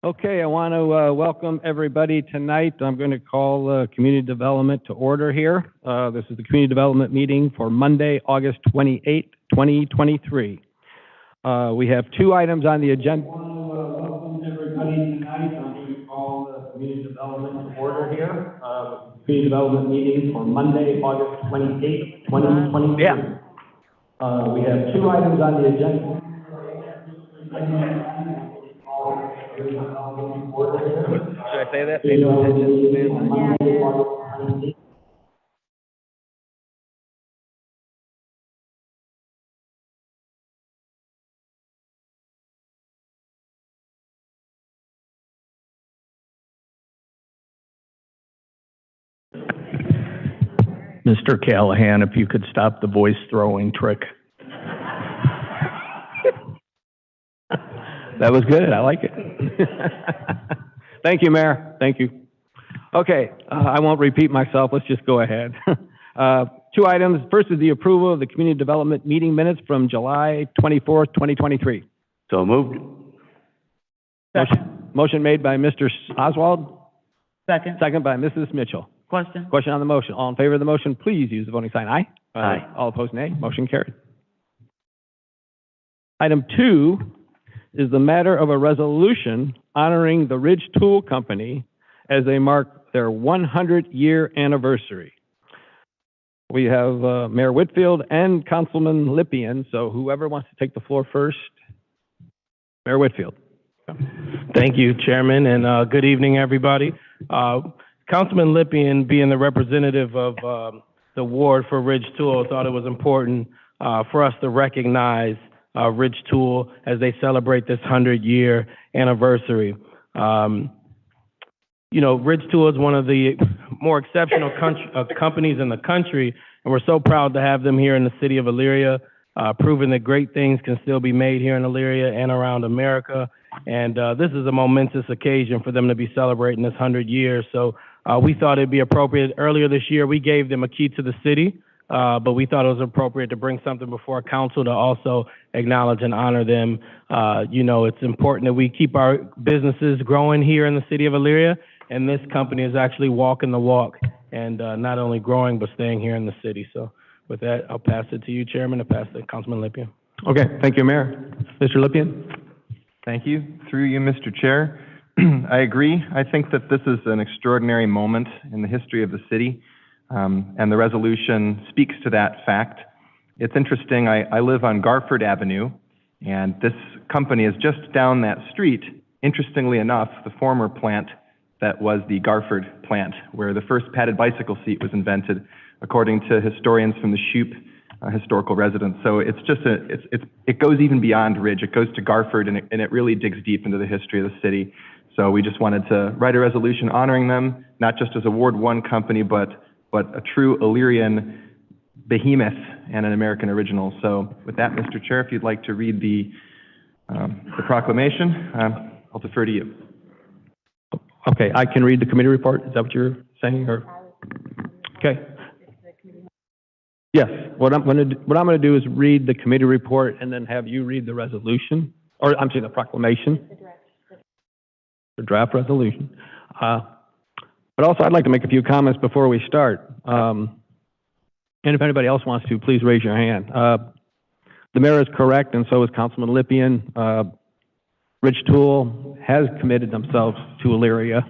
Okay, I want to welcome everybody tonight. I'm going to call Community Development to order here. This is the Community Development meeting for Monday, August 28, 2023. We have two items on the agenda. I want to welcome everybody tonight. I'm going to call the Community Development to order here. Community Development meeting for Monday, August 28, 2023. Yeah. We have two items on the agenda. Should I say that? Pay no attention to Mr. Callahan, if you could stop the voice throwing trick. That was good. I like it. Thank you, Mayor. Thank you. Okay, I won't repeat myself. Let's just go ahead. Two items. First is the approval of the Community Development meeting minutes from July 24th, 2023. So moved. Motion made by Mr. Oswald. Second. Second by Mrs. Mitchell. Question. Question on the motion. All in favor of the motion, please use the voting sign aye. Aye. All opposed, nay. Motion carried. Item 2 is the matter of a resolution honoring the Ridge Tool Company as they mark their 100-year anniversary. We have Mayor Whitfield and Councilman Lippian, so whoever wants to take the floor first. Mayor Whitfield. Thank you, Chairman, and good evening, everybody. Councilman Lippian, being the representative of the ward for Ridge Tool, thought it was important for us to recognize Ridge Tool as they celebrate this 100-year anniversary. You know, Ridge Tool is one of the more exceptional companies in the country, and we're so proud to have them here in the city of Elyria, proving that great things can still be made here in Elyria and around America. And this is a momentous occasion for them to be celebrating this 100 years. So we thought it'd be appropriate. Earlier this year, we gave them a key to the city, but we thought it was appropriate to bring something before council to also acknowledge and honor them. You know, it's important that we keep our businesses growing here in the city of Elyria, and this company is actually walking the walk and not only growing, but staying here in the city. So with that, I'll pass it to you, Chairman, and pass it to Councilman Lippian. Okay, thank you, Mayor. Mr. Lippian? Thank you. Through you, Mr. Chair. I agree. I think that this is an extraordinary moment in the history of the city, and the resolution speaks to that fact. It's interesting, I live on Garford Avenue, and this company is just down that street. Interestingly enough, the former plant that was the Garford plant, where the first padded bicycle seat was invented, according to historians from the Shoup historical residence. So it's just it goes even beyond Ridge. It goes to Garford, and it really digs deep into the history of the city. So we just wanted to write a resolution honoring them, not just as a Ward 1 company, but a true Illyrian behemoth and an American original. So with that, Mr. Chair, if you'd like to read the proclamation, I'll defer to you. Okay, I can read the committee report. Is that what you're saying? Or okay. Yes. What I'm going to do is read the committee report and then have you read the resolution, or I'm saying the proclamation, the draft resolution. But also, I'd like to make a few comments before we start. And if anybody else wants to, please raise your hand. The mayor is correct, and so is Councilman Lippian. Ridge Tool has committed themselves to Elyria.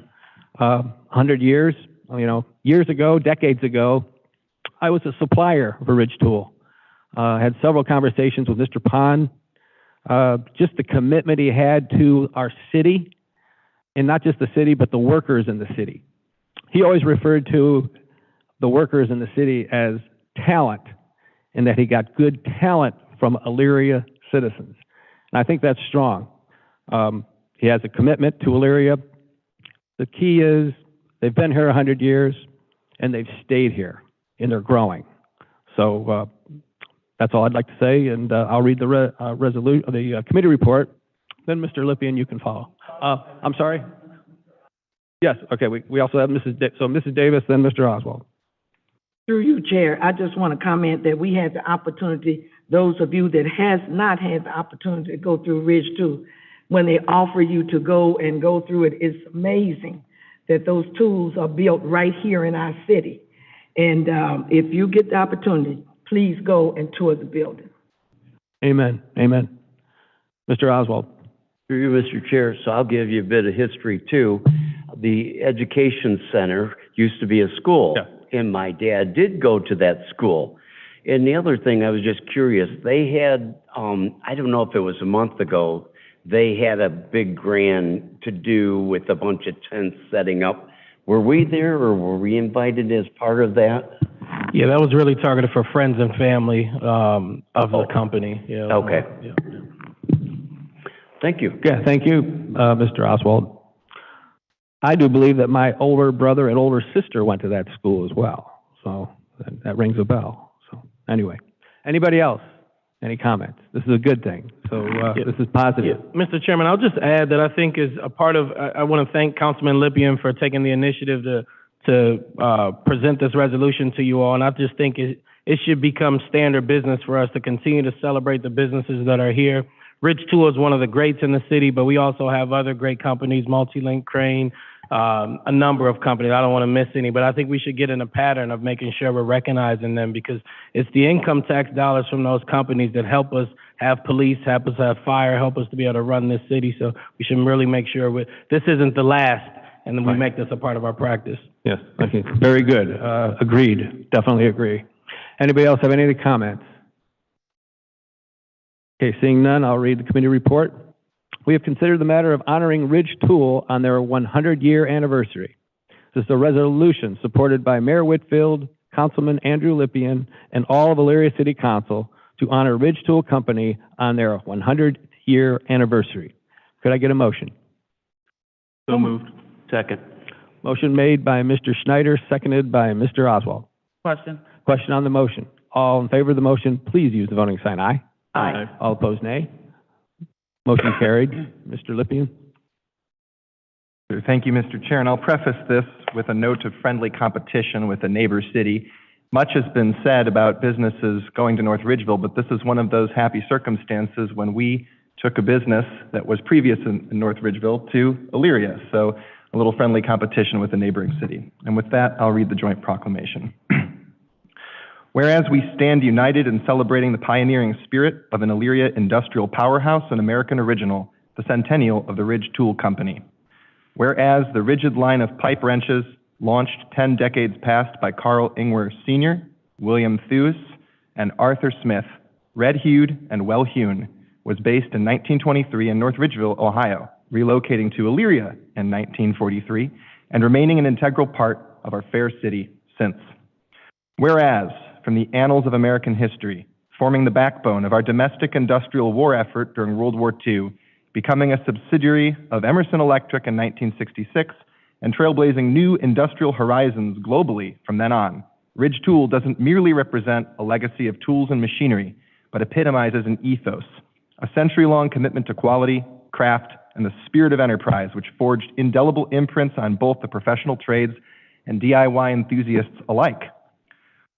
100 years, you know, years ago, decades ago, I was a supplier for Ridge Tool. Had several conversations with Mr. Pond. Just the commitment he had to our city, and not just the city, but the workers in the city. He always referred to the workers in the city as talent, and that he got good talent from Elyria citizens. And I think that's strong. He has a commitment to Elyria. The key is they've been here 100 years, and they've stayed here, and they're growing. So that's all I'd like to say, and I'll read the committee report. Then, Mr. Lippian, you can follow. I'm sorry? Yes, okay, we also have Mrs. Davis, then Mr. Oswald. Through you, Chair, I just want to comment that we had the opportunity, those of you that has not had the opportunity to go through Ridge Tool, when they offer you to go through it, it's amazing that those tools are built right here in our city. And if you get the opportunity, please go and tour the building. Amen. Amen. Mr. Oswald. Through you, Mr. Chair, so I'll give you a bit of history too. The Education Center used to be a school, and my dad did go to that school. And the other thing, I was just curious, they had, I don't know if it was a month ago, they had a big grand to do with a bunch of tents setting up. Were we there, or were we invited as part of that? Yeah, that was really targeted for friends and family of the company. Yeah. Okay. Yeah. Thank you. Yeah, thank you, Mr. Oswald. I do believe that my older brother and older sister went to that school as well. So that rings a bell. So anyway, anybody else? Any comments? This is a good thing. So this is positive. Yeah. Mr. Chairman, I'll just add that I think is a part of, I want to thank Councilman Lippian for taking the initiative to present this resolution to you all. And I just think it should become standard business for us to continue to celebrate the businesses that are here. Ridge Tool is one of the greats in the city, but we also have other great companies, Multilink, Crane, a number of companies. I don't want to miss any, but I think we should get in a pattern of making sure we're recognizing them, because it's the income tax dollars from those companies that help us have police, help us have fire, help us to be able to run this city. So we should really make sure this isn't the last, and then we make this a part of our practice. Yes, okay, very good. Agreed, definitely agree. Anybody else have any other comments? Okay, seeing none, I'll read the committee report. We have considered the matter of honoring Ridge Tool on their 100-year anniversary. This is a resolution supported by Mayor Whitfield, Councilman Andrew Lippian, and all of Elyria City Council to honor Ridge Tool Company on their 100-year anniversary. Could I get a motion? So moved. Second. Motion made by Mr. Schneider, seconded by Mr. Oswald. Question? Question on the motion. All in favor of the motion, please use the voting sign aye. Aye. All opposed, nay. Motion carried. Mr. Lippian. Thank you, Mr. Chair, and I'll preface this with a note of friendly competition with a neighbor city. Much has been said about businesses going to North Ridgeville, but this is one of those happy circumstances when we took a business that was previous in North Ridgeville to Elyria. So a little friendly competition with a neighboring city. And with that, I'll read the joint proclamation. Whereas we stand united in celebrating the pioneering spirit of an Elyria industrial powerhouse and American original, the centennial of the Ridge Tool Company. Whereas the rigid line of pipe wrenches, launched 10 decades past by Carl Ingwer Sr., William Thews, and Arthur Smith, red-hued and well-hewn, was based in 1923 in North Ridgeville, Ohio, relocating to Elyria in 1943, and remaining an integral part of our fair city since. Whereas, from the annals of American history, forming the backbone of our domestic industrial war effort during World War II, becoming a subsidiary of Emerson Electric in 1966, and trailblazing new industrial horizons globally from then on, Ridge Tool doesn't merely represent a legacy of tools and machinery, but epitomizes an ethos, a century-long commitment to quality, craft, and the spirit of enterprise, which forged indelible imprints on both the professional trades and DIY enthusiasts alike.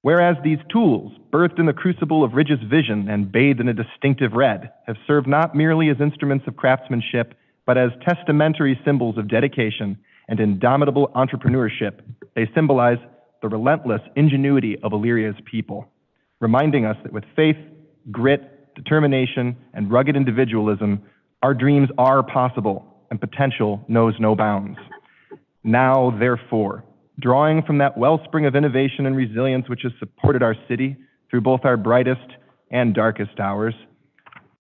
Whereas these tools, birthed in the crucible of Ridge's vision and bathed in a distinctive red, have served not merely as instruments of craftsmanship, but as testamentary symbols of dedication and indomitable entrepreneurship, they symbolize the relentless ingenuity of Elyria's people, reminding us that with faith, grit, determination, and rugged individualism, our dreams are possible and potential knows no bounds. Now, therefore, drawing from that wellspring of innovation and resilience which has supported our city through both our brightest and darkest hours,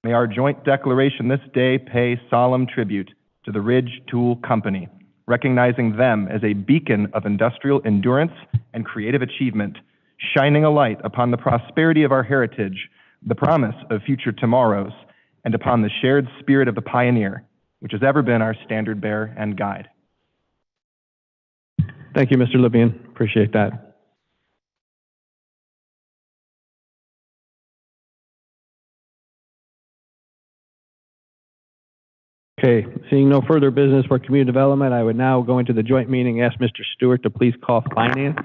may our joint declaration this day pay solemn tribute to the Ridge Tool Company, recognizing them as a beacon of industrial endurance and creative achievement, shining a light upon the prosperity of our heritage, the promise of future tomorrows, and upon the shared spirit of the pioneer, which has ever been our standard bearer and guide. Thank you, Mr. Lippian. Appreciate that. Okay, seeing no further business for community development, I would now go into the joint meeting, ask Mr. Stewart to please call finance.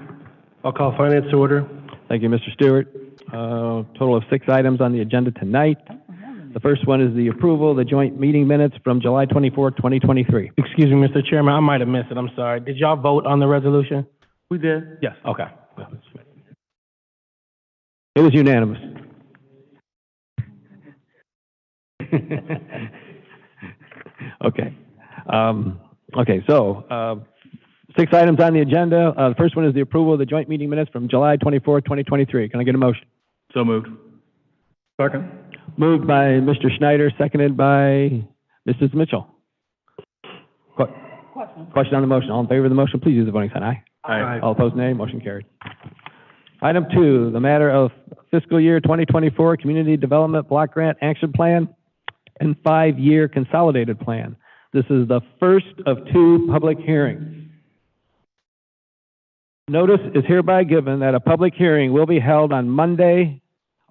I'll call finance to order. Thank you, Mr. Stewart. Total of 6 items on the agenda tonight. The first one is the approval of the joint meeting minutes from July 24, 2023. Excuse me, Mr. Chairman, I might have missed it, I'm sorry. Did y'all vote on the resolution? We did. Yes, okay. It was unanimous. Okay. So 6 items on the agenda. The first one is the approval of the joint meeting minutes from July 24, 2023. Can I get a motion? So moved. Second. Moved by Mr. Schneider, seconded by Mrs. Mitchell. Question on the motion. All in favor of the motion, please use the voting sign. Aye. Aye. All opposed, nay. Motion carried. Item 2, the matter of fiscal year 2024 Community Development Block Grant Action Plan and 5-year consolidated plan. This is the first of 2 public hearings. Notice is hereby given that a public hearing will be held on Monday,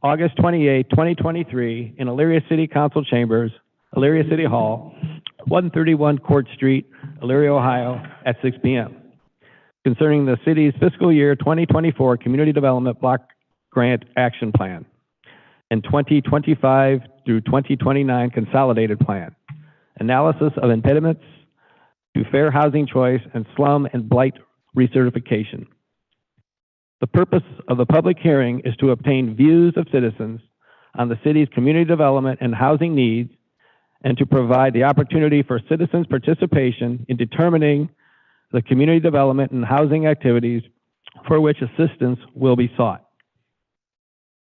August 28, 2023, in Elyria City Council Chambers, Elyria City Hall, 131 Court Street, Elyria, Ohio, at 6 p.m. concerning the city's fiscal year 2024 Community Development Block Grant Action Plan and 2025 through 2029 Consolidated Plan, analysis of impediments to fair housing choice and slum and blight recertification. The purpose of the public hearing is to obtain views of citizens on the city's community development and housing needs and to provide the opportunity for citizens' participation in determining the community development and housing activities for which assistance will be sought.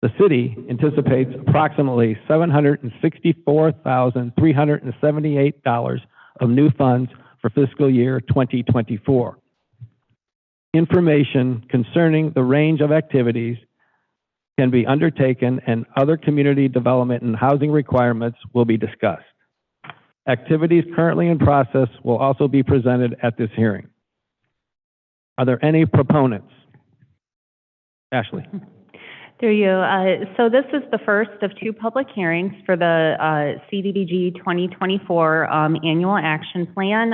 The city anticipates approximately $764,378 of new funds for fiscal year 2024. Information concerning the range of activities can be undertaken and other community development and housing requirements will be discussed. Activities currently in process will also be presented at this hearing. Are there any proponents? Ashley. Through you. So this is the first of 2 public hearings for the CDBG 2024 Annual Action Plan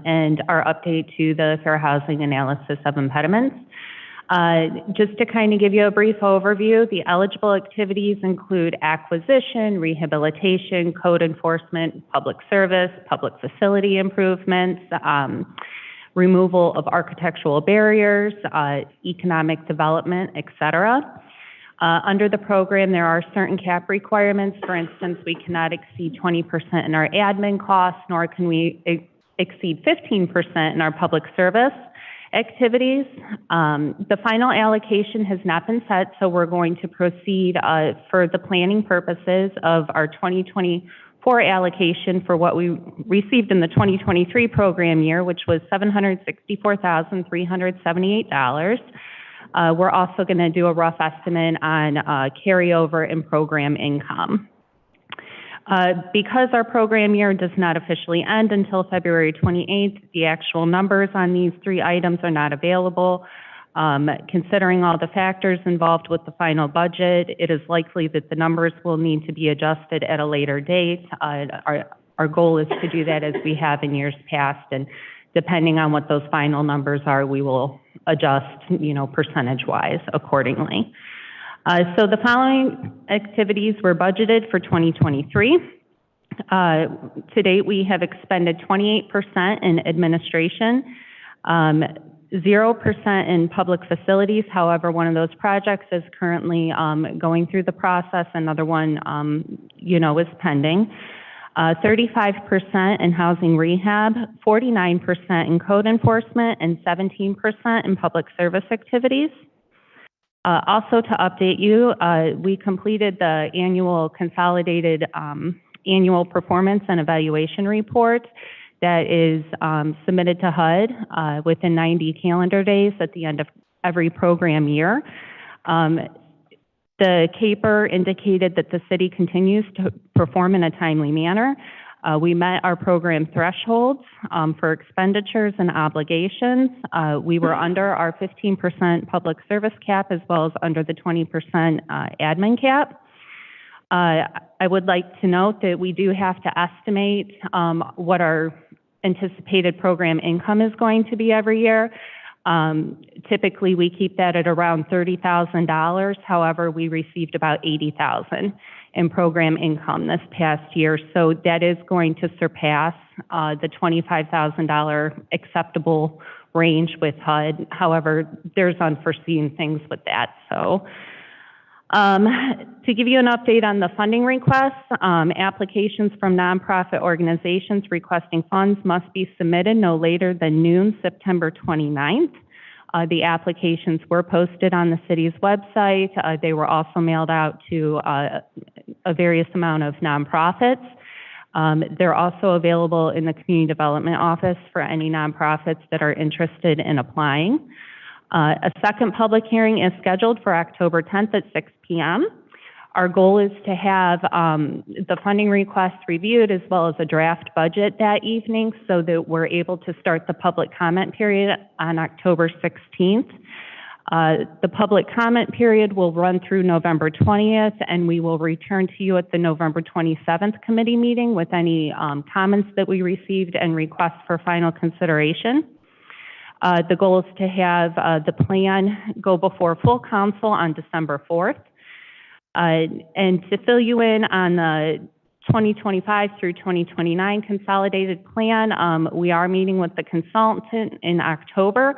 and our update to the Fair Housing Analysis of Impediments. Just to kind of give you a brief overview, the eligible activities include acquisition, rehabilitation, code enforcement, public service, public facility improvements, removal of architectural barriers, economic development, et cetera. Under the program, there are certain cap requirements. For instance, we cannot exceed 20% in our admin costs, nor can we exceed 15% in our public service activities. The final allocation has not been set, so we're going to proceed for the planning purposes of our 2024 allocation for what we received in the 2023 program year, which was $764,378. We're also going to do a rough estimate on carryover and program income. Because our program year does not officially end until February 28th, the actual numbers on these 3 items are not available. Considering all the factors involved with the final budget, it is likely that the numbers will need to be adjusted at a later date. Our goal is to do that as we have in years past, and depending on what those final numbers are, we will adjust, percentage-wise accordingly. So the following activities were budgeted for 2023. To date, we have expended 28% in administration, 0% in public facilities. However, one of those projects is currently going through the process. Another one, is pending. 35% in housing rehab, 49% in code enforcement, and 17% in public service activities. Also to update you, we completed the annual consolidated annual performance and evaluation report that is submitted to HUD within 90 calendar days at the end of every program year. The CAPER indicated that the city continues to perform in a timely manner. We met our program thresholds for expenditures and obligations. We were under our 15% public service cap as well as under the 20% admin cap. I would like to note that we do have to estimate what our anticipated program income is going to be every year. Typically, we keep that at around $30,000. However, we received about $80,000 in program income this past year. So that is going to surpass the $25,000 acceptable range with HUD. However, there's unforeseen things with that. So to give you an update on the funding requests, applications from nonprofit organizations requesting funds must be submitted no later than noon, September 29th. The applications were posted on the city's website. They were also mailed out to a various amount of nonprofits. They're also available in the Community Development Office for any nonprofits that are interested in applying. A second public hearing is scheduled for October 10th at 6 p.m. Our goal is to have the funding requests reviewed as well as a draft budget that evening so that we're able to start the public comment period on October 16th. The public comment period will run through November 20th, and we will return to you at the November 27th committee meeting with any comments that we received and requests for final consideration. The goal is to have the plan go before full council on December 4th. And to fill you in on the 2025 through 2029 consolidated plan, we are meeting with the consultant in October.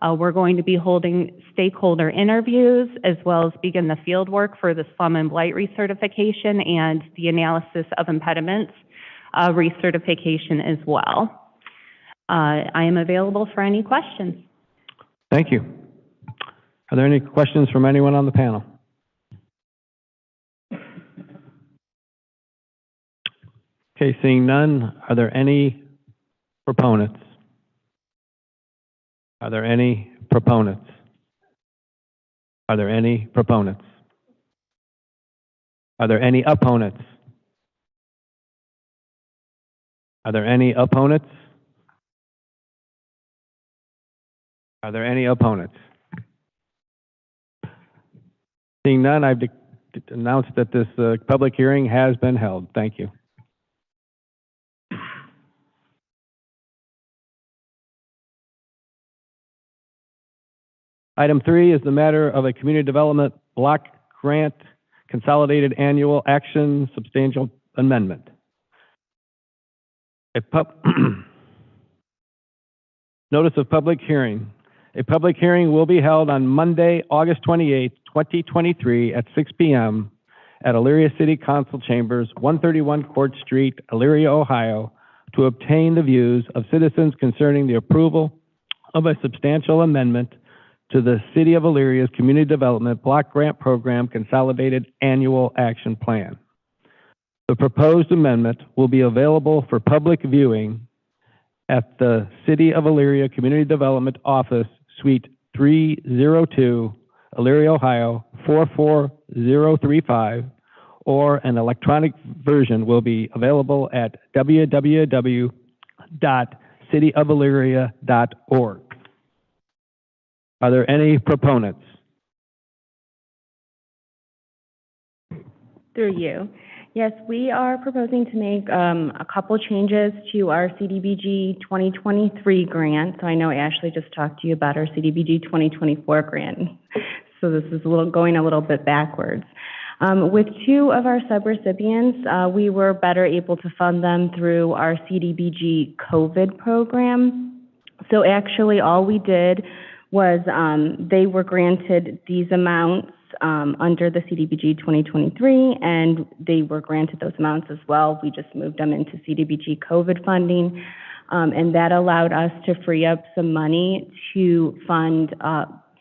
We're going to be holding stakeholder interviews as well as begin the field work for the slum and blight recertification and the analysis of impediments recertification as well. I am available for any questions. Thank you. Are there any questions from anyone on the panel? Okay, seeing none, are there any proponents? Are there any proponents? Are there any proponents? Are there any opponents? Are there any opponents? Are there any opponents? Seeing none, I've announced that this public hearing has been held. Thank you. Item 3 is the matter of a community development block grant consolidated annual action substantial amendment. Notice of public hearing. A public hearing will be held on Monday, August 28, 2023 at 6 p.m. at Elyria City Council Chambers, 131 Court Street, Elyria, Ohio, to obtain the views of citizens concerning the approval of a substantial amendment to the City of Elyria's Community Development Block Grant Program Consolidated Annual Action Plan. The proposed amendment will be available for public viewing at the City of Elyria Community Development Office, Suite 302, Elyria, Ohio, 44035, or an electronic version will be available at www.cityofelyria.org. Are there any proponents? Through you. Yes, we are proposing to make a couple changes to our CDBG 2023 grant. So I know Ashley just talked to you about our CDBG 2024 grant. So this is going a little bit backwards. With two of our subrecipients, we were better able to fund them through our CDBG COVID program. So actually all we did was they were granted these amounts under the CDBG 2023, and they were granted those amounts as well. We just moved them into CDBG COVID funding, and that allowed us to free up some money to fund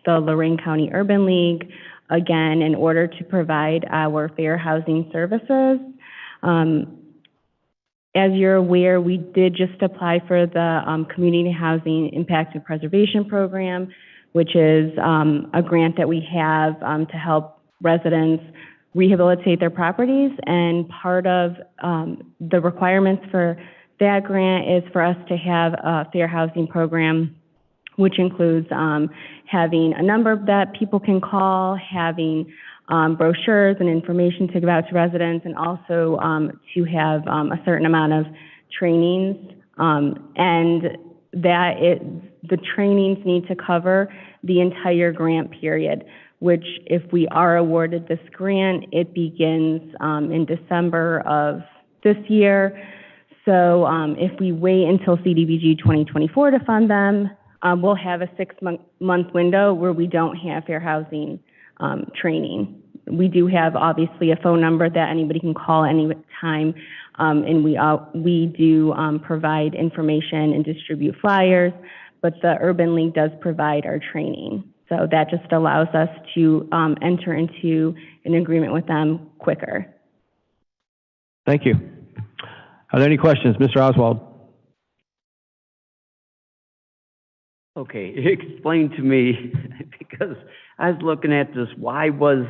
the Lorraine County Urban League, again, in order to provide our fair housing services. As you're aware, we did just apply for the Community Housing Impact and Preservation Program, which is a grant that we have to help residents rehabilitate their properties. And part of the requirements for that grant is for us to have a fair housing program, which includes having a number that people can call, having brochures and information to give out to residents, and also to have a certain amount of trainings, and the trainings need to cover the entire grant period. which if we are awarded this grant, it begins in December of this year. So if we wait until CDBG 2024 to fund them, we'll have a 6-month window where we don't have fair housing training. We do have obviously a phone number that anybody can call any time, and we do provide information and distribute flyers, but the Urban League does provide our training. So that just allows us to enter into an agreement with them quicker. Thank you. Are there any questions? Mr. Oswald? Okay, explain to me, because I was looking at this, why was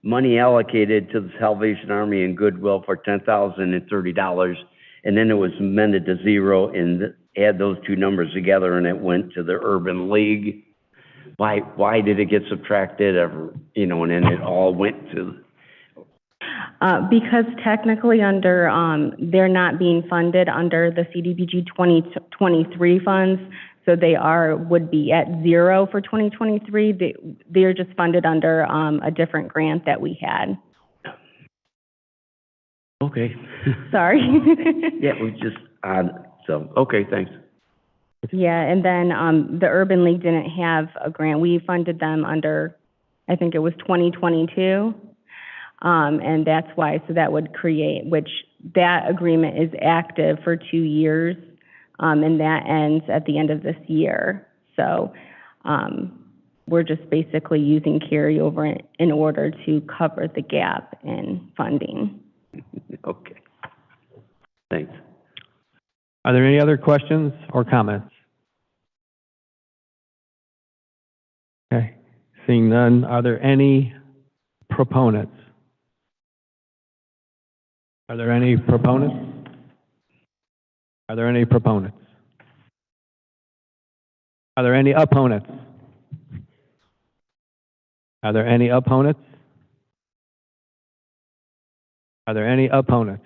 money allocated to the Salvation Army and Goodwill for $10,030, and then it was amended to 0, and add those two numbers together, and it went to the Urban League? Why did it get subtracted, you know, and then it all went to? Because technically under, they're not being funded under the CDBG 2023 funds, so they would be at 0 for 2023. They're just funded under a different grant that we had. Okay. Sorry. Yeah, we just, so, okay, thanks. Yeah, and then the Urban League didn't have a grant. We funded them under, I think it was 2022. And that's why, so that would create, which that agreement is active for 2 years, and that ends at the end of this year. So we're just basically using carryover in order to cover the gap in funding. Okay. Thanks. Are there any other questions or comments? Okay, seeing none, are there any proponents? Are there any proponents? Are there any proponents? Are there any opponents? Are there any opponents? Are there any opponents?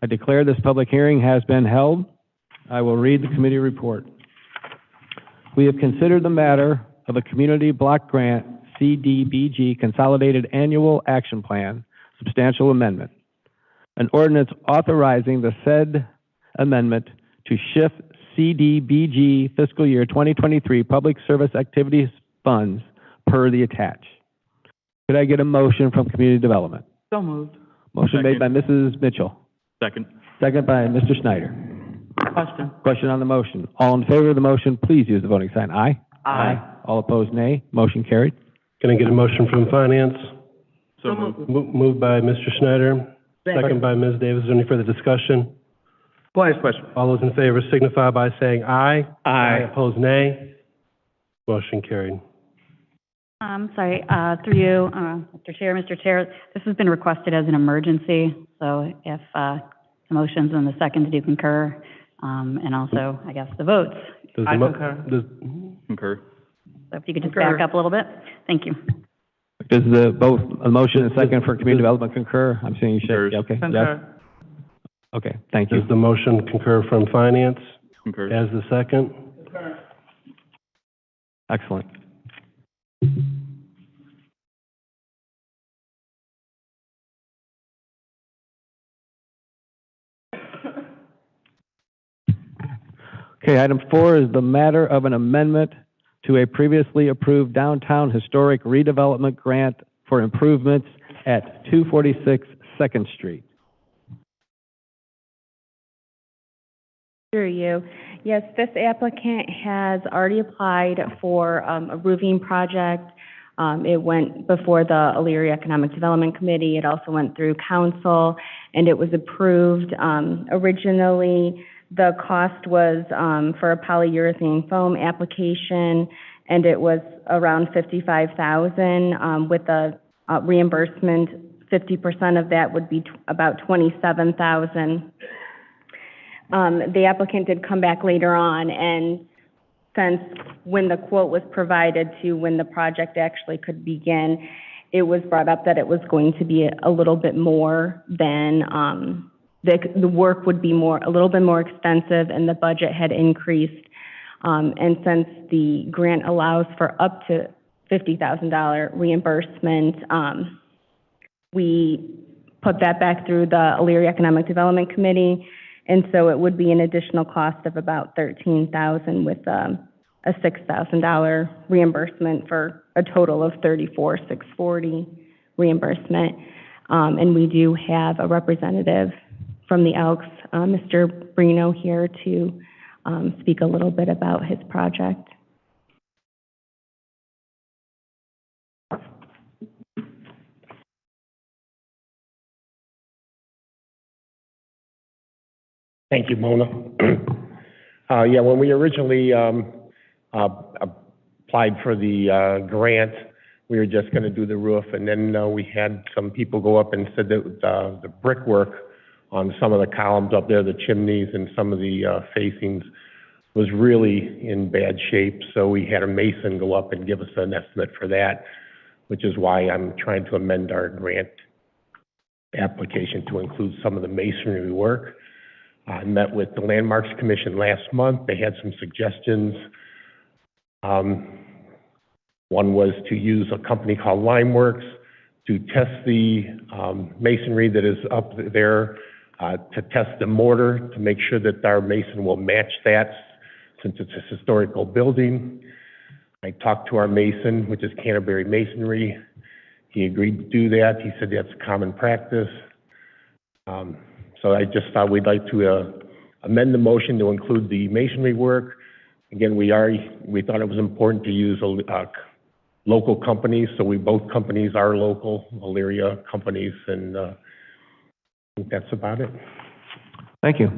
I declare this public hearing has been held. I will read the committee report. We have considered the matter of a Community Block Grant CDBG Consolidated Annual Action Plan Substantial Amendment, an ordinance authorizing the said amendment to shift CDBG fiscal year 2023 public service activities funds per the attached. Could I get a motion from Community Development? So moved. Motion made by Mrs. Mitchell. Second. Second by Mr. Snyder. Question. Question on the motion. All in favor of the motion, please use the voting sign. Aye. Aye. All opposed, nay. Motion carried. Can I get a motion from Finance? So moved. Moved by Mr. Snyder, second by Ms. Davis. Is there any further discussion? Last question. All those in favor signify by saying aye. Aye. Opposed, nay. Motion carried. Sorry, through you, Mr. Chair, this has been requested as an emergency, so if the motions and the second do concur, and also, I guess, the votes. I concur. Concur. So if you could just back up a little bit. Thank you. Does both a motion and second for Community Development concur? I'm seeing you shake. Yeah, okay. Yes. Concur. Okay, thank you. Does the motion concur from Finance Concur. as the second? Excellent. Okay, item 4 is the matter of an amendment to a previously approved downtown historic redevelopment grant for improvements at 246 2nd Street. Through you. Yes, this applicant has already applied for a roofing project. It went before the Elyria Economic Development Committee. It also went through council, and it was approved. Originally, the cost was for a polyurethane foam application, and it was around $55,000 with a reimbursement. 50% of that would be about $27,000. The applicant did come back later on, and since when the quote was provided to when the project actually could begin, it was brought up that it was going to be a little bit more than, the work would be a little bit more expensive, and the budget had increased. And since the grant allows for up to $50,000 reimbursement, we put that back through the Elyria Economic Development Committee, and so it would be an additional cost of about $13,000 with a $6,000 reimbursement for a total of $34,640 reimbursement. And we do have a representative from the Elks, Mr. Brino, here to speak a little bit about his project. Thank you, Mona. Yeah, when we originally applied for the grant, we were just going to do the roof, and then we had some people go up and said that the brickwork on some of the columns up there, the chimneys and some of the facings, was really in bad shape. So we had a mason go up and give us an estimate for that, which is why I'm trying to amend our grant application to include some of the masonry work. I met with the Landmarks Commission last month. They had some suggestions. One was to use a company called Limeworks to test the masonry that is up there, to test the mortar, to make sure that our mason will match that, since it's a historical building. I talked to our mason, which is Canterbury Masonry. He agreed to do that. He said that's common practice. So I just thought we'd like to amend the motion to include the masonry work. Again, we thought it was important to use local companies, so both companies are local, Elyria companies, and I think that's about it. Thank you.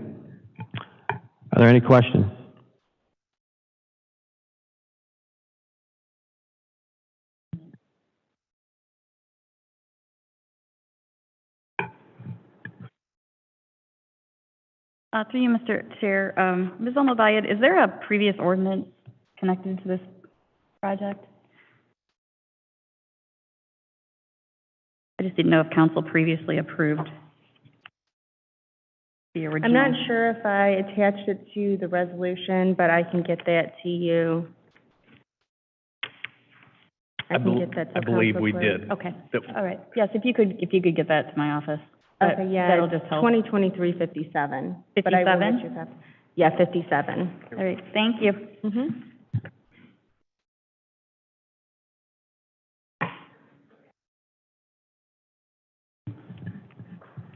Are there any questions? Through you, Mr. Chair, Ms. Almobayed, is there a previous ordinance connected to this project? I just didn't know if council previously approved the original. I'm not sure if I attached it to the resolution, but I can get that to you. I can get that to I believe Council we Clerk. did. Okay, Yep. all right. Yes, if you could get that to my office. Okay, yeah, That'll it's just help. 2023-57. But I will 57? let you have, yeah, 57. All right, thank you. Mm-hmm.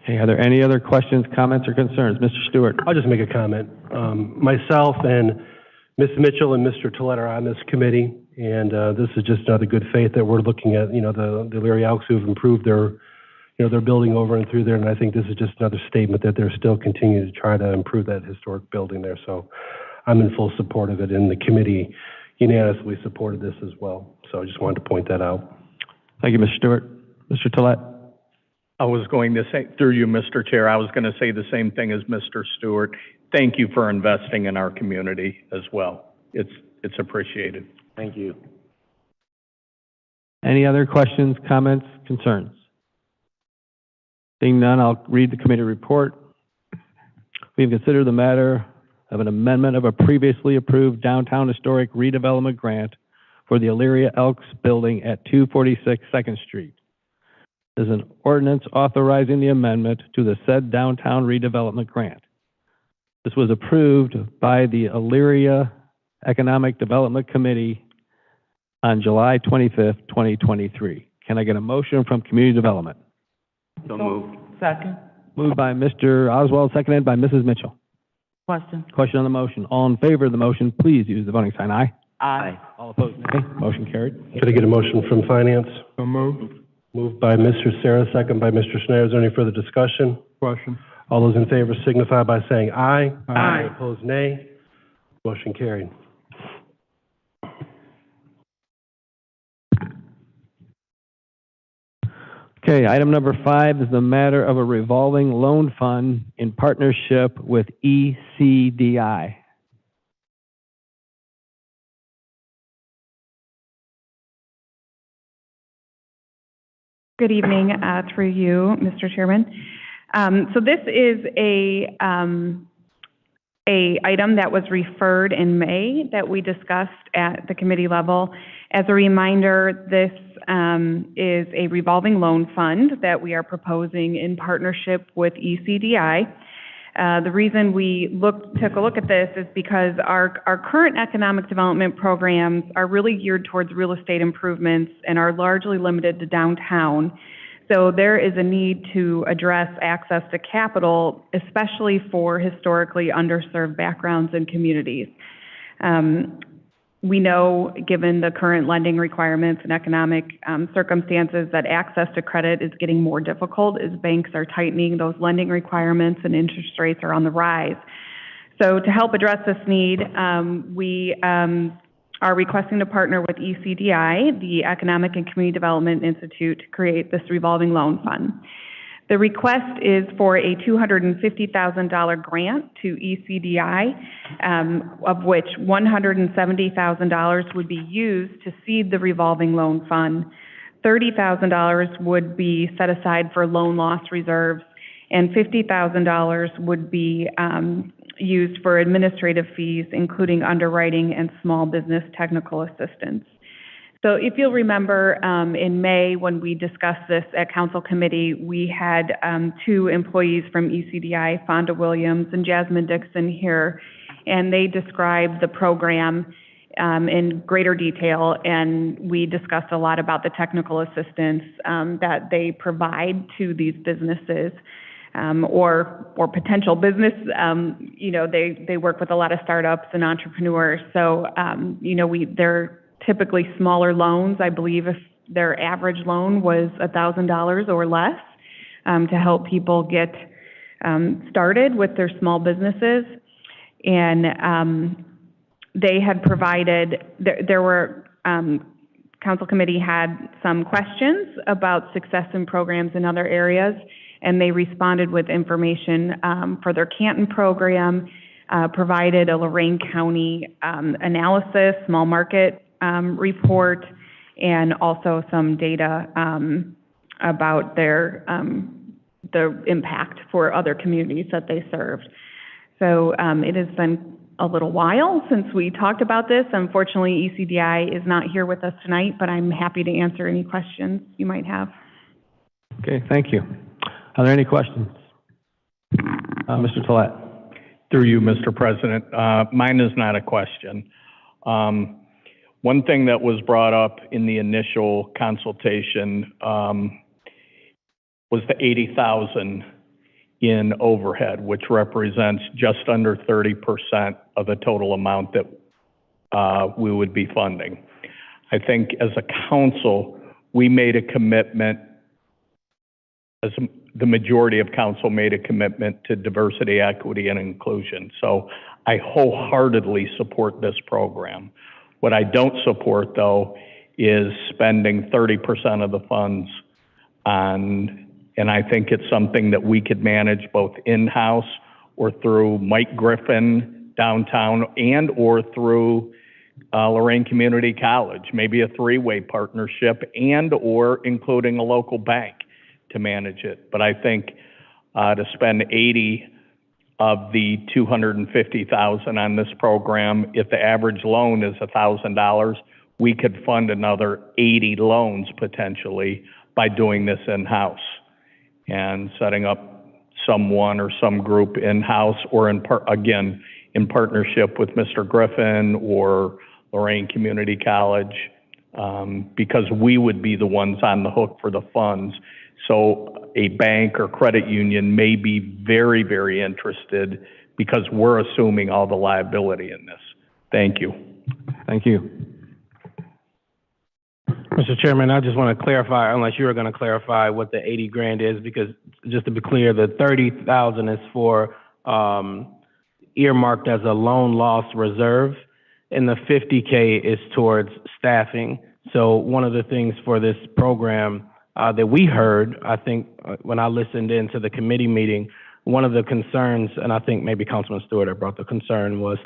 Okay, are there any other questions, comments, or concerns? Mr. Stewart? I'll just make a comment. Myself and Ms. Mitchell and Mr. Tolet are on this committee, and this is just another good faith that we're looking at, the Elyria Elks who've improved their building over and through there, and I think this is just another statement that they're still continuing to try to improve that historic building there. So I'm in full support of it, and the committee unanimously supported this as well. So I just wanted to point that out. Thank you, Mr. Stewart. Mr. Tolet? I was going to say, through you, Mr. Chair, I was going to say the same thing as Mr. Stewart. Thank you for investing in our community as well. It's appreciated. Thank you. Any other questions, comments, concerns? Seeing none, I'll read the committee report. We have considered the matter of an amendment of a previously approved downtown historic redevelopment grant for the Elyria Elks building at 246 2nd Street. This is an ordinance authorizing the amendment to the said downtown redevelopment grant. This was approved by the Elyria Economic Development Committee on July 25th, 2023. Can I get a motion from Community Development? So moved. Second. Moved by Mr. Oswald, seconded by Mrs. Mitchell. Question. Question on the motion. All in favor of the motion, please use the voting sign aye. Aye. All opposed, nay. Motion carried. Could I get a motion from Finance? So moved. Moved by Mr. Sarah, second by Mr. Schneider. Is there any further discussion? Question. All those in favor signify by saying aye. Aye. Opposed, nay. Motion carried. Okay, item number 5 is the matter of a revolving loan fund in partnership with ECDI. Good evening, through you, Mr. Chairman. So this is a a item that was referred in May that we discussed at the committee level. As a reminder, this is a revolving loan fund that we are proposing in partnership with ECDI. The reason we took a look at this is because our current economic development programs are really geared towards real estate improvements and are largely limited to downtown. So there is a need to address access to capital, especially for historically underserved backgrounds and communities. We know, given the current lending requirements and economic circumstances, that access to credit is getting more difficult as banks are tightening those lending requirements and interest rates are on the rise. So to help address this need, we are requesting to partner with ECDI, the Economic and Community Development Institute, to create this revolving loan fund. The request is for a $250,000 grant to ECDI, of which $170,000 would be used to seed the revolving loan fund. $30,000 would be set aside for loan loss reserves, and $50,000 would be used for administrative fees, including underwriting and small business technical assistance. So if you'll remember, in May, when we discussed this at Council Committee, we had two employees from ECDI, Fonda Williams and Jasmine Dixon, here, and they described the program in greater detail, and we discussed a lot about the technical assistance that they provide to these businesses. Or potential business. They work with a lot of startups and entrepreneurs. So, they're typically smaller loans. I believe if their average loan was $1,000 or less, to help people get started with their small businesses. And they had provided, there were, Council Committee had some questions about success in programs in other areas, and they responded with information for their Canton program, provided a Lorain County analysis, small market report, and also some data about their the impact for other communities that they served. So it has been a little while since we talked about this. Unfortunately, ECDI is not here with us tonight, but I'm happy to answer any questions you might have. Okay, thank you. Are there any questions? Mr. Tolet. Through you, Mr. President. Mine is not a question. One thing that was brought up in the initial consultation was the $80,000 in overhead, which represents just under 30% of the total amount that we would be funding. I think as a council, we made a commitment, as the majority of council made a commitment to diversity, equity, and inclusion. So I wholeheartedly support this program. What I don't support, though, is spending 30% of the funds on, and I think it's something that we could manage both in-house or through Mike Griffin downtown and or through Lorain Community College, maybe a three-way partnership and or including a local bank to manage it. But I think to spend 80 of the $250,000 on this program, if the average loan is $1,000, we could fund another 80 loans potentially by doing this in-house and setting up someone or some group in-house or in partnership with Mr. Griffin or Lorain Community College, because we would be the ones on the hook for the funds. So a bank or credit union may be very, very interested because we're assuming all the liability in this. Thank you. Thank you. Mr. Chairman, I just want to clarify, unless you were going to clarify what the 80 grand is, because just to be clear, the 30,000 is for earmarked as a loan loss reserve, and the 50K is towards staffing. So one of the things for this program that we heard, I think, when I listened into the committee meeting, one of the concerns, and I think maybe Councilman Stewart had brought the concern, was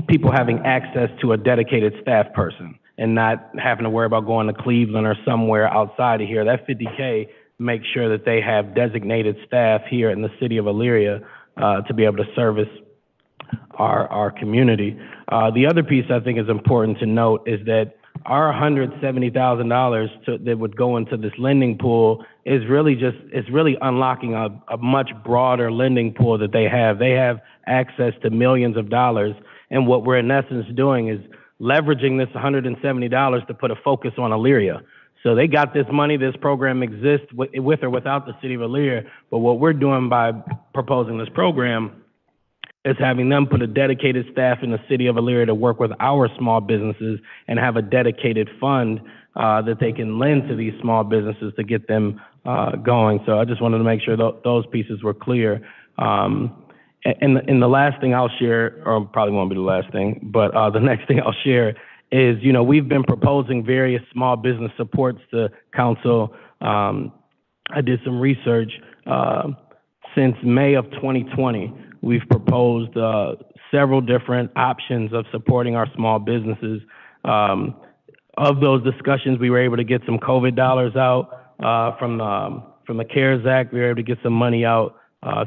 people having access to a dedicated staff person and not having to worry about going to Cleveland or somewhere outside of here. That 50K makes sure that they have designated staff here in the city of Elyria to be able to service our community. The other piece I think is important to note is that our $170,000 that would go into this lending pool is really unlocking a much broader lending pool that they have. They have access to millions of dollars, and what we're in essence doing is leveraging this $170 to put a focus on Elyria. So they got this money, this program exists with or without the city of Elyria, but what we're doing by proposing this program is having them put a dedicated staff in the city of Elyria to work with our small businesses and have a dedicated fund that they can lend to these small businesses to get them going. So I just wanted to make sure those pieces were clear. And the last thing I'll share, or probably won't be the last thing, but the next thing I'll share is, we've been proposing various small business supports to council. I did some research. Since May of 2020, we've proposed several different options of supporting our small businesses. Of those discussions, we were able to get some COVID dollars out from the CARES Act. We were able to get some money out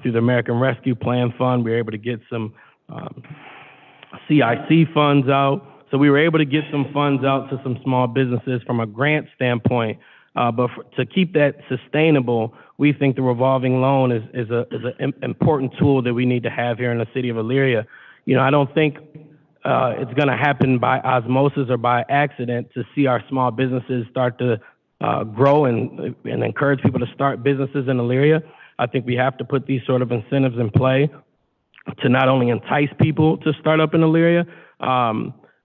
through the American Rescue Plan Fund. We were able to get some CIC funds out. So we were able to get some funds out to some small businesses from a grant standpoint. But to keep that sustainable, we think the revolving loan is an important tool that we need to have here in the city of Elyria. I don't think it's going to happen by osmosis or by accident to see our small businesses start to grow and encourage people to start businesses in Elyria. I think we have to put these sort of incentives in play to not only entice people to start up in Elyria,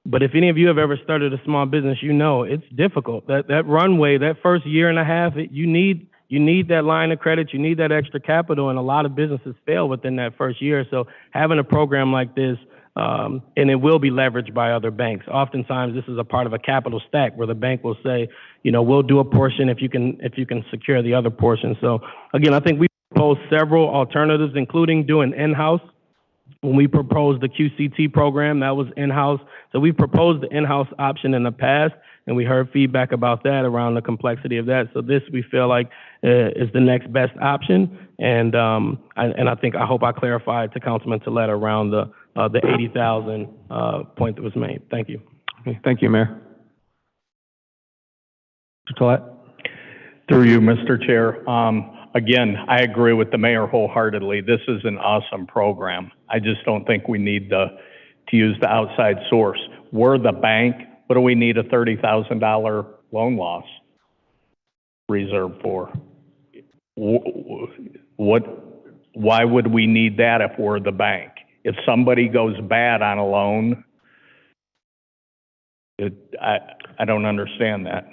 but if any of you have ever started a small business, it's difficult. That runway, that first year and a half, you need that line of credit, you need that extra capital, and a lot of businesses fail within that first year. So having a program like this, and it will be leveraged by other banks. Oftentimes, this is a part of a capital stack where the bank will say, we'll do a portion if you can secure the other portion. So again, I think we proposed several alternatives, including doing in-house. When we proposed the QCT program, that was in-house. So we proposed the in-house option in the past, and we heard feedback about that around the complexity of that. So this, we feel like, is the next best option. And I hope I clarified to Councilman Tolet around the 80,000 point that was made. Thank you. Okay, thank you, Mayor. Mr. Tolet? Through you, Mr. Chair. Again, I agree with the mayor wholeheartedly. This is an awesome program. I just don't think we need to use the outside source. We're the bank. What do we need a $30,000 loan loss reserve for? Why would we need that if we're the bank? If somebody goes bad on a loan, I don't understand that.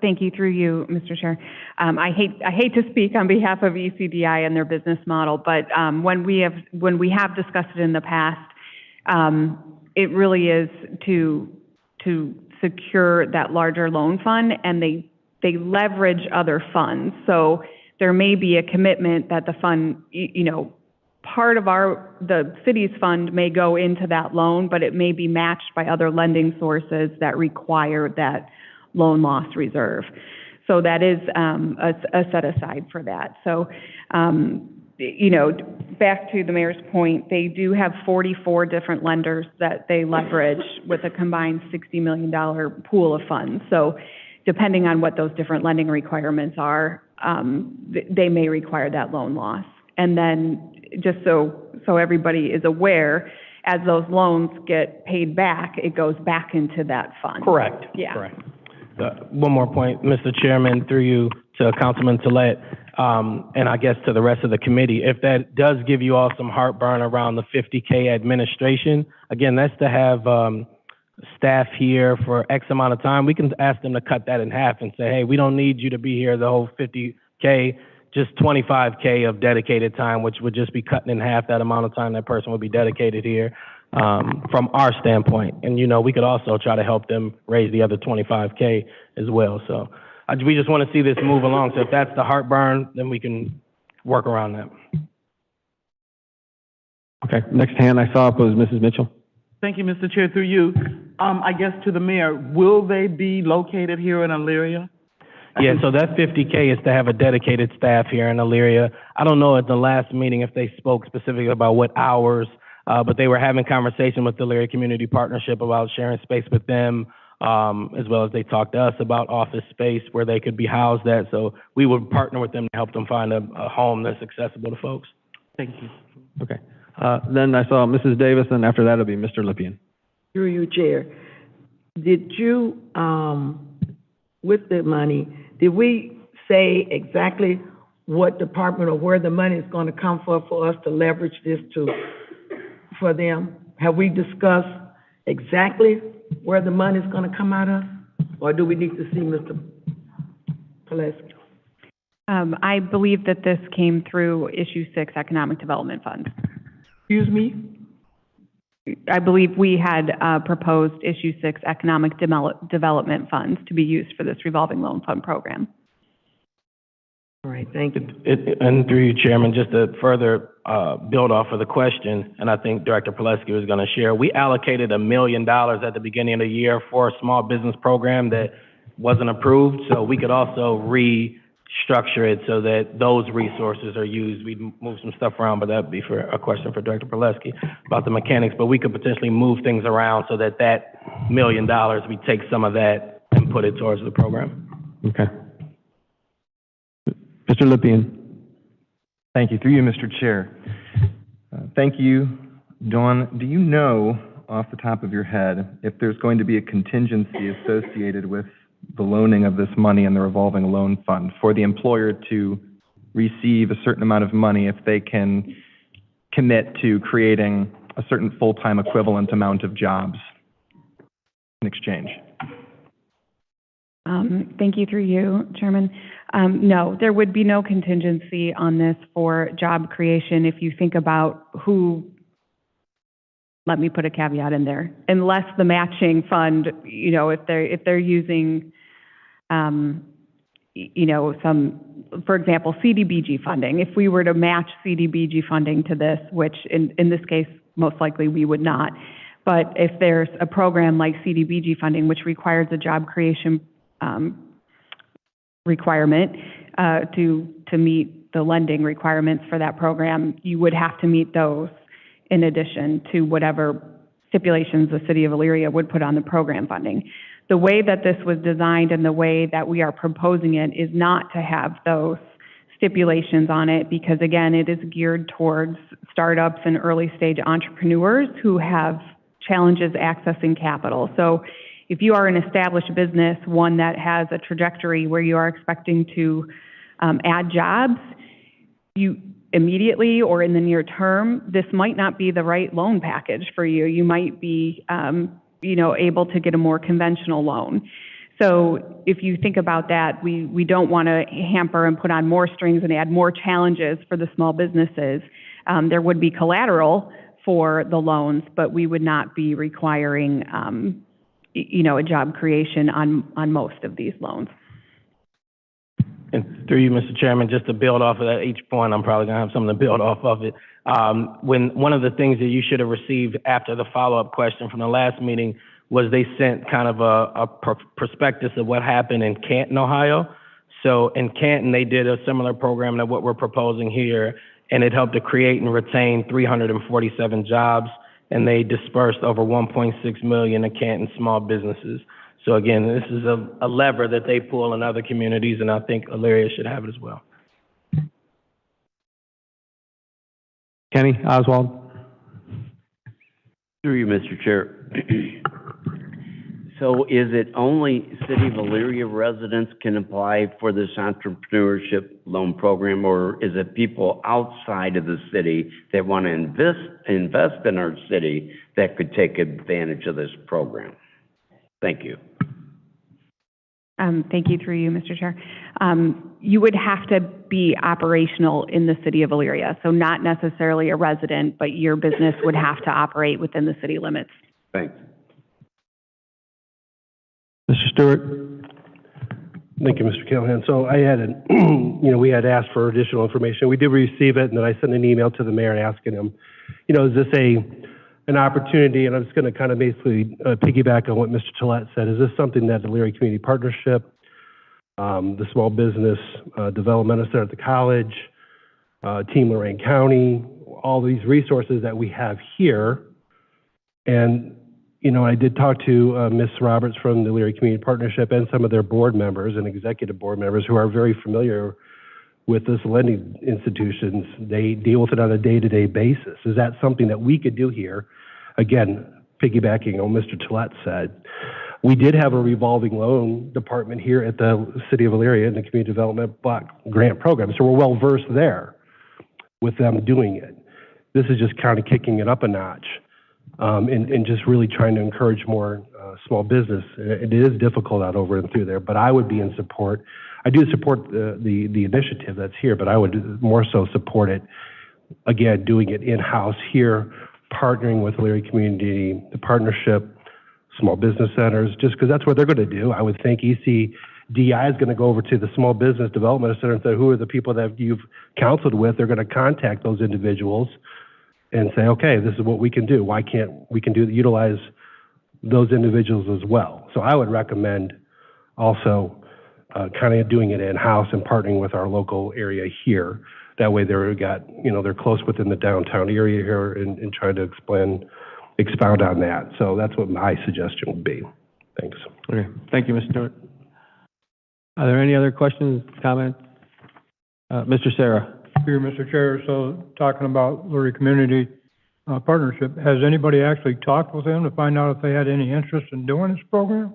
Thank you, through you, Mr. Chair. I hate to speak on behalf of ECDI and their business model, but when we have discussed it in the past, it really is to secure that larger loan fund, and they leverage other funds. So there may be a commitment that the fund, part of the city's fund may go into that loan, but it may be matched by other lending sources that require that loan loss reserve. So that is a set aside for that. So, back to the mayor's point, they do have 44 different lenders that they leverage with a combined $60 million pool of funds. So depending on what those different lending requirements are, they may require that loan loss. And then just so everybody is aware, as those loans get paid back, it goes back into that fund. Correct. Yeah. Correct. One more point, Mr. Chairman, through you to Councilman Tolet, and I guess to the rest of the committee. If that does give you all some heartburn around the 50K administration, again, that's to have staff here for X amount of time. We can ask them to cut that in half and say, hey, we don't need you to be here the whole 50K, just 25K of dedicated time, which would just be cutting in half that amount of time that person would be dedicated here. From our standpoint. And, we could also try to help them raise the other 25K as well. So we just want to see this move along. So if that's the heartburn, then we can work around that. Okay, next hand I saw up was Mrs. Mitchell. Thank you, Mr. Chair, through you. I guess to the mayor, will they be located here in Elyria? Yeah, so that 50K is to have a dedicated staff here in Elyria. I don't know at the last meeting if they spoke specifically about what hours. But they were having conversation with the Elyria Community Partnership about sharing space with them, as well as they talked to us about office space where they could be housed at. So we would partner with them to help them find a home that's accessible to folks. Thank you. Okay. Then I saw Mrs. Davis, and after that, it'll be Mr. Lippian. Through you, Chair. Did you, with the money, did we say exactly what department or where the money is going to come for us to leverage this for them? Have we discussed exactly where the money is going to come out of? Or do we need to see Mr. Pileski? I believe that this came through Issue 6 Economic Development Fund. Excuse me? I believe we had proposed Issue 6 Economic Development Funds to be used for this revolving loan fund program. All right, thank you. And through you, Chairman, just to further build off of the question, and I think Director Pileski was going to share, we allocated $1 million at the beginning of the year for a small business program that wasn't approved, so we could also restructure it so that those resources are used. We moved some stuff around, but that'd be for a question for Director Pileski about the mechanics, but we could potentially move things around so that that $1 million, we take some of that and put it towards the program. Okay. Mr. Lippian. Thank you. Through you, Mr. Chair. Thank you. Dawn, do you know off the top of your head if there's going to be a contingency associated with the loaning of this money in the revolving loan fund for the employer to receive a certain amount of money if they can commit to creating a certain full-time equivalent amount of jobs in exchange? Thank you, through you, Chairman. No, there would be no contingency on this for job creation if you think about who, let me put a caveat in there, unless the matching fund, you know, if they're using, you know, some, for example, CDBG funding. If we were to match CDBG funding to this, which in this case, most likely we would not, but if there's a program like CDBG funding, which requires a job creation requirement to meet the lending requirements for that program, you would have to meet those in addition to whatever stipulations the City of Elyria would put on the program funding. The way that this was designed and the way that we are proposing it is not to have those stipulations on it because, again, it is geared towards startups and early stage entrepreneurs who have challenges accessing capital. So if you are an established business, one that has a trajectory where you are expecting to add jobs, you immediately or in the near term, this might not be the right loan package for you. You might be, you know, able to get a more conventional loan. So if you think about that, we don't want to hamper and put on more strings and add more challenges for the small businesses. There would be collateral for the loans, but we would not be requiring you know, a job creation on most of these loans. And through you, Mr. Chairman, just to build off of that, each point, I'm probably going to have something to build off of it. When one of the things that you should have received after the follow-up question from the last meeting was they sent kind of a prospectus of what happened in Canton, Ohio. So in Canton, they did a similar program to what we're proposing here, and it helped to create and retain 347 jobs. And they dispersed over $1.6 million to Canton small businesses. So again, this is a lever that they pull in other communities, and I think Elyria should have it as well. Kenny Oswald. Through you, Mr. Chair. So is it only City of Elyria residents can apply for this entrepreneurship loan program, or is it people outside of the city that want to invest in our city that could take advantage of this program? Thank you. Thank you, through you, Mr. Chair. You would have to be operational in the City of Elyria, so not necessarily a resident, but your business would have to operate within the city limits. Thanks. Mr. Stewart. Thank you, Mr. Callahan. So I had, you know, we had asked for additional information. We did receive it, and then I sent an email to the mayor asking him, you know, is this an opportunity? And I'm just going to kind of basically piggyback on what Mr. Tillett said. Is this something that the Elyria Community Partnership, the Small Business Development Center at the college, Team Lorain County, all these resources that we have here. And, I did talk to Ms. Roberts from the Leary Community Partnership and some of their board members and executive board members who are very familiar with this lending institutions. They deal with it on a day-to-day basis. Is that something that we could do here? Again, piggybacking on what Mr. Tolet said, we did have a revolving loan department here at the City of Elyria in the Community Development Block Grant Program, so we're well versed there with them doing it. This is just kind of kicking it up a notch and just really trying to encourage more small business. It is difficult out over and through there, but I would be in support. I do support the initiative that's here, but I would more so support it, again, doing it in-house here, partnering with Elyria Community, the partnership, small business centers, just because that's what they're going to do. I would think ECDI is going to go over to the Small Business Development Center and say, who are the people that you've counseled with? They're going to contact those individuals and say, okay, this is what we can do. Why can't we utilize those individuals as well? So I would recommend also kind of doing it in-house and partnering with our local area here. That way they're close within the downtown area here and trying to expound on that. So that's what my suggestion would be. Thanks. Okay. Thank you, Mr. Stewart. Are there any other questions, comments? Mr. Sarah. Here, Mr. Chair, so talking about Lurie Community Partnership, has anybody actually talked with them to find out if they had any interest in doing this program?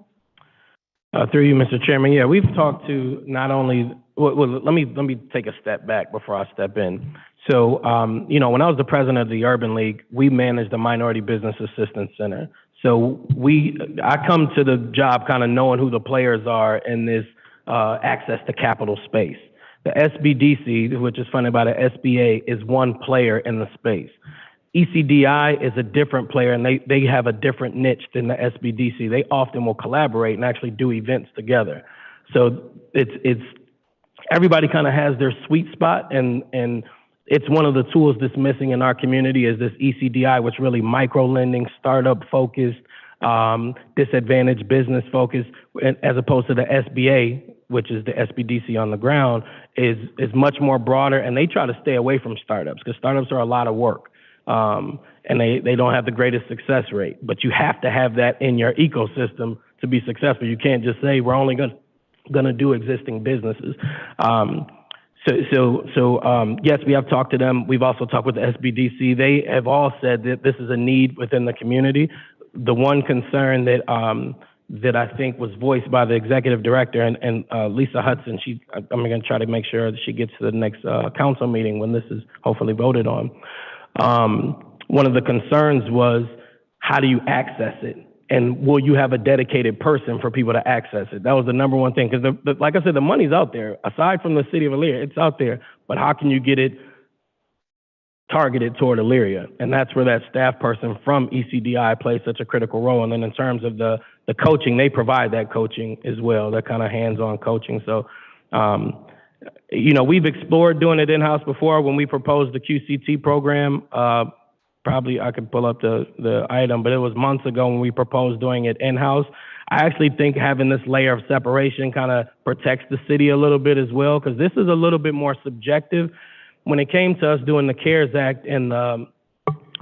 Through you, Mr. Chairman, yeah, we've talked to not only, let me take a step back before I step in. So, when I was the president of the Urban League, we managed the Minority Business Assistance Center. So I come to the job kind of knowing who the players are in this access to capital space. The SBDC, which is funded by the SBA, is one player in the space. ECDI is a different player, and they have a different niche than the SBDC. They often will collaborate and actually do events together. So it's everybody kind of has their sweet spot, and it's one of the tools that's missing in our community is this ECDI, which really micro lending, startup focused, disadvantaged business focused, as opposed to the SBA, which is the SBDC on the ground, is much more broader, and they try to stay away from startups because startups are a lot of work. And they don't have the greatest success rate, but you have to have that in your ecosystem to be successful. You can't just say we're only going to do existing businesses. Yes, we have talked to them. We've also talked with the SBDC. They have all said that this is a need within the community. The one concern that I think was voiced by the executive director and Lisa Hudson, I'm going to try to make sure that she gets to the next council meeting when this is hopefully voted on. One of the concerns was, how do you access it? And will you have a dedicated person for people to access it? That was the number one thing. Because, like I said, the money's out there. Aside from the city of Elyria, it's out there. But how can you get it targeted toward Elyria? And that's where that staff person from ECDI plays such a critical role. And then in terms of the coaching, they provide that coaching as well, that kind of hands-on coaching. So, we've explored doing it in-house before when we proposed the QCT program. Probably I could pull up the item, but it was months ago when we proposed doing it in-house. I actually think having this layer of separation kind of protects the city a little bit as well, because this is a little bit more subjective. When it came to us doing the CARES Act and the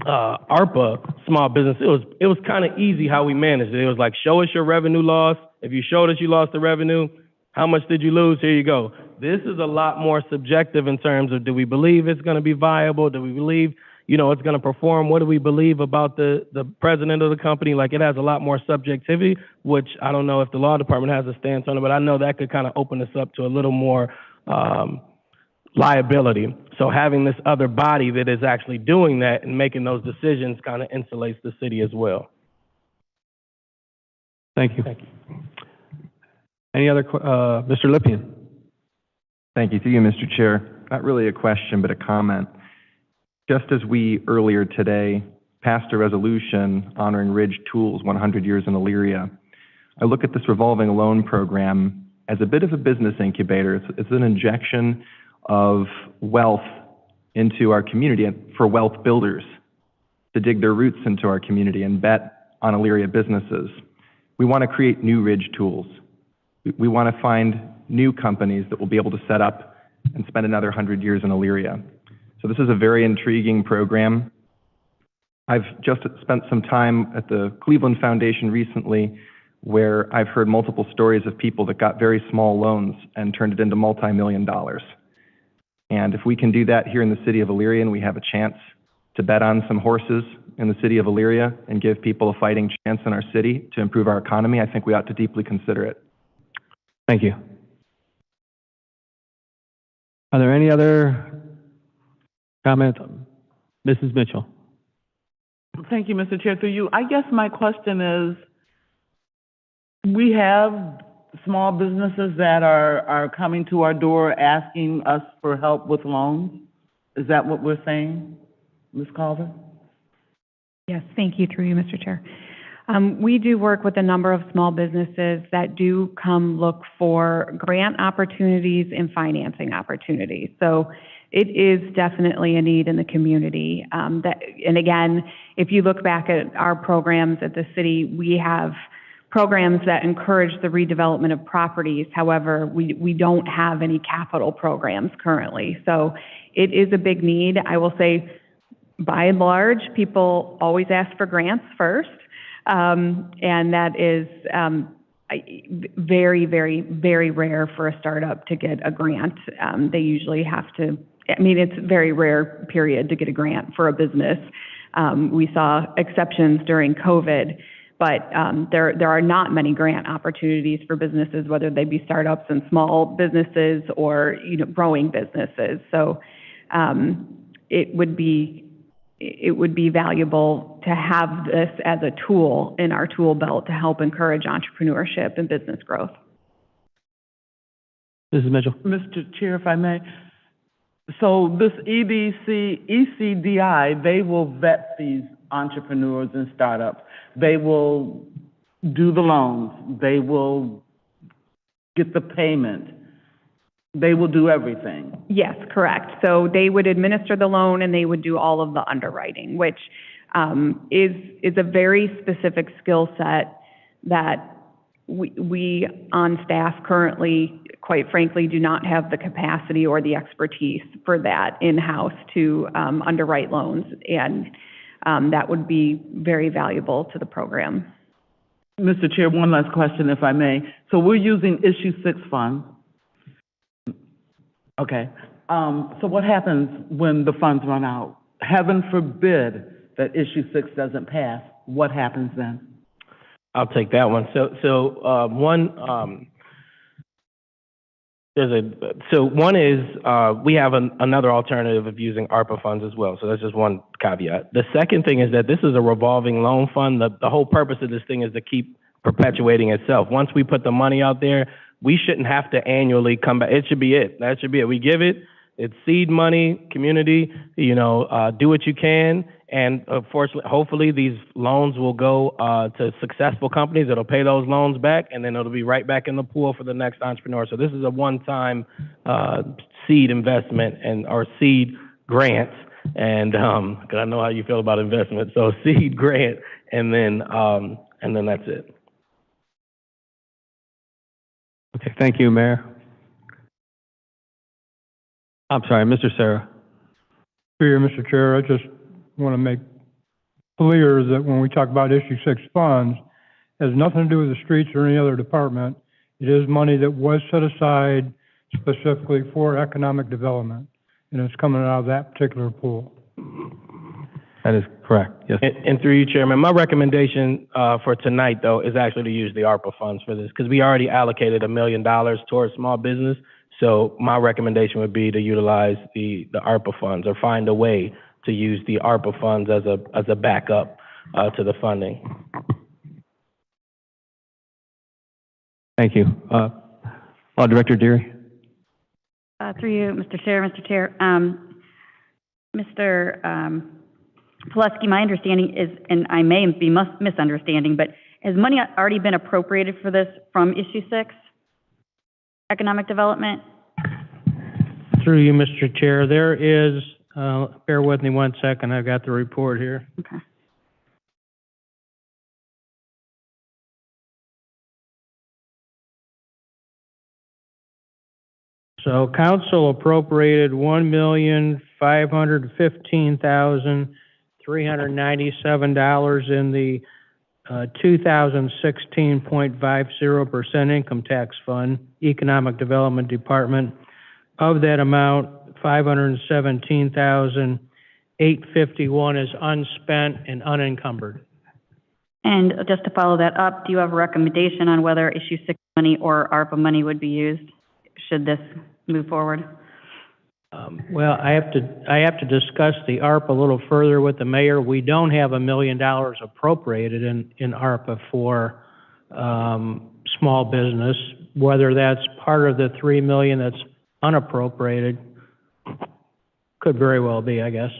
ARPA small business, it was kind of easy how we managed it. It was like, show us your revenue loss. If you showed us you lost the revenue, how much did you lose? Here you go. This is a lot more subjective in terms of, do we believe it's going to be viable? Do we believe, it's going to perform? What do we believe about the president of the company? Like, it has a lot more subjectivity, which I don't know if the law department has a stance on it, but I know that could kind of open us up to a little more liability. So having this other body that is actually doing that and making those decisions kind of insulates the city as well. Thank you. Thank you. Any other, Mr. Lippian? Thank you. Through you, Mr. Chair. Not really a question, but a comment. Just as we earlier today passed a resolution honoring Ridge Tools 100 years in Elyria, I look at this revolving loan program as a bit of a business incubator. It's an injection of wealth into our community for wealth builders to dig their roots into our community and bet on Elyria businesses. We want to create new Ridge Tools. We want to find new companies that will be able to set up and spend another 100 years in Elyria. So this is a very intriguing program. I've just spent some time at the Cleveland Foundation recently where I've heard multiple stories of people that got very small loans and turned it into multi-million dollars. And if we can do that here in the city of Elyria and we have a chance to bet on some horses in the city of Elyria and give people a fighting chance in our city to improve our economy, I think we ought to deeply consider it. Thank you. Are there any other comments? Mrs. Mitchell. Thank you, Mr. Chair. Through you, I guess my question is, we have small businesses that are coming to our door asking us for help with loans. Is that what we're saying, Ms. Calver? Yes, thank you, through you, Mr. Chair. We do work with a number of small businesses that do come look for grant opportunities and financing opportunities. So it is definitely a need in the community. And again, if you look back at our programs at the city, we have programs that encourage the redevelopment of properties. However, we don't have any capital programs currently. So it is a big need. I will say, by and large, people always ask for grants first. And that is very, very, very rare for a startup to get a grant. They usually have to, I mean, it's very rare, period, to get a grant for a business. We saw exceptions during COVID, but there are not many grant opportunities for businesses, whether they be startups and small businesses or, you know, growing businesses. So it would be valuable to have this as a tool in our tool belt to help encourage entrepreneurship and business growth. Mrs. Mitchell. Mr. Chair, if I may. So this ECDI, they will vet these entrepreneurs and startups. They will do the loans. They will get the payment. They will do everything. Yes, correct. So they would administer the loan and they would do all of the underwriting, which is a very specific skill set that we on staff currently, quite frankly, do not have the capacity or the expertise for that in-house to underwrite loans, and that would be very valuable to the program. Mr. Chair, one last question, if I may. So we're using Issue 6 funds. Okay. So what happens when the funds run out? Heaven forbid that Issue 6 doesn't pass. What happens then? I'll take that one. One is we have another alternative of using ARPA funds as well. So that's just one caveat. The second thing is that this is a revolving loan fund. The whole purpose of this thing is to keep perpetuating itself. Once we put the money out there, we shouldn't have to annually come back. It should be it. That should be it. We give it. It's seed money, community, do what you can. And fortunately, hopefully these loans will go to successful companies that'll pay those loans back, and then it'll be right back in the pool for the next entrepreneur. So this is a one-time seed investment or seed grants. And because I know how you feel about investment, so seed grant, and then that's it. Okay, thank you, Mayor. I'm sorry, Mr. Sarah. Through you, Mr. Chair, I just want to make clear that when we talk about Issue 6 funds, it has nothing to do with the streets or any other department. It is money that was set aside specifically for economic development, and it's coming out of that particular pool. That is correct, yes. And through you, Chairman, my recommendation for tonight, though, is actually to use the ARPA funds for this, because we already allocated $1 million towards small business. So my recommendation would be to utilize the ARPA funds, or find a way to use the ARPA funds as a backup to the funding. Thank you. Law Director Deary. Through you, Mr. Chair. Mr. Pulaski, my understanding is, and I may be misunderstanding, but has money already been appropriated for this from Issue 6, economic development? Through you, Mr. Chair, there is, bear with me one second, I've got the report here. Okay. So council appropriated $1,500,000 $515,397 in the 2016.50% income tax fund, Economic Development Department. Of that amount, $517,851 is unspent and unencumbered. And just to follow that up, do you have a recommendation on whether issue 6 money or ARPA money would be used, should this move forward? Well, I have to discuss the ARPA a little further with the mayor. We don't have $1 million appropriated in ARPA for small business. Whether that's part of the $3 million that's unappropriated, could very well be, I guess.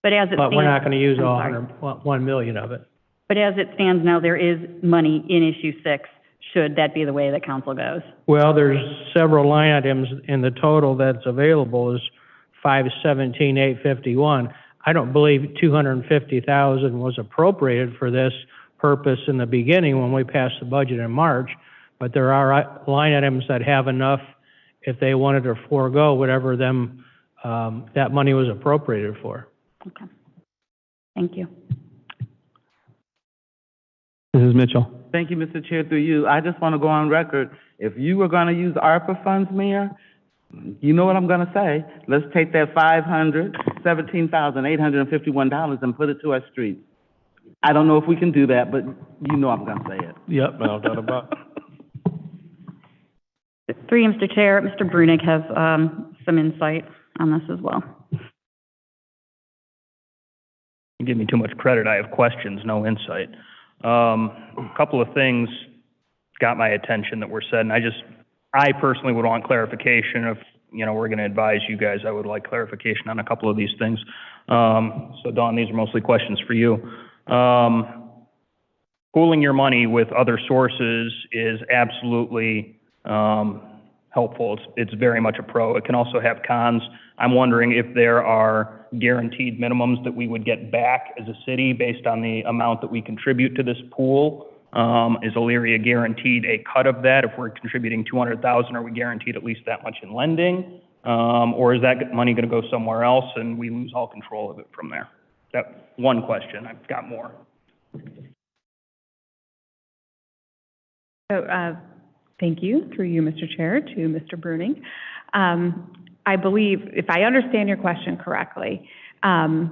But as it But we're stands- not going to use all I'm sorry. 1 million of it. But as it stands now, there is money in issue 6, should that be the way that council goes. Well, there's several line items in the total that's available is $517,851. I don't believe $250,000 was appropriated for this purpose in the beginning when we passed the budget in March, but there are line items that have enough if they wanted to forego whatever that money was appropriated for. Okay. Thank you. Mrs. Mitchell. Thank you, Mr. Chair, through you. I just want to go on record. If you were going to use ARPA funds, Mayor, you know what I'm going to say. Let's take that $517,851 and put it to our streets. I don't know if we can do that, but you know I'm going to say it. Yep, no doubt about it. Through you, Mr. Chair, Mr. Brunig has some insight on this as well. You give me too much credit. I have questions, no insight. A couple of things got my attention that were said, and I personally would want clarification. If, we're going to advise you guys, I would like clarification on a couple of these things. So Dawn, these are mostly questions for you. Pooling your money with other sources is absolutely helpful. It's very much a pro. It can also have cons. I'm wondering if there are guaranteed minimums that we would get back as a city based on the amount that we contribute to this pool. Is Elyria guaranteed a cut of that? If we're contributing $200,000, are we guaranteed at least that much in lending? Or is that money going to go somewhere else and we lose all control of it from there? That's one question. I've got more. So, thank you, through you, Mr. Chair, to Mr. Bruning. I believe, if I understand your question correctly, the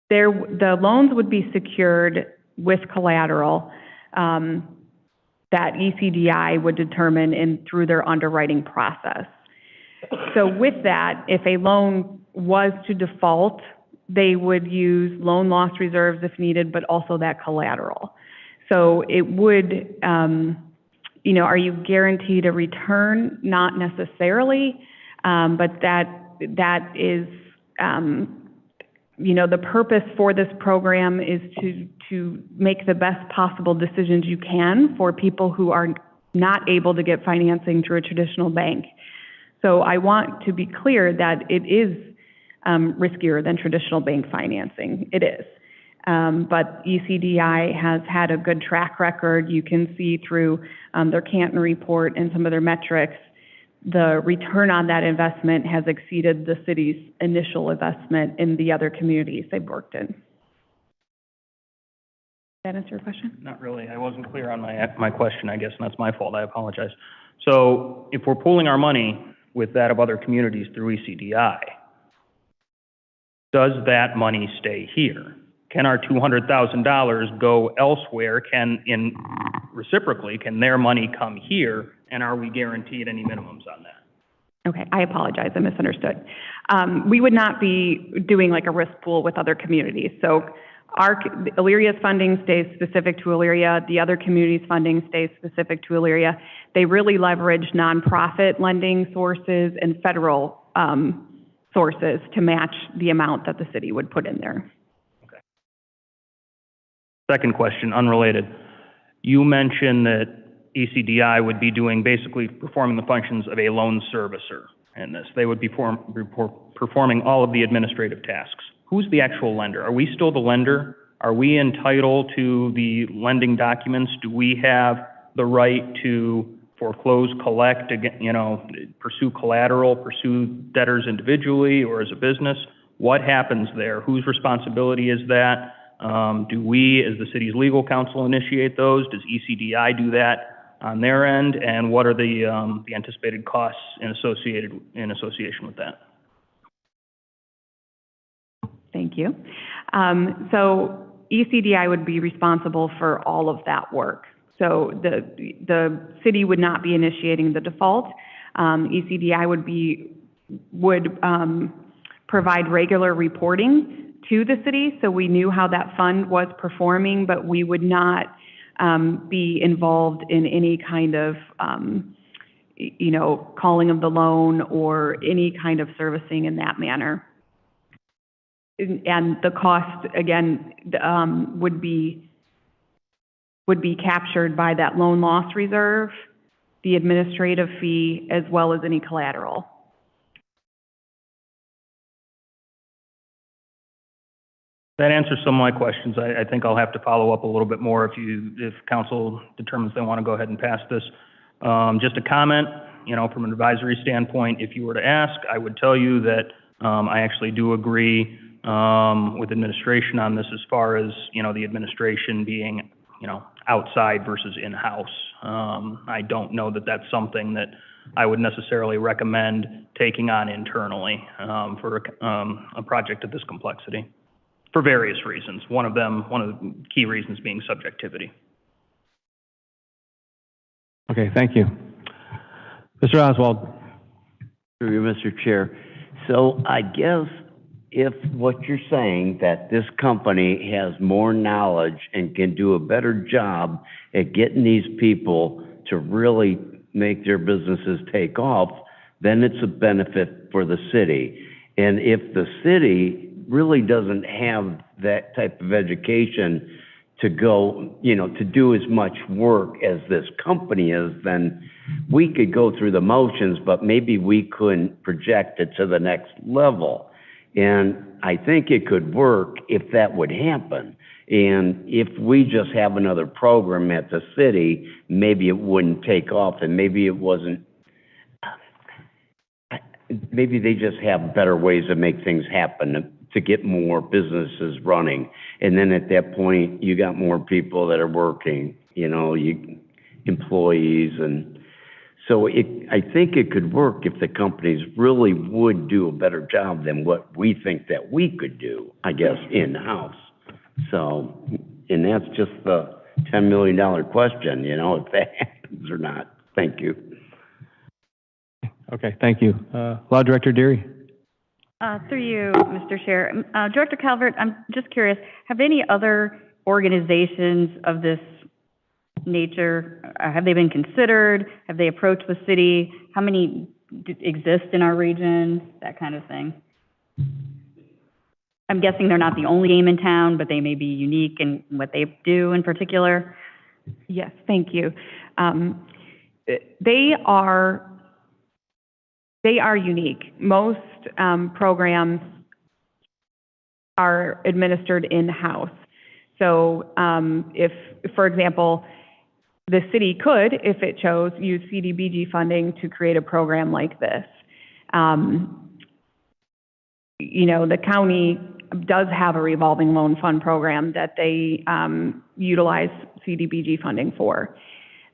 loans would be secured with collateral that ECDI would determine through their underwriting process. So with that, if a loan was to default, they would use loan loss reserves if needed, but also that collateral. So it would, are you guaranteed a return? Not necessarily, but that is, the purpose for this program is to make the best possible decisions you can for people who are not able to get financing through a traditional bank. So I want to be clear that it is riskier than traditional bank financing. It is. But ECDI has had a good track record. You can see through their Canton report and some of their metrics, the return on that investment has exceeded the city's initial investment in the other communities they've worked in. Did that answer your question? Not really. I wasn't clear on my question, I guess, and that's my fault. I apologize. So if we're pooling our money with that of other communities through ECDI, does that money stay here? Can our $200,000 go elsewhere? Reciprocally, can their money come here? And are we guaranteed any minimums on that? Okay, I apologize, I misunderstood. We would not be doing like a risk pool with other communities. So Elyria's funding stays specific to Elyria. The other communities' funding stays specific to Elyria. They really leverage nonprofit lending sources and federal sources to match the amount that the city would put in there. Second question, unrelated. You mentioned that ECDI would be basically performing the functions of a loan servicer in this. They would be performing all of the administrative tasks. Who's the actual lender? Are we still the lender? Are we entitled to the lending documents? Do we have the right to foreclose, collect, pursue collateral, pursue debtors individually or as a business? What happens there? Whose responsibility is that? Do we, as the city's legal counsel, initiate those? Does ECDI do that on their end? And what are the anticipated costs in association with that? Thank you. So ECDI would be responsible for all of that work. So the city would not be initiating the default. ECDI would provide regular reporting to the city, so we knew how that fund was performing, but we would not be involved in any kind of calling of the loan or any kind of servicing in that manner. And the cost, again, would be captured by that loan loss reserve, the administrative fee, as well as any collateral. That answers some of my questions. I think I'll have to follow up a little bit more if council determines they want to go ahead and pass this. Just a comment, from an advisory standpoint, if you were to ask, I would tell you that I actually do agree with administration on this as far as, the administration being, outside versus in-house. I don't know that that's something that I would necessarily recommend taking on internally for a project of this complexity, for various reasons. One of the key reasons being subjectivity. Okay, thank you. Mr. Oswald. Through you, Mr. Chair. So I guess if what you're saying that this company has more knowledge and can do a better job at getting these people to really make their businesses take off, then it's a benefit for the city. And if the city really doesn't have that type of education to go, to do as much work as this company is, then we could go through the motions, but maybe we couldn't project it to the next level. And I think it could work if that would happen. And if we just have another program at the city, maybe it wouldn't take off, and maybe it wasn't, maybe they just have better ways to make things happen to get more businesses running. And then at that point, you got more people that are working, employees. And so I think it could work if the companies really would do a better job than what we think that we could do, I guess, in-house. So, and that's just the $10 million question, if that happens or not. Thank you. Okay, thank you. Law Director Deary. Through you, Mr. Chair. Director Calvert, I'm just curious, have any other organizations of this nature, have they been considered? Have they approached the city? How many exist in our region? That kind of thing. I'm guessing they're not the only game in town, but they may be unique in what they do in particular. Yes, thank you. They are unique. Most programs are administered in-house. So if, for example, the city could, if it chose, use CDBG funding to create a program like this. The county does have a revolving loan fund program that they utilize CDBG funding for.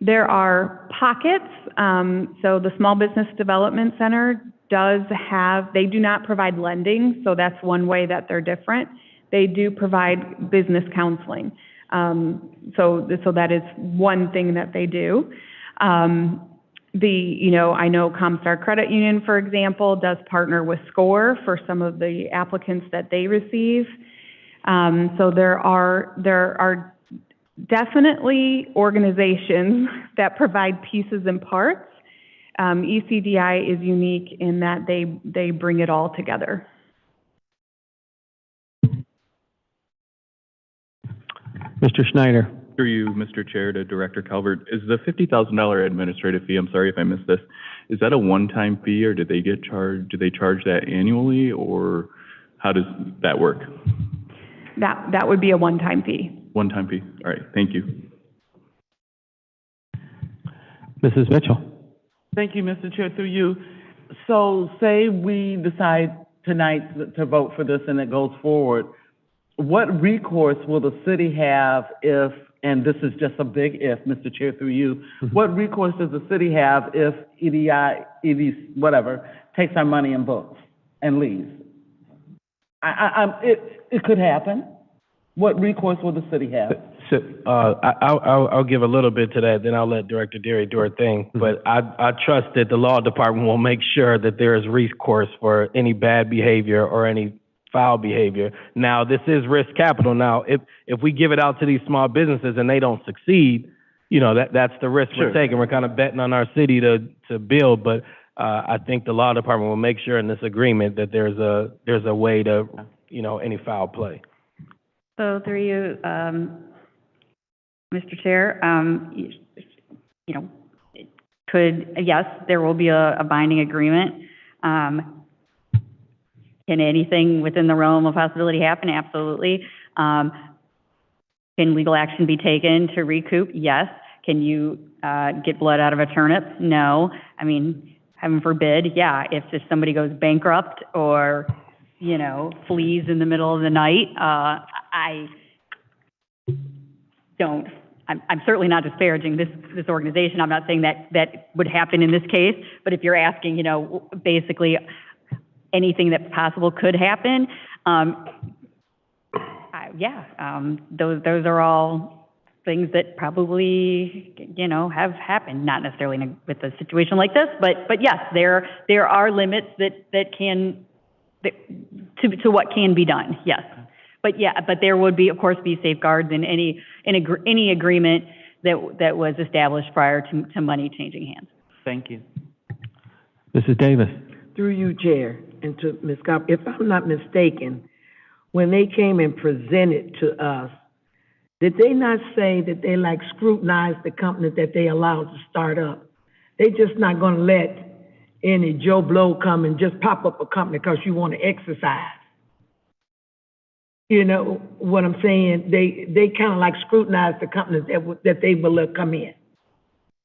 There are pockets, so the Small Business Development Center they do not provide lending, so that's one way that they're different. They do provide business counseling. So that is one thing that they do. I know Comstar Credit Union, for example, does partner with SCORE for some of the applicants that they receive. So there are definitely organizations that provide pieces and parts. ECDI is unique in that they bring it all together. Mr. Schneider. Through you, Mr. Chair, to Director Calvert, is the $50,000 administrative fee, I'm sorry if I missed this, is that a one-time fee, or do they charge that annually, or how does that work? That would be a one-time fee. One-time fee. All right, thank you. Mrs. Mitchell? Thank you, Mr. Chair, through you. So say we decide tonight to vote for this and it goes forward. What recourse will the city have if, and this is just a big if, Mr. Chair, through you, what recourse does the city have if whatever, takes our money and books and leaves? It could happen. What recourse will the city have? So, I'll give a little bit to that, then I'll let Director Deary do her thing. But I trust that the law department will make sure that there is recourse for any bad behavior or any foul behavior. Now, this is risk capital. Now, if we give it out to these small businesses and they don't succeed, you know, that's the risk we're taking. We're kind of betting on our city to build, but I think the law department will make sure in this agreement that there's a way to, you know, any foul play. So through you, Mr. Chair, you know, yes, there will be a binding agreement. Can anything within the realm of possibility happen? Absolutely. Can legal action be taken to recoup? Yes. Can you get blood out of a turnip? No. I mean, heaven forbid, yeah, if somebody goes bankrupt or, you know, flees in the middle of the night, I'm certainly not disparaging this organization. I'm not saying that would happen in this case, but if you're asking, you know, basically anything that's possible could happen, those are all things that probably, you know, have happened, not necessarily with a situation like this, but yes, there are limits to what can be done, yes. But there would be, of course, be safeguards in any agreement that was established prior to money changing hands. Thank you. Mrs. Davis? Through you, Chair, and to Ms. Cobb, if I'm not mistaken, when they came and presented to us, did they not say that they like scrutinized the company that they allowed to start up? They just not gonna let any Joe Blow come and just pop up a company because you want to exercise. You know what I'm saying? They kind of like scrutinize the companies that they will let come in.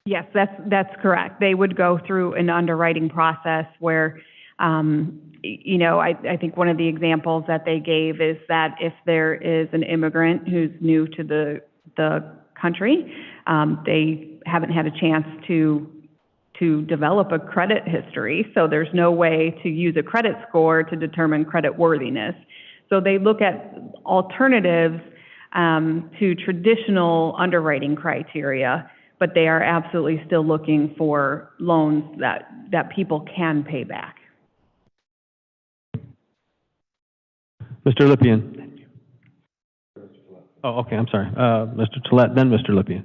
Yes, that's correct. They would go through an underwriting process where, you know, I think one of the examples that they gave is that if there is an immigrant who's new to the country, they haven't had a chance to develop a credit history, so there's no way to use a credit score to determine credit worthiness. So they look at alternatives to traditional underwriting criteria, but they are absolutely still looking for loans that people can pay back. Mr. Lippian? Oh, okay, I'm sorry. Mr. Tolet, then Mr. Lippian.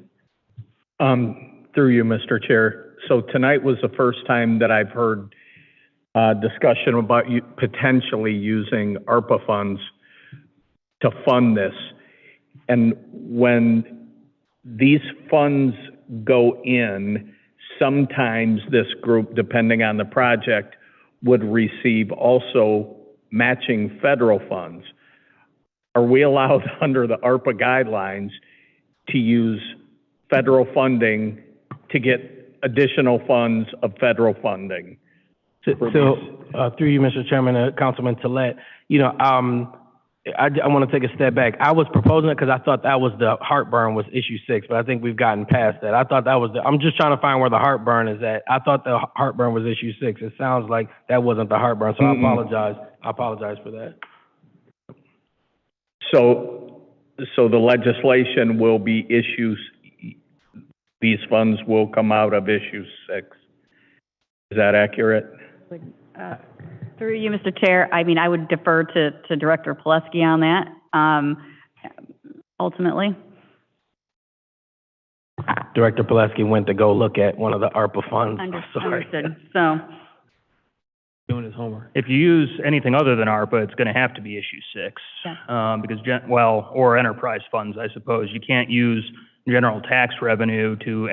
Through you, Mr. Chair. So tonight was the first time that I've heard discussion about potentially using ARPA funds to fund this. And when these funds go in, sometimes this group, depending on the project, would receive also matching federal funds. Are we allowed under the ARPA guidelines to use federal funding to get additional funds of federal funding? So through you, Mr. Chairman, Councilman Tolet, you know, I want to take a step back. I was proposing it because I thought that was the heartburn was issue 6, but I think we've gotten past that. I thought that was I'm just trying to find where the heartburn is at. I thought the heartburn was issue 6. It sounds like that wasn't the heartburn, so I apologize. I apologize for that. So the legislation will be these funds will come out of issue 6. Is that accurate? Through you, Mr. Chair, I mean, I would defer to Director Pileski on that, ultimately. Director Pileski went to go look at one of the ARPA funds. Understood. So. Doing his homework. If you use anything other than ARPA, it's going to have to be issue 6, because or enterprise funds, I suppose. You can't use general tax revenue to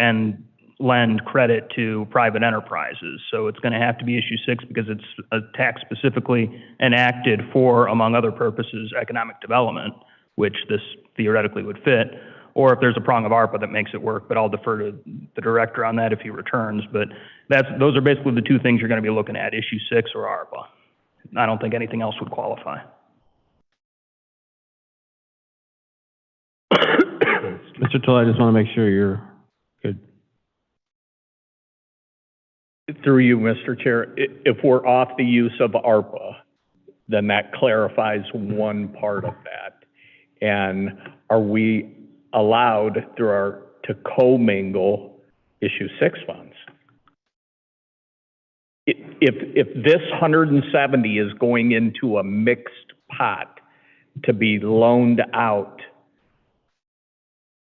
lend credit to private enterprises. So it's going to have to be issue 6 because it's a tax specifically enacted for, among other purposes, economic development, which this theoretically would fit. or if there's a prong of ARPA that makes it work, but I'll defer to the director on that if he returns. But those are basically the two things you're going to be looking at, issue 6 or ARPA. I don't think anything else would qualify. Mr. Toll, I just want to make sure you're good. Through you, Mr. Chair, if we're off the use of ARPA, then that clarifies one part of that. And are we allowed to commingle issue 6 funds? If this 170 is going into a mixed pot to be loaned out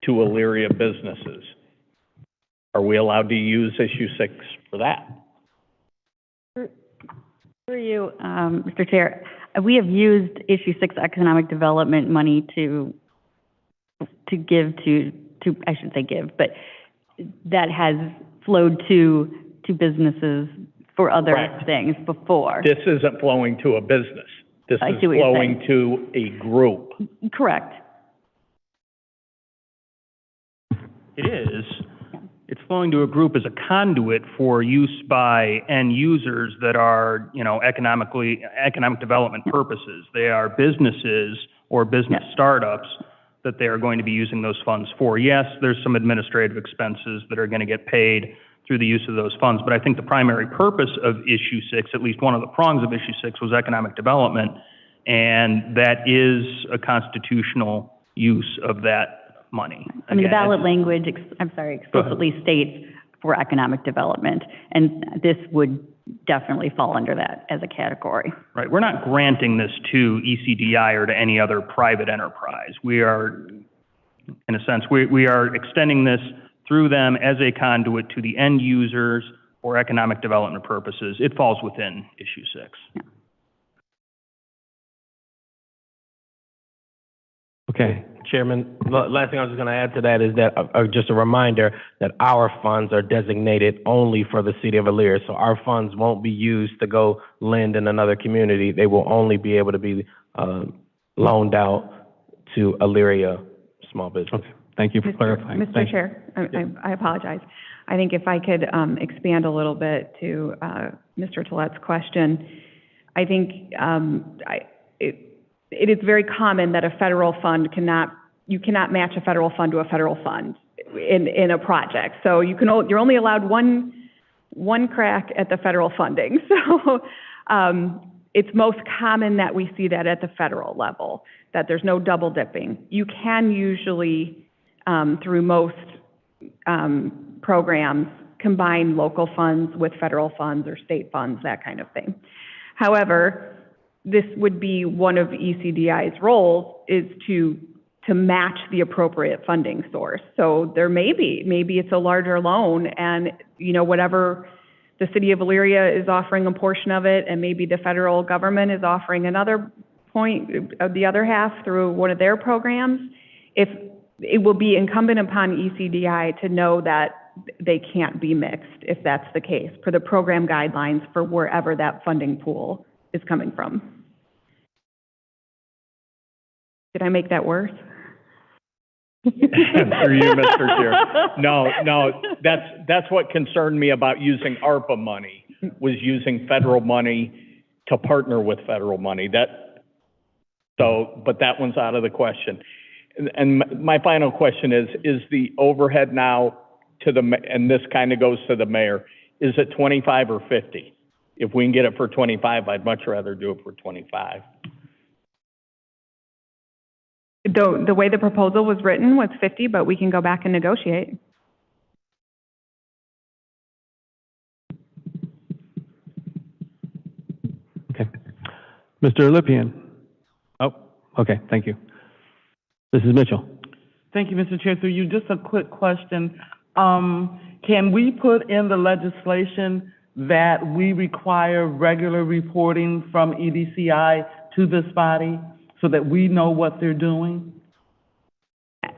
to Elyria businesses, are we allowed to use issue 6 for that? Through you, Mr. Chair, we have used issue 6 economic development money to give to I shouldn't say give, but that has flowed to businesses for other things before. This isn't flowing to a business. This is flowing to a group. Correct. It is. It's flowing to a group as a conduit for use by end users that are, economic development purposes. They are businesses or business startups that they are going to be using those funds for. Yes, there's some administrative expenses that are going to get paid through the use of those funds, but I think the primary purpose of issue 6, at least one of the prongs of issue 6, was economic development, and that is a constitutional use of that money. I mean, the ballot language, explicitly states for economic development, and this would definitely fall under that as a category. Right. We're not granting this to ECDI or to any other private enterprise. We are, in a sense, we are extending this through them as a conduit to the end users for economic development purposes. It falls within issue 6. Yeah. Okay. Chairman, last thing I was just going to add to that is that just a reminder that our funds are designated only for the city of Elyria. So our funds won't be used to go lend in another community. They will only be able to be loaned out to Elyria small business. Okay. Thank you for clarifying. Mr. Chair, I apologize. I think if I could expand a little bit to Mr. Tollett's question, I think it is very common that a federal fund you cannot match a federal fund to a federal fund in a project. So you're only allowed one crack at the federal funding. So it's most common that we see that at the federal level, that there's no double dipping. You can usually, through most programs, combine local funds with federal funds or state funds, that kind of thing. However, this would be one of ECDI's roles, is to match the appropriate funding source. So there maybe it's a larger loan, and whatever the city of Elyria is offering a portion of it, and maybe the federal government is offering another point of the other half through one of their programs. If it will be incumbent upon ECDI to know that they can't be mixed, if that's the case, for the program guidelines for wherever that funding pool is coming from. Did I make that worse? Through you, Mr. Chair. No, that's what concerned me about using ARPA money, was using federal money to partner with federal money. But that one's out of the question. And my final question is the overhead now and this kind of goes to the mayor, is it 25 or 50? If we can get it for 25, I'd much rather do it for 25. The way the proposal was written was 50, but we can go back and negotiate. Okay. Mr. Lippian. Oh, okay, thank you. Mrs. Mitchell. Thank you, Mr. Chair. Through you, just a quick question. Can we put in the legislation that we require regular reporting from EDCI to this body so that we know what they're doing?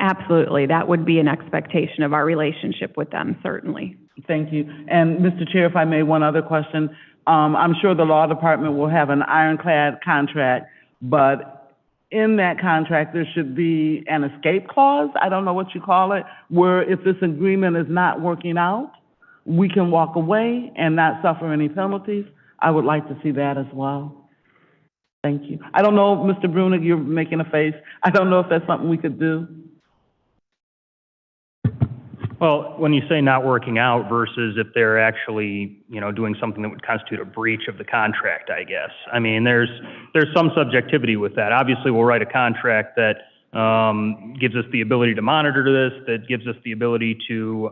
Absolutely. That would be an expectation of our relationship with them, certainly. Thank you. And Mr. Chair, if I may, one other question. I'm sure the law department will have an ironclad contract, but in that contract, there should be an escape clause, I don't know what you call it, where if this agreement is not working out, we can walk away and not suffer any penalties. I would like to see that as well. Thank you. I don't know, Mr. Brunig, you're making a face. I don't know if that's something we could do. Well, when you say not working out versus if they're actually, doing something that would constitute a breach of the contract, I guess. I mean, there's some subjectivity with that. Obviously, we'll write a contract that gives us the ability to monitor this, that gives us the ability to,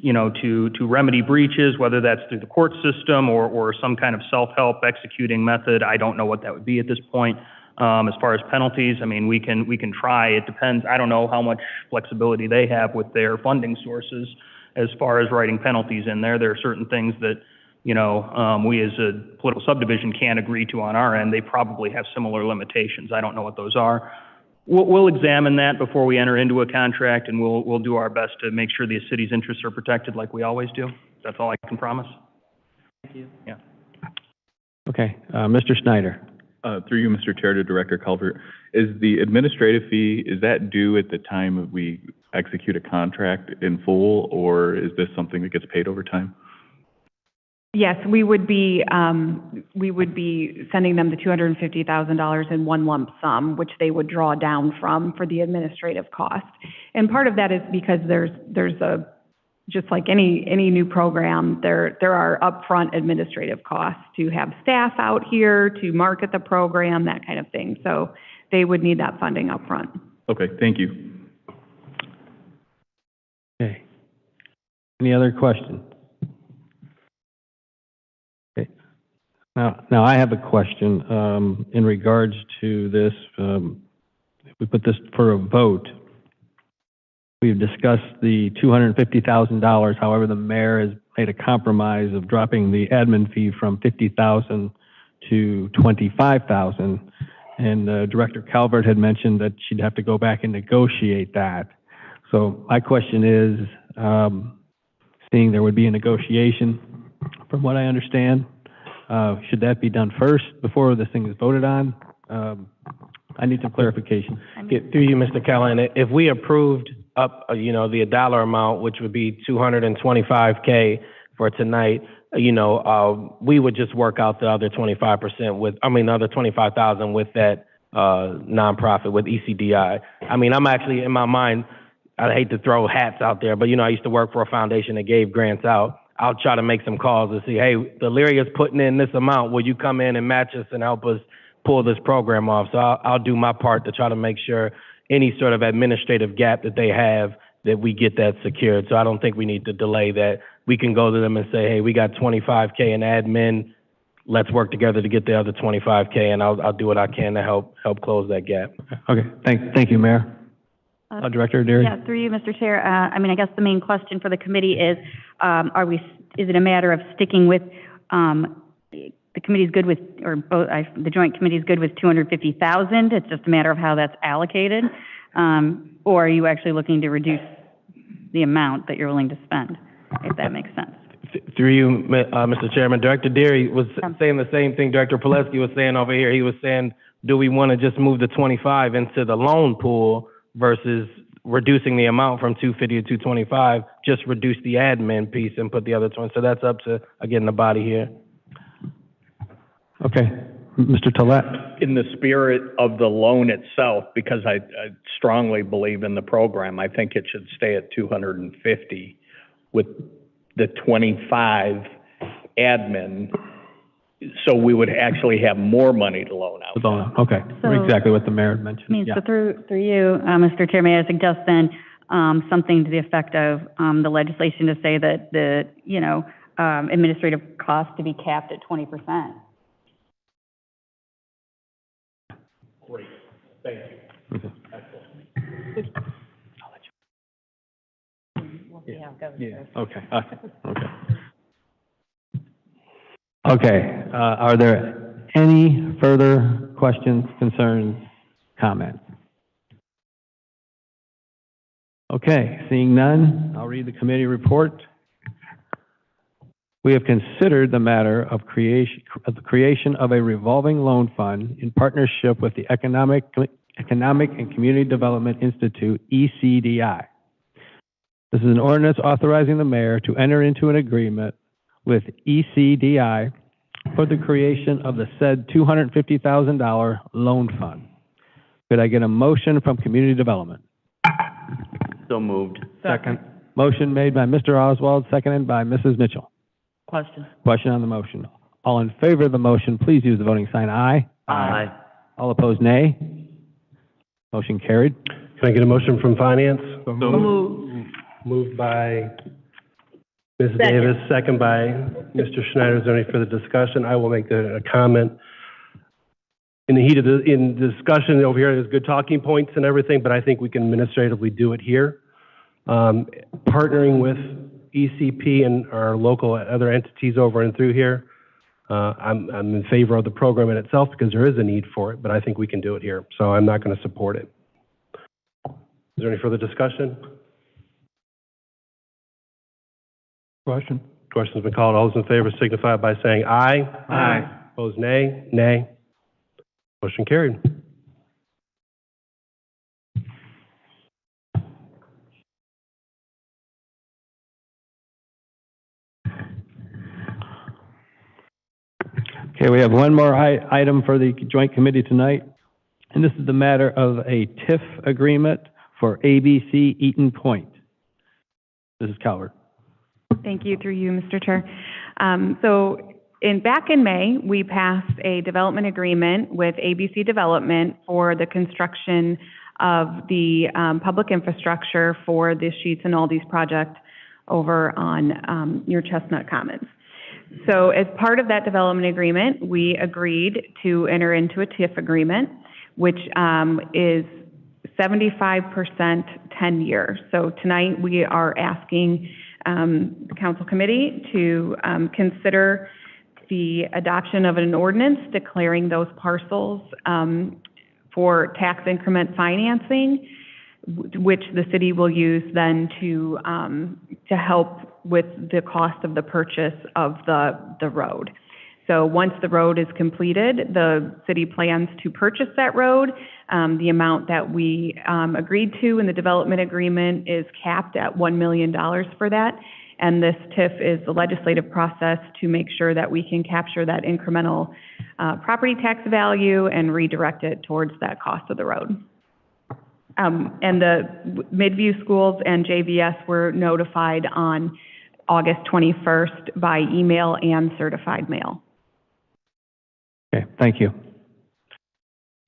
to remedy breaches, whether that's through the court system or some kind of self-help executing method. I don't know what that would be at this point. As far as penalties, I mean, we can try. It depends. I don't know how much flexibility they have with their funding sources as far as writing penalties in there. There are certain things that, we as a political subdivision can't agree to on our end. They probably have similar limitations. I don't know what those are. We'll examine that before we enter into a contract, and we'll do our best to make sure the city's interests are protected like we always do. That's all I can promise. Thank you. Yeah. Okay, Mr. Snyder. Through you, Mr. Chair, to Director Calvert, is the administrative fee, is that due at the time we execute a contract in full, or is this something that gets paid over time? Yes, we would be sending them the $250,000 in one lump sum, which they would draw down from for the administrative cost. And part of that is because there's a, just like any new program, there are upfront administrative costs to have staff out here, to market the program, that kind of thing. So they would need that funding upfront. Okay, thank you. Okay. Any other questions? Okay. Now I have a question in regards to this. If we put this for a vote, we've discussed the $250,000. However, the mayor has made a compromise of dropping the admin fee from $50,000 to $25,000. And Director Calvert had mentioned that she'd have to go back and negotiate that. So my question is, seeing there would be a negotiation, from what I understand, should that be done first before this thing is voted on? I need some clarification. Through you, Mr. Callahan, if we approved up, the dollar amount, which would be $225K for tonight, we would just work out the other 25% the other 25,000 with that nonprofit, with ECDI. I mean, I'm actually, in my mind, I hate to throw hats out there, but I used to work for a foundation that gave grants out. I'll try to make some calls and see, hey, the Elyria's putting in this amount. Will you come in and match us and help us pull this program off? So I'll do my part to try to make sure any sort of administrative gap that they have, that we get that secured. So I don't think we need to delay that. We can go to them and say, hey, we got $25K in admin. Let's work together to get the other $25K, and I'll do what I can to help close that gap. Okay, thank you, Mayor. Director Derry? Yeah, through you, Mr. Chair. I guess the main question for the committee is it a matter of sticking with, the committee's good with, or both, the joint committee's good with $250,000, it's just a matter of how that's allocated? Or are you actually looking to reduce the amount that you're willing to spend, if that makes sense? Through you, Mr. Chairman, Director Derry was saying the same thing Director Pileski was saying over here. He was saying, do we want to just move the 25 into the loan pool versus reducing the amount from 250 to 225, just reduce the admin piece and put the other 20. So that's up to, again, the body here. Okay. Mr. Tolet? In the spirit of the loan itself, because I strongly believe in the program, I think it should stay at 250 with the 25 admin, so we would actually have more money to loan out. Okay, So- exactly what the mayor mentioned. So through you, Mr. Chair, may I suggest then something to the effect of the legislation to say that the, administrative costs to be capped at 20%. Great, thank you. Okay. Excellent. Okay. Okay, are there any further questions, concerns, comments? Okay, seeing none, I'll read the committee report. We have considered the matter of the creation of a revolving loan fund in partnership with the Economic and Community Development Institute, ECDI. This is an ordinance authorizing the mayor to enter into an agreement with ECDI for the creation of the said $250,000 loan fund. Could I get a motion from Community Development? So moved. Second. Motion made by Mr. Oswald, seconded by Mrs. Mitchell. Question. Question on the motion. All in favor of the motion, please use the voting sign aye. Aye. All opposed, nay. Motion carried. Can I get a motion from Finance? So moved. Moved by Ms. Davis, second by Mr. Schneider. Is there any further discussion? I will make a comment. In the heat of in discussion over here, there's good talking points and everything, but I think we can administratively do it here. Partnering with ECP and our local other entities over and through here, I'm in favor of the program in itself because there is a need for it, but I think we can do it here, so I'm not going to support it. Is there any further discussion? Question. Question's been called. All those in favor signify by saying aye. Aye. Opposed, nay. Nay. Motion carried. Okay, we have one more item for the joint committee tonight, and this is the matter of a TIF agreement for ABC Eaton Point. Mrs. Calvert. Thank you, through you, Mr. Chair. Back in May, we passed a development agreement with ABC Development for the construction of the public infrastructure for the Sheets and Aldi's project over on near Chestnut Commons. So as part of that development agreement, we agreed to enter into a TIF agreement, which is 75% 10 years. So tonight we are asking the council committee to consider the adoption of an ordinance declaring those parcels for tax increment financing, which the city will use then to help with the cost of the purchase of the road. So once the road is completed, the city plans to purchase that road. The amount that we agreed to in the development agreement is capped at $1 million for that. And this TIF is the legislative process to make sure that we can capture that incremental property tax value and redirect it towards that cost of the road. And the Midview schools and JVS were notified on August 21st by email and certified mail. Okay, thank you.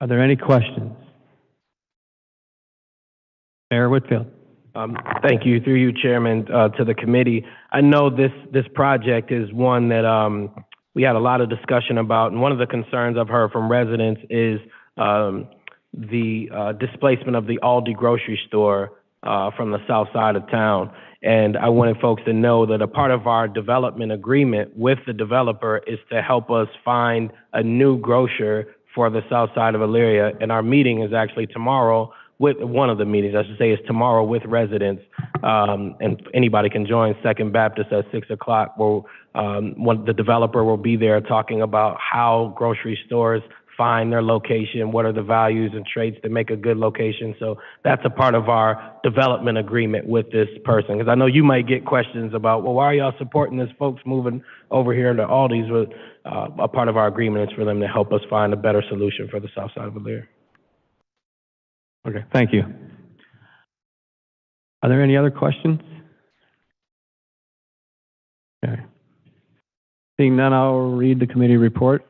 Are there any questions? Mayor Whitfield. Thank you, through you, Chairman, to the committee. I know this project is one that we had a lot of discussion about, and one of the concerns I've heard from residents is the displacement of the Aldi grocery store from the south side of town. And I wanted folks to know that a part of our development agreement with the developer is to help us find a new grocer for the south side of Elyria. And our meeting is actually tomorrow. With one of the meetings, I should say, is tomorrow with residents, and anybody can join Second Baptist at 6 o'clock. Where the developer will be there talking about how grocery stores find their location, what are the values and traits that make a good location. So that's a part of our development agreement with this person. Because I know you might get questions about, well, why are y'all supporting this folks moving over here to Aldi's? With a part of our agreement is for them to help us find a better solution for the south side of Elyria. Okay, thank you. Are there any other questions? Okay. Seeing none, I'll read the committee report.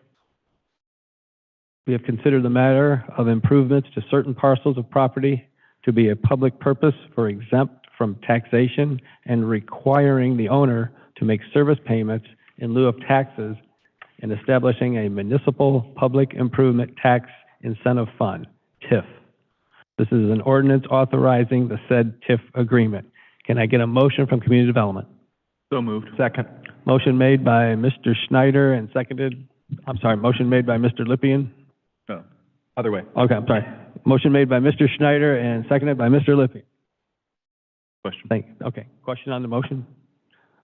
We have considered the matter of improvements to certain parcels of property to be a public purpose for exempt from taxation and requiring the owner to make service payments in lieu of taxes and establishing a municipal public improvement tax incentive fund, TIF. This is an ordinance authorizing the said TIF agreement. Can I get a motion from Community Development? So moved. Second. Motion made by Mr. Schneider and motion made by Mr. Lippian. No, other way. Okay, I'm sorry. Motion made by Mr. Schneider and seconded by Mr. Lippian. Question. Okay, question on the motion?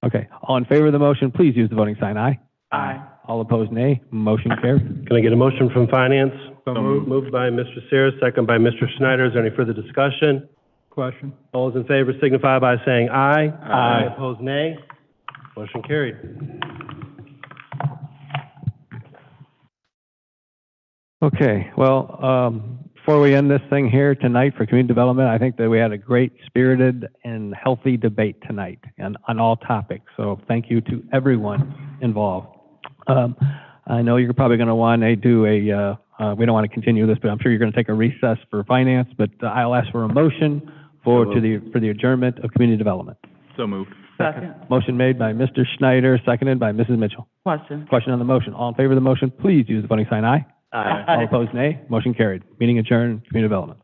Okay, all in favor of the motion, please use the voting sign aye. Aye. All opposed, nay. Motion carried. Can I get a motion from Finance? So moved. Moved by Mr. Sayers, second by Mr. Schneider. Is there any further discussion? Question. All those in favor signify by saying aye. Aye. Opposed, nay. Motion carried. Okay, well, before we end this thing here tonight for community development, I think that we had a great spirited and healthy debate tonight on all topics. So thank you to everyone involved. I know you're probably going to want to do we don't want to continue this, but I'm sure you're going to take a recess for finance, but I'll ask for a motion for the adjournment of community development. So moved. Second. Motion made by Mr. Schneider, seconded by Mrs. Mitchell. Question. Question on the motion. All in favor of the motion, please use the voting sign aye. Aye. All opposed, nay. Motion carried. Meeting adjourned, community development.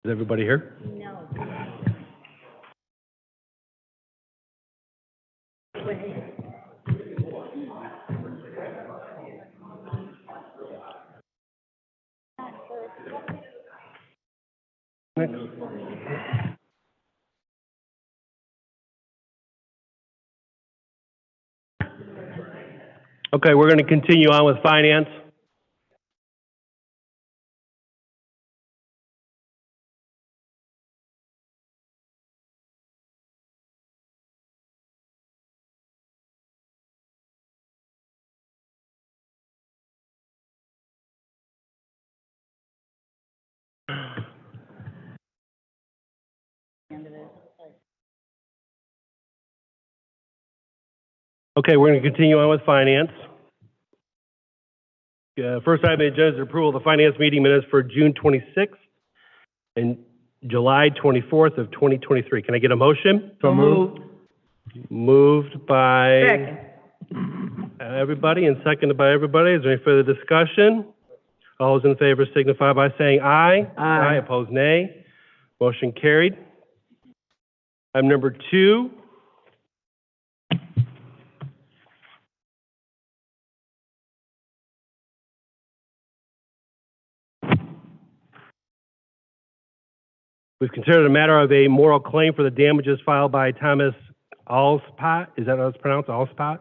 Is everybody here? Okay, we're going to continue on with Finance. Okay, we're going to continue on with Finance. First item on the agenda is approval of the Finance meeting minutes for June 26th and July 24th of 2023. Can I get a motion? So moved. Moved by Second. everybody and seconded by everybody. Is there any further discussion? All those in favor signify by saying aye. Aye. Opposed, nay. Motion carried. Item number 2. We've considered a matter of a moral claim for the damages filed by Thomas Alspach, is that how it's pronounced, Alspach?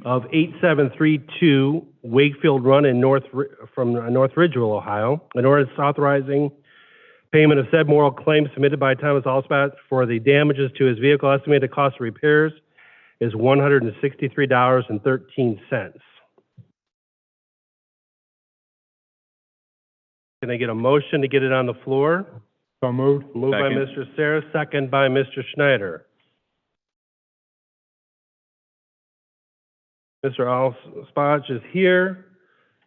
Of 8732 Wakefield Run in North Ridgeville, Ohio. An ordinance authorizing payment of said moral claim submitted by Thomas Alspach for the damages to his vehicle. Estimated cost of repairs is $163.13. Can I get a motion to get it on the floor? So moved. Moved by Mr. Sayers, second by Mr. Schneider. Mr. Alspach is here.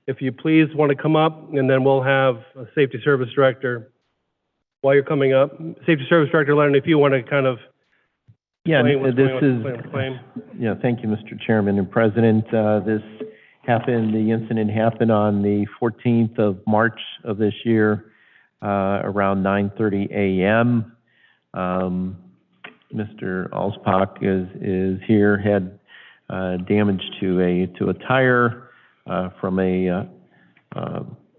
If you please want to come up, and then we'll have a Safety Service Director. While you're coming up, Safety Service Director Lennon, if you want to kind of explain what's going on with the claim. Yeah, thank you, Mr. Chairman and President. The incident happened on the 14th of March of this year, around 9:30 a.m. Mr. Alspach is here, had damage to a tire from a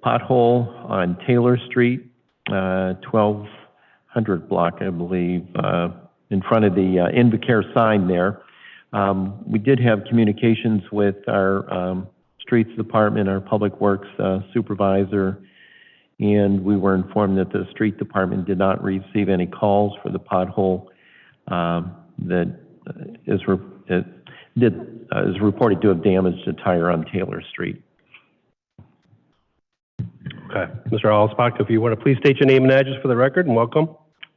pothole on Taylor Street, 1200 block, I believe, in front of the Invacare sign there. We did have communications with our Streets Department, our Public Works Supervisor, and we were informed that the Street Department did not receive any calls for the pothole that is reported to have damaged a tire on Taylor Street. Okay. Mr. Alspach, if you want to please state your name and address for the record, and welcome.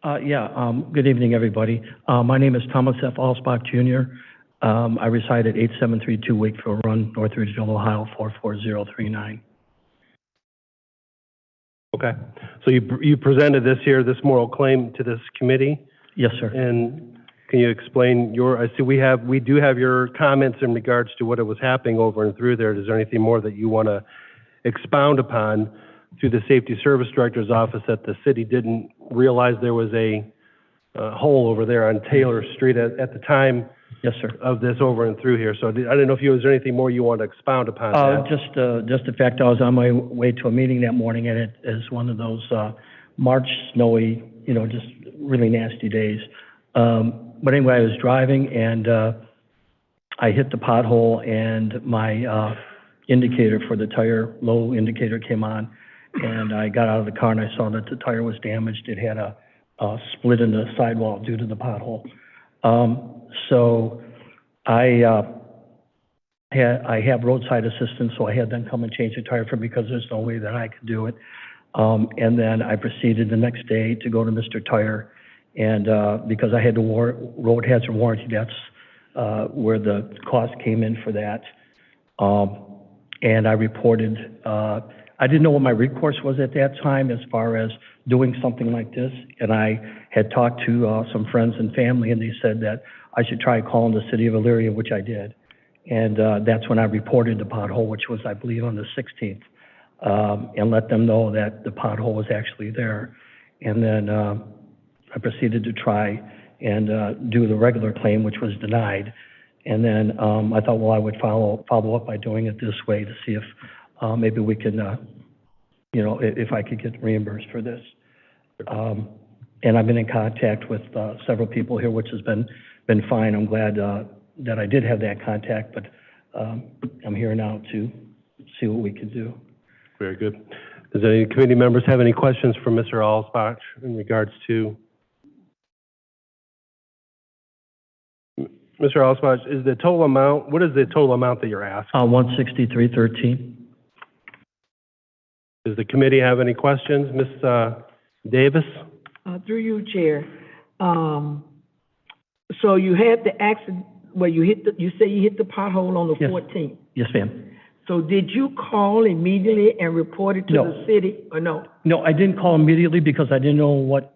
Good evening, everybody. My name is Thomas F. Alspach, Jr. I reside at 8732 Wakefield Run, North Ridgeville, Ohio, 44039. Okay. So you presented this moral claim to this committee? Yes, sir. And can you explain I see we do have your comments in regards to what it was happening over and through there. Is there anything more that you want to expound upon through the Safety Service Director's office that the city didn't realize there was a hole over there on Taylor Street at the time? Yes, sir. Of this over and through here. So I didn't know if is there anything more you want to expound upon that? Just the fact I was on my way to a meeting that morning, and it is one of those March snowy, just really nasty days. But anyway, I was driving and I hit the pothole, and my indicator for the tire, low indicator, came on, and I got out of the car and I saw that the tire was damaged. It had a split in the sidewall due to the pothole. So I have roadside assistance, so I had them come and change the tire for me because there's no way that I could do it. And then I proceeded the next day to go to Mr. Tire, and because I had the road hazard warranty, that's where the cost came in for that. And I reported, I didn't know what my recourse was at that time as far as doing something like this, and I had talked to some friends and family, and they said that I should try calling the city of Elyria, which I did. And that's when I reported the pothole, which was, I believe, on the 16th, and let them know that the pothole was actually there. And then I proceeded to try and do the regular claim, which was denied. And then I thought, well, I would follow up by doing it this way to see if maybe we can, if I could get reimbursed for this. And I've been in contact with several people here, which has been fine. I'm glad that I did have that contact, but I'm here now to see what we can do. Very good. Does any committee members have any questions for Mr. Alspach in regards to? Mr. Alspach, is the total amount, what is the total amount that you're asking? $163.13. Does the committee have any questions? Ms. Davis? Through you, Chair. So you had the accident, you say you hit the pothole on the 14th. Yes, ma'am. So did you call immediately and report it to the city, or no? No, I didn't call immediately because I didn't know what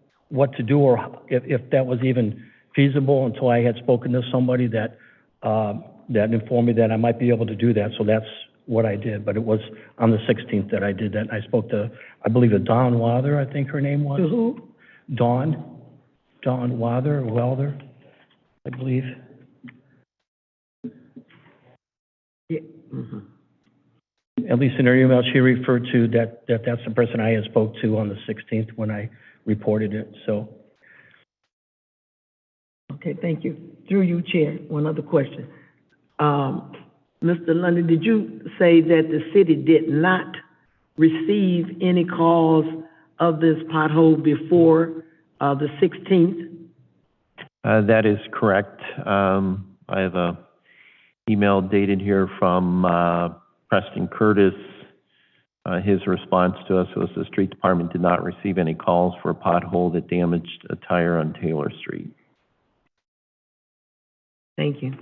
to do or if that was even feasible until I had spoken to somebody that informed me that I might be able to do that. So that's what I did. But it was on the 16th that I did that. I spoke to, I believe, Dawn Wather, I think her name was. To who? Dawn Wather, or Welder, I believe. Yeah. Mm-hmm. At least in her email, she referred to that's the person I had spoke to on the 16th when I reported it, so. Okay, thank you. Through you, Chair, one other question. Mr. Lundy, did you say that the city did not receive any calls of this pothole before the 16th? That is correct. I have a email dated here from Preston Curtis. His response to us was the street department did not receive any calls for a pothole that damaged a tire on Taylor Street. Thank you.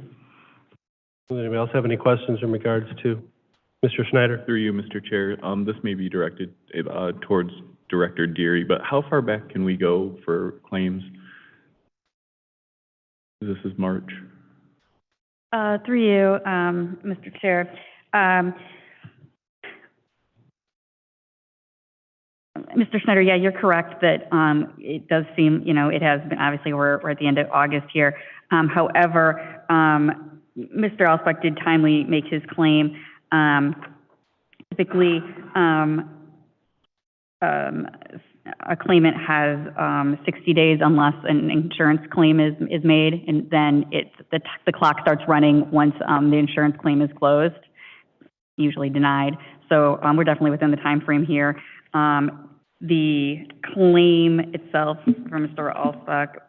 Does anybody else have any questions in regards to Mr. Schneider? Through you, Mr. Chair, this may be directed towards Director Deary, but how far back can we go for claims? This is March. Through you, Mr. Chair. Mr. Schneider, yeah, you're correct that it does seem, it has been, obviously, we're at the end of August here. However, Mr. Alsbach did timely make his claim. Typically, a claimant has 60 days unless an insurance claim is made, and then the clock starts running once the insurance claim is closed, usually denied. So we're definitely within the time frame here. The claim itself for Mr. Alsbach,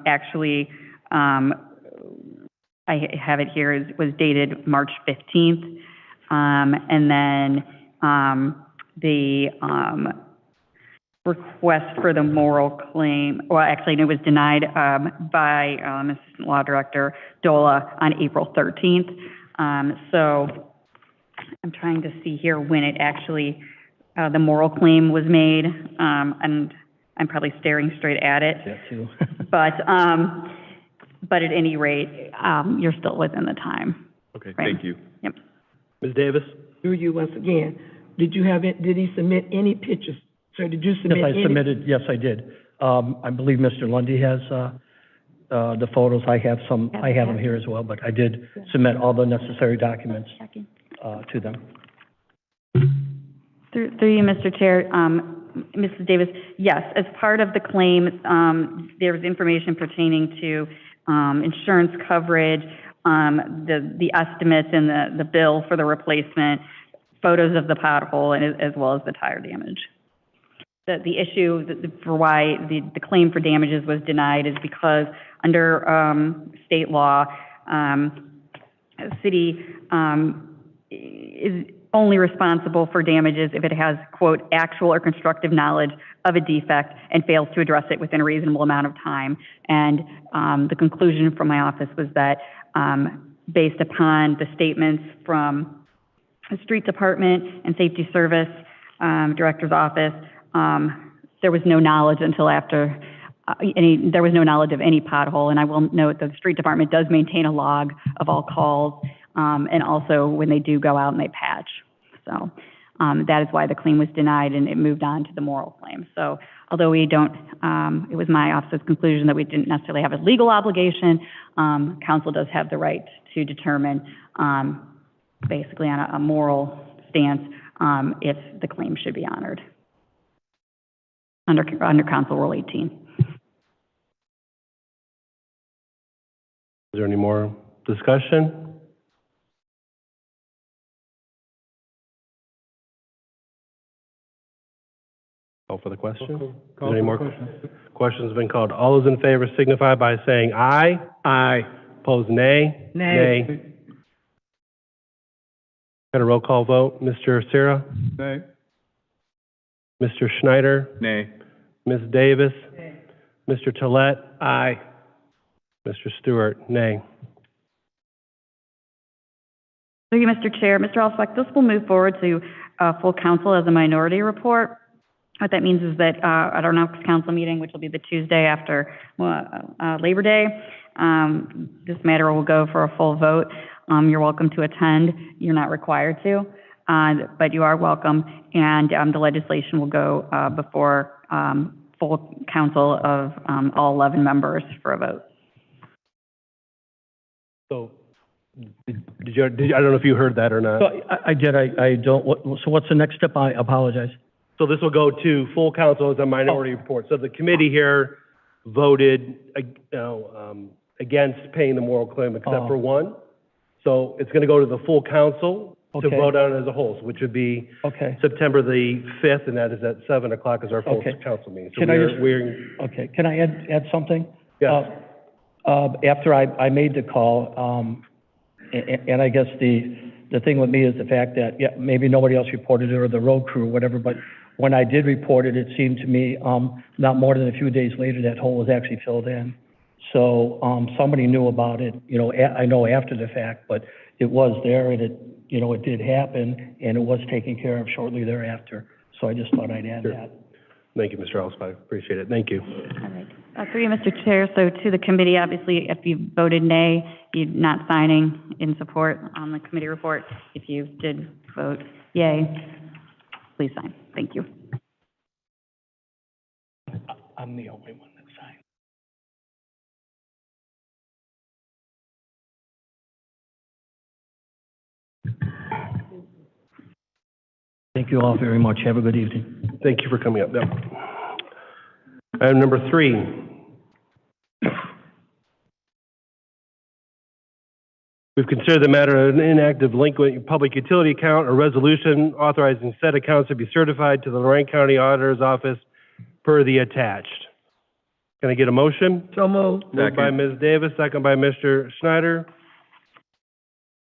actually, I have it here, was dated March 15th. And then the request for the moral claim, well, actually, it was denied by Assistant Law Director Dola on April 13th. So I'm trying to see here when it actually, the moral claim was made, and I'm probably staring straight at it. That too. But at any rate, you're still within the time. Okay, frame. thank you. Yep. Ms. Davis? Through you once again, did he submit any pictures? Sir, did you submit Yes, any? yes, I did. I believe Mr. Lundy has the photos. I have them here as well, but I did submit all the necessary documents to them. Through you, Mr. Chair, Mrs. Davis, yes, as part of the claim, there was information pertaining to insurance coverage, the estimates and the bill for the replacement, photos of the pothole, and as well as the tire damage. The issue for why the claim for damages was denied is because under state law, the city is only responsible for damages if it has, quote, actual or constructive knowledge of a defect and fails to address it within a reasonable amount of time. And the conclusion from my office was that based upon the statements from the Street Department and Safety Service Director's Office, there was no knowledge until after there was no knowledge of any pothole. And I will note that the Street Department does maintain a log of all calls, and also when they do go out and they patch. So that is why the claim was denied, and it moved on to the moral claim. So although we don't, it was my office's conclusion that we didn't necessarily have a legal obligation, council does have the right to determine, basically on a moral stance, if the claim should be honored under Council Rule 18. Is there any more discussion? Call for the question. Call Any for more the question. questions have been called? All those in favor signify by saying aye. Aye. Opposed, nay. Nay. Got a roll call vote. Mr. Sarah? Nay. Mr. Schneider? Nay. Ms. Davis? Nay. Mr. Tolet? Aye. Mr. Stewart? Nay. Thank you, Mr. Chair. Mr. Alsbach, this will move forward to full council as a minority report. What that means is that at our next council meeting, which will be the Tuesday after Labor Day, this matter will go for a full vote. You're welcome to attend. You're not required to, but you are welcome. And the legislation will go before full council of all 11 members for a vote. So, did you, I don't know if you heard that or not. So I did. I don't. So what's the next step? I apologize. So this will go to full council as a minority report. So the committee here voted, against paying the moral claim except for one. So it's going to go to the full council to vote on it as a whole, which would be September the 5th, and that is at 7 o'clock is our full council meeting. So Can I add something? Yes. After I made the call, and I guess the thing with me is the fact that, maybe nobody else reported it or the road crew or whatever, but when I did report it, it seemed to me, not more than a few days later, that hole was actually filled in. So, somebody knew about it, you know, I know after the fact, but it was there and it, you know, it did happen and it was taken care of shortly thereafter. So I just thought I'd add that. Thank you, Mr. Alspach. Appreciate it. Thank you. All right. Through you, Mr. Chair, so to the committee, obviously, if you voted nay, you're not signing in support on the committee report. If you did vote yay, please sign. Thank you. I'm the only one that signed. Thank you all very much. Have a good evening. Thank you for coming up. Yep. Item number 3. We've considered the matter of an inactive delinquent public utility account or resolution authorizing said accounts to be certified to the Lorraine County Auditor's Office per the attached. Can I get a motion? So moved. Moved by Ms. Davis, second by Mr. Schneider.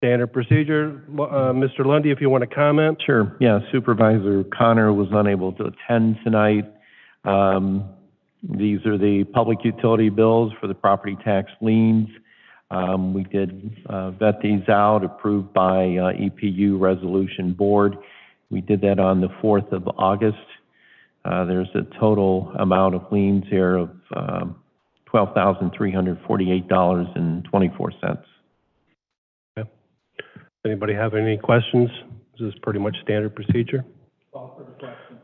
Standard procedure. Mr. Lundy, if you want to comment. Sure. Yeah, Supervisor Connor was unable to attend tonight. These are the public utility bills for the property tax liens. We did vet these out, approved by EPU Resolution Board. We did that on the 4th of August. There's a total amount of liens here of $12,348.24. Anybody have any questions? This is pretty much standard procedure.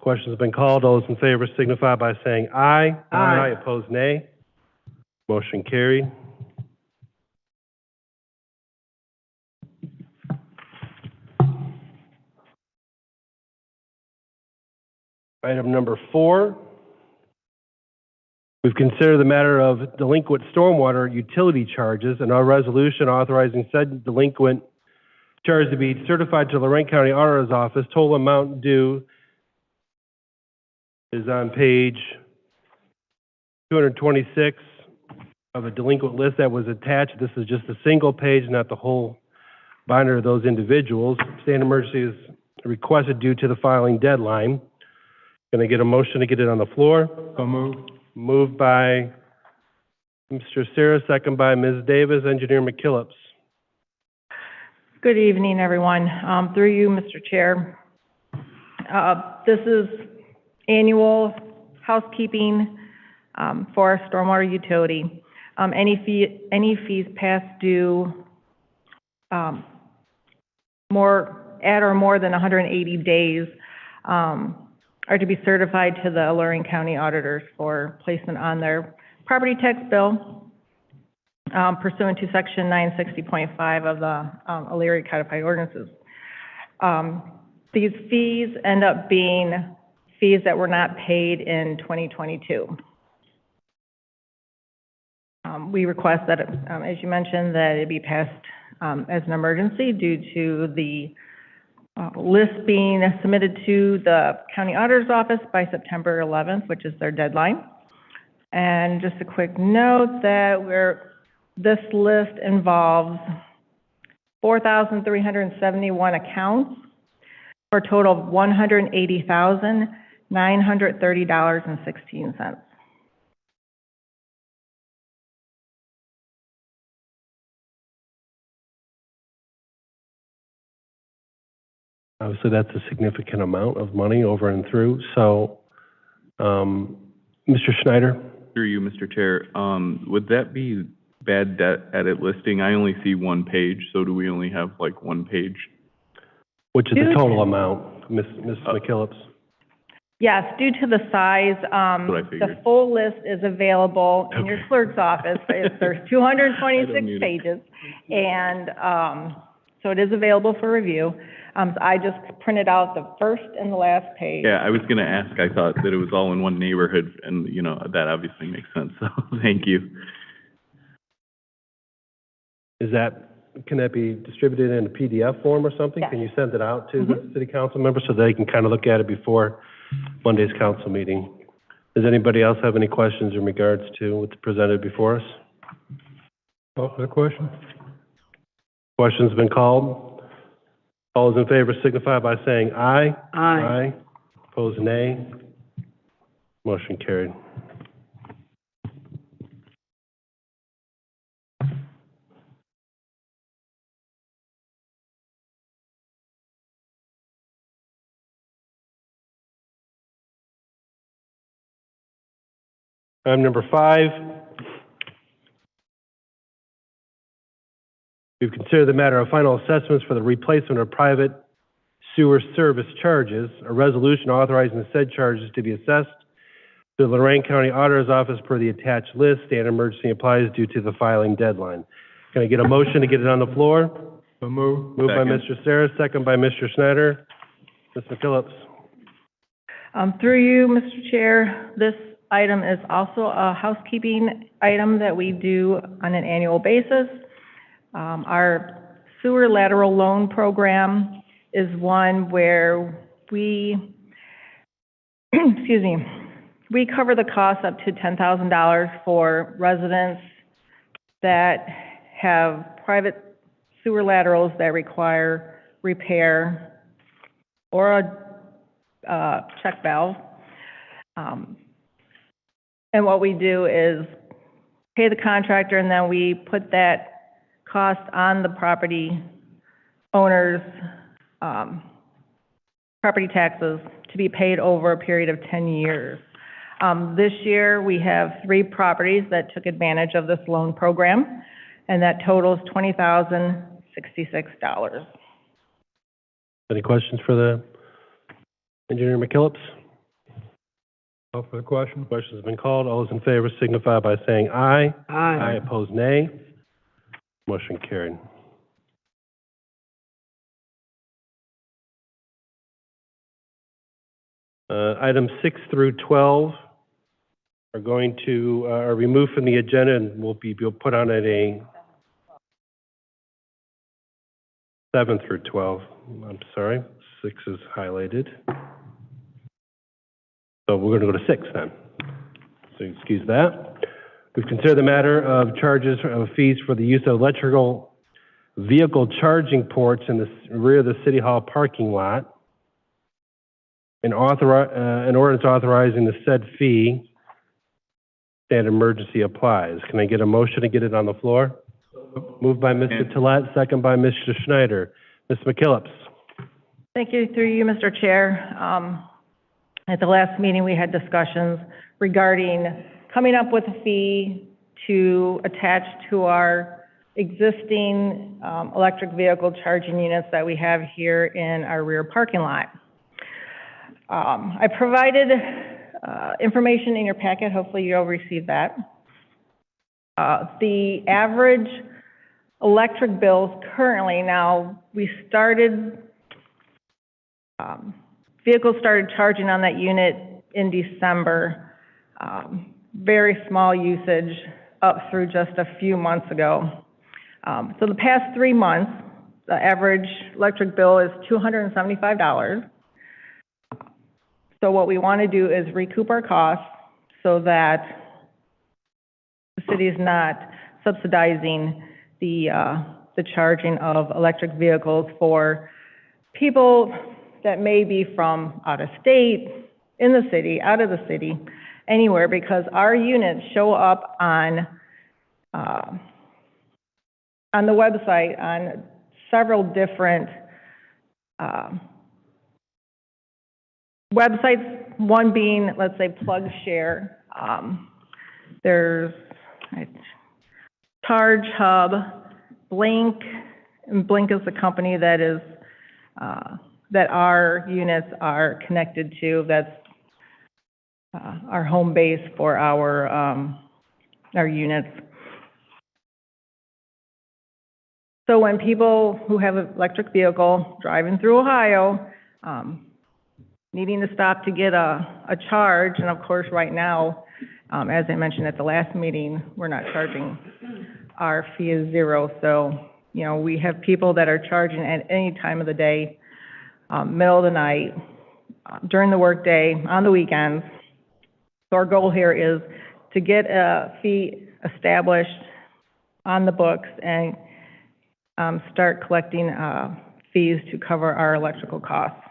Questions have been called. All those in favor signify by saying aye. Aye. Opposed, nay. Motion carried. Item number 4. We've considered the matter of delinquent stormwater utility charges and our resolution authorizing said delinquent charge to be certified to the Lorraine County Auditor's Office. Total amount due is on page 226 of a delinquent list that was attached. This is just a single page, not the whole binder of those individuals. State of emergency is requested due to the filing deadline. Can I get a motion to get it on the floor? So moved. Moved by Mr. Sarah, second by Ms. Davis. Engineer McKillips. Good evening, everyone. Through you, Mr. Chair. This is annual housekeeping for our stormwater utility. Any fees past due more than 180 days are to be certified to the Lorraine County auditors for placement on their property tax bill pursuant to section 960.5 of the Elyria Codified Ordinances. These fees end up being fees that were not paid in 2022. We request that, as you mentioned, that it be passed as an emergency due to the list being submitted to the county auditor's office by September 11th, which is their deadline. And just a quick note that this list involves 4,371 accounts for a total of $180,930.16. Obviously, that's a significant amount of money over and through. So, Mr. Schneider? Through you, Mr. Chair, would that be bad debt edit listing? I only see one page, so do we only have like one page? Which is the total amount, Ms. McKillips? Yes, due to the size, the full list is available in your clerk's office. There's 226 pages, and so it is available for review. I just printed out the first and the last page. Yeah, I was going to ask. I thought that it was all in one neighborhood, and, you know, that obviously makes sense, so thank you. Can that be distributed in a PDF form or something? Yes. Can you send it out to the city council members so they can kind of look at it before Monday's council meeting? Does anybody else have any questions in regards to what's presented before us? Oh, the question? Question's been called. All those in favor signify by saying aye. Aye. Opposed, nay. Motion carried. Item number 5. We've considered the matter of final assessments for the replacement of private sewer service charges. A resolution authorizing the said charges to be assessed to the Lorraine County Auditor's Office per the attached list. Standard emergency applies due to the filing deadline. Can I get a motion to get it on the floor? So move. Moved by Mr. Sarah, second by Mr. Snyder. Ms. McKillips. Through you, Mr. Chair, this item is also a housekeeping item that we do on an annual basis. Our sewer lateral loan program is one where we, excuse me, we cover the cost up to $10,000 for residents that have private sewer laterals that require repair or a check valve. And what we do is pay the contractor, and then we put that cost on the property owner's property taxes to be paid over a period of 10 years. This year, we have 3 properties that took advantage of this loan program, and that totals $20,066. Any questions for the Engineer McKillips? Call for the question. Question has been called. All those in favor signify by saying aye. Aye. Opposed, nay. Motion carried. Items 6 through 12 are going to, are removed from the agenda and will be put on at a 7 through 12. I'm sorry, 6 is highlighted. So we're going to go to 6 then. So excuse that. We've considered the matter of charges of fees for the use of electrical vehicle charging ports in the rear of the City Hall parking lot. An ordinance authorizing the said fee, standard emergency applies. Can I get a motion to get it on the floor? Moved by Mr. Tolet, second by Mr. Schneider. Ms. McKillips. Thank you. Through you, Mr. Chair. At the last meeting, we had discussions regarding coming up with a fee to attach to our existing electric vehicle charging units that we have here in our rear parking lot. I provided information in your packet. Hopefully you'll receive that. The average electric bills currently, now we started, vehicles started charging on that unit in December. Very small usage up through just a few months ago. So the past 3 months, the average electric bill is $275. So what we want to do is recoup our costs so that the city is not subsidizing the charging of electric vehicles for people that may be from out of state, in the city, out of the city, anywhere, because our units show up on the website on several different websites, one being, let's say, PlugShare. There's Charge Hub, Blink, and Blink is the company that is that our units are connected to. That's our home base for our units. So when people who have an electric vehicle driving through Ohio, needing to stop to get a charge, and of course right now, as I mentioned at the last meeting, we're not charging. Our fee is $0. So, you know, we have people that are charging at any time of the day, middle of the night, during the workday, on the weekends. So our goal here is to get a fee established on the books and start collecting fees to cover our electrical costs.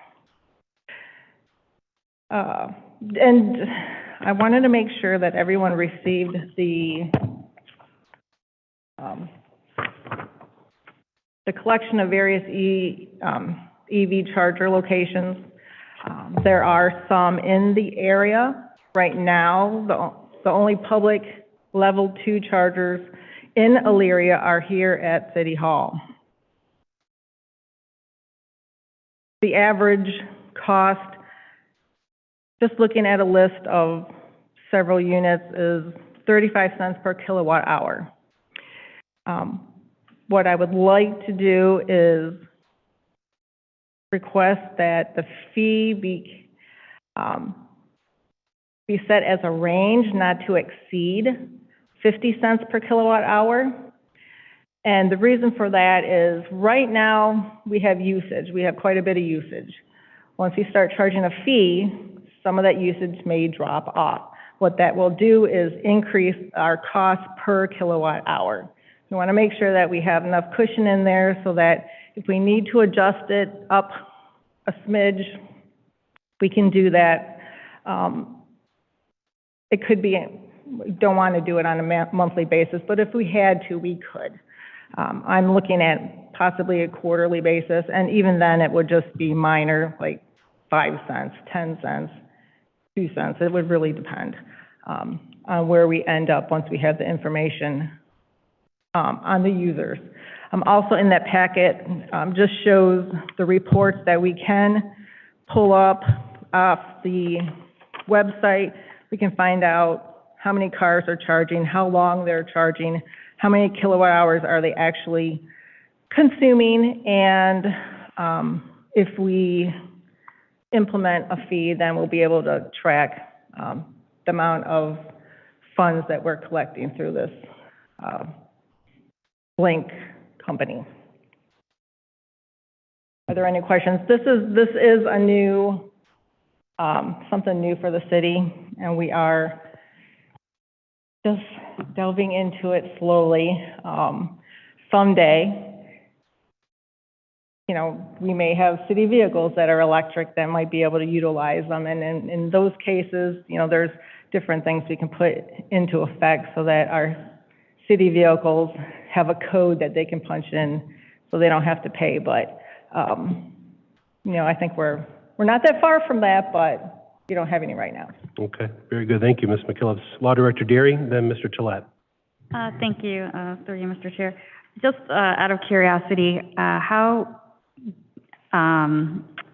And I wanted to make sure that everyone received the collection of various EV charger locations. There are some in the area right now. The only public level 2 chargers in Elyria are here at City Hall. The average cost, just looking at a list of several units, is 35 cents per kilowatt hour. What I would like to do is request that the fee be set as a range not to exceed 50 cents per kilowatt hour. And the reason for that is right now we have usage. We have quite a bit of usage. Once we start charging a fee, some of that usage may drop off. What that will do is increase our cost per kilowatt hour. We want to make sure that we have enough cushion in there so that if we need to adjust it up a smidge, we can do that. It could be, we don't want to do it on a monthly basis, but if we had to, we could. I'm looking at possibly a quarterly basis, and even then it would just be minor, like 5 cents, 10 cents, 2 cents. It would really depend on where we end up once we have the information on the users. Also in that packet just shows the reports that we can pull up off the website. We can find out how many cars are charging, how long they're charging, how many kilowatt hours are they actually consuming, and if we implement a fee, then we'll be able to track the amount of funds that we're collecting through this Blink company. Are there any questions? This is a new, something new for the city, and we are just delving into it slowly. Someday, we may have city vehicles that are electric that might be able to utilize them, and in those cases, there's different things we can put into effect so that our city vehicles have a code that they can punch in so they don't have to pay. But, I think we're not that far from that, but we don't have any right now. Okay, very good. Thank you, Ms. McKillop. Law Director Deary, then Mr. Tolet. Thank you, through you, Mr. Chair. Just out of curiosity, how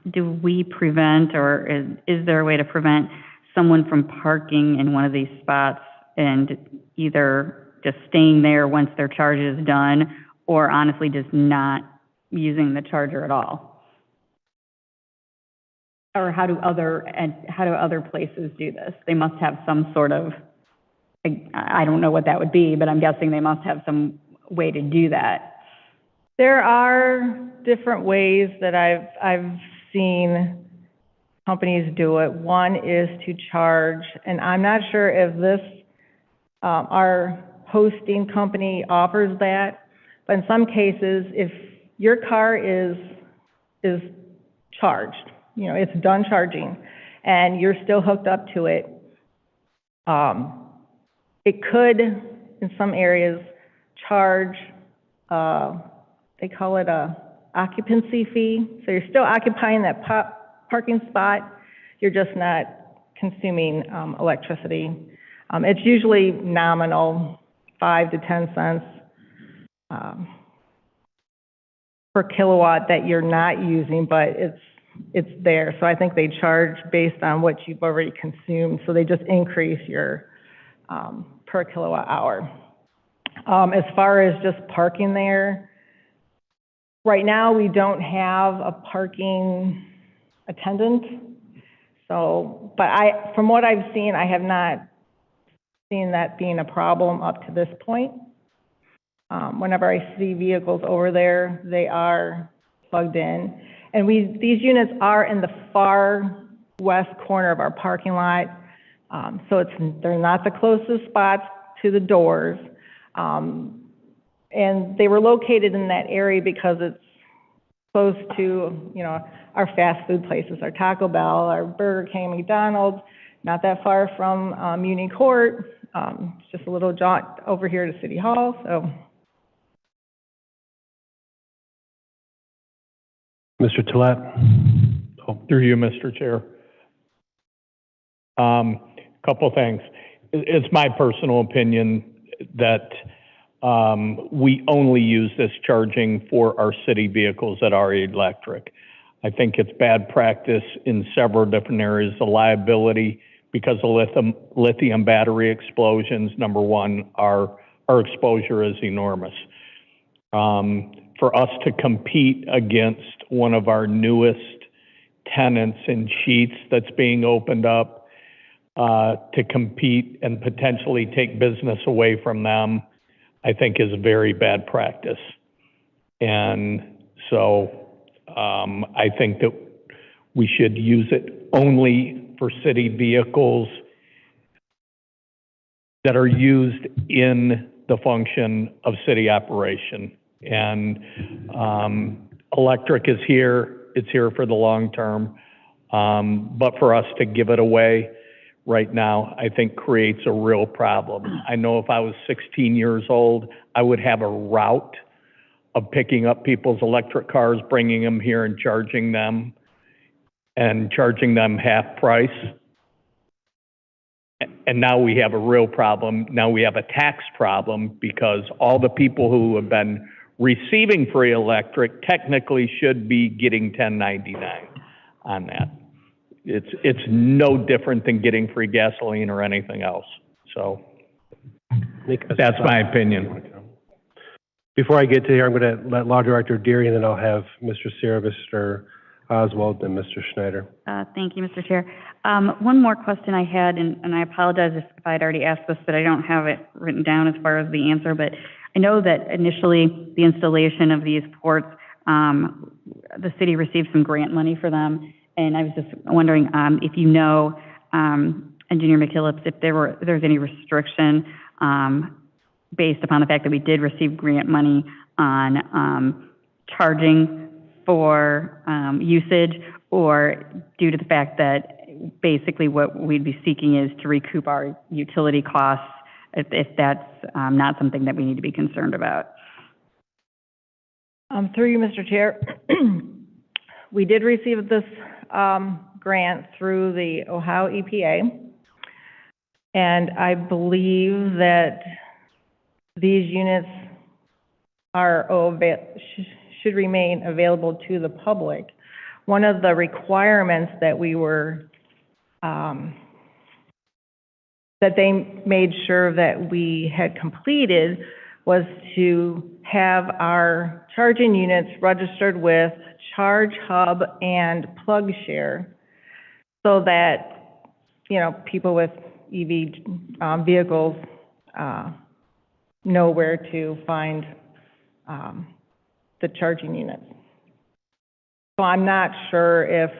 do we prevent, or is there a way to prevent someone from parking in one of these spots and either just staying there once their charge is done, or honestly just not using the charger at all? Or how do other places do this? They must have some sort of, I don't know what that would be, but I'm guessing they must have some way to do that. There are different ways that I've seen companies do it. One is to charge, and I'm not sure if this, our hosting company offers that, but in some cases, if your car is charged, it's done charging, and you're still hooked up to it, it could, in some areas, charge, they call it a occupancy fee. So you're still occupying that parking spot, you're just not consuming electricity. It's usually nominal, 5 to 10 cents per kilowatt that you're not using, but it's there. So I think they charge based on what you've already consumed, so they just increase your per kilowatt hour. As far as just parking there, right now we don't have a parking attendant. So, but from what I've seen, I have not seen that being a problem up to this point. Whenever I see vehicles over there, they are plugged in. And these units are in the far west corner of our parking lot. So they're not the closest spots to the doors. And they were located in that area because it's close to, our fast food places, our Taco Bell, our Burger King, McDonald's, not that far from Muni Court. It's just a little jaunt over here to City Hall, so. Mr. Tolet. Through you, Mr. Chair. Couple things. it's my personal opinion that we only use this charging for our city vehicles that are electric. I think it's bad practice in several different areas. The liability because of lithium battery explosions, number one, our exposure is enormous. For us to compete against one of our newest tenants in Sheets that's being opened up, to compete and potentially take business away from them, I think is very bad practice. And so I think that we should use it only for city vehicles that are used in the function of city operation. And electric is here, it's here for the long term. But for us to give it away right now, I think creates a real problem. I know if I was 16 years old, I would have a route of picking up people's electric cars, bringing them here and charging them half price. And now we have a real problem. Now we have a tax problem because all the people who have been receiving free electric technically should be getting 1099 on that. It's no different than getting free gasoline or anything else. So that's my opinion. Before I get to here, I'm going to let Law Director Deary, and then I'll have Mr. Sierra, Mr. Oswald, and Mr. Schneider. Thank you, Mr. Chair. One more question I had, and I apologize if I'd already asked this, but I don't have it written down as far as the answer, but I know that initially the installation of these ports, the city received some grant money for them, and I was just wondering if you know, Engineer McKillips, if there's any restriction based upon the fact that we did receive grant money on charging for usage, or due to the fact that basically what we'd be seeking is to recoup our utility costs, if that's not something that we need to be concerned about. Through you, Mr. Chair, we did receive this grant through the Ohio EPA, and I believe that these units should remain available to the public. One of the requirements that we were, that they made sure that we had completed was to have our charging units registered with Charge Hub and PlugShare, so that, you know, people with EV vehicles know where to find the charging units. So I'm not sure if,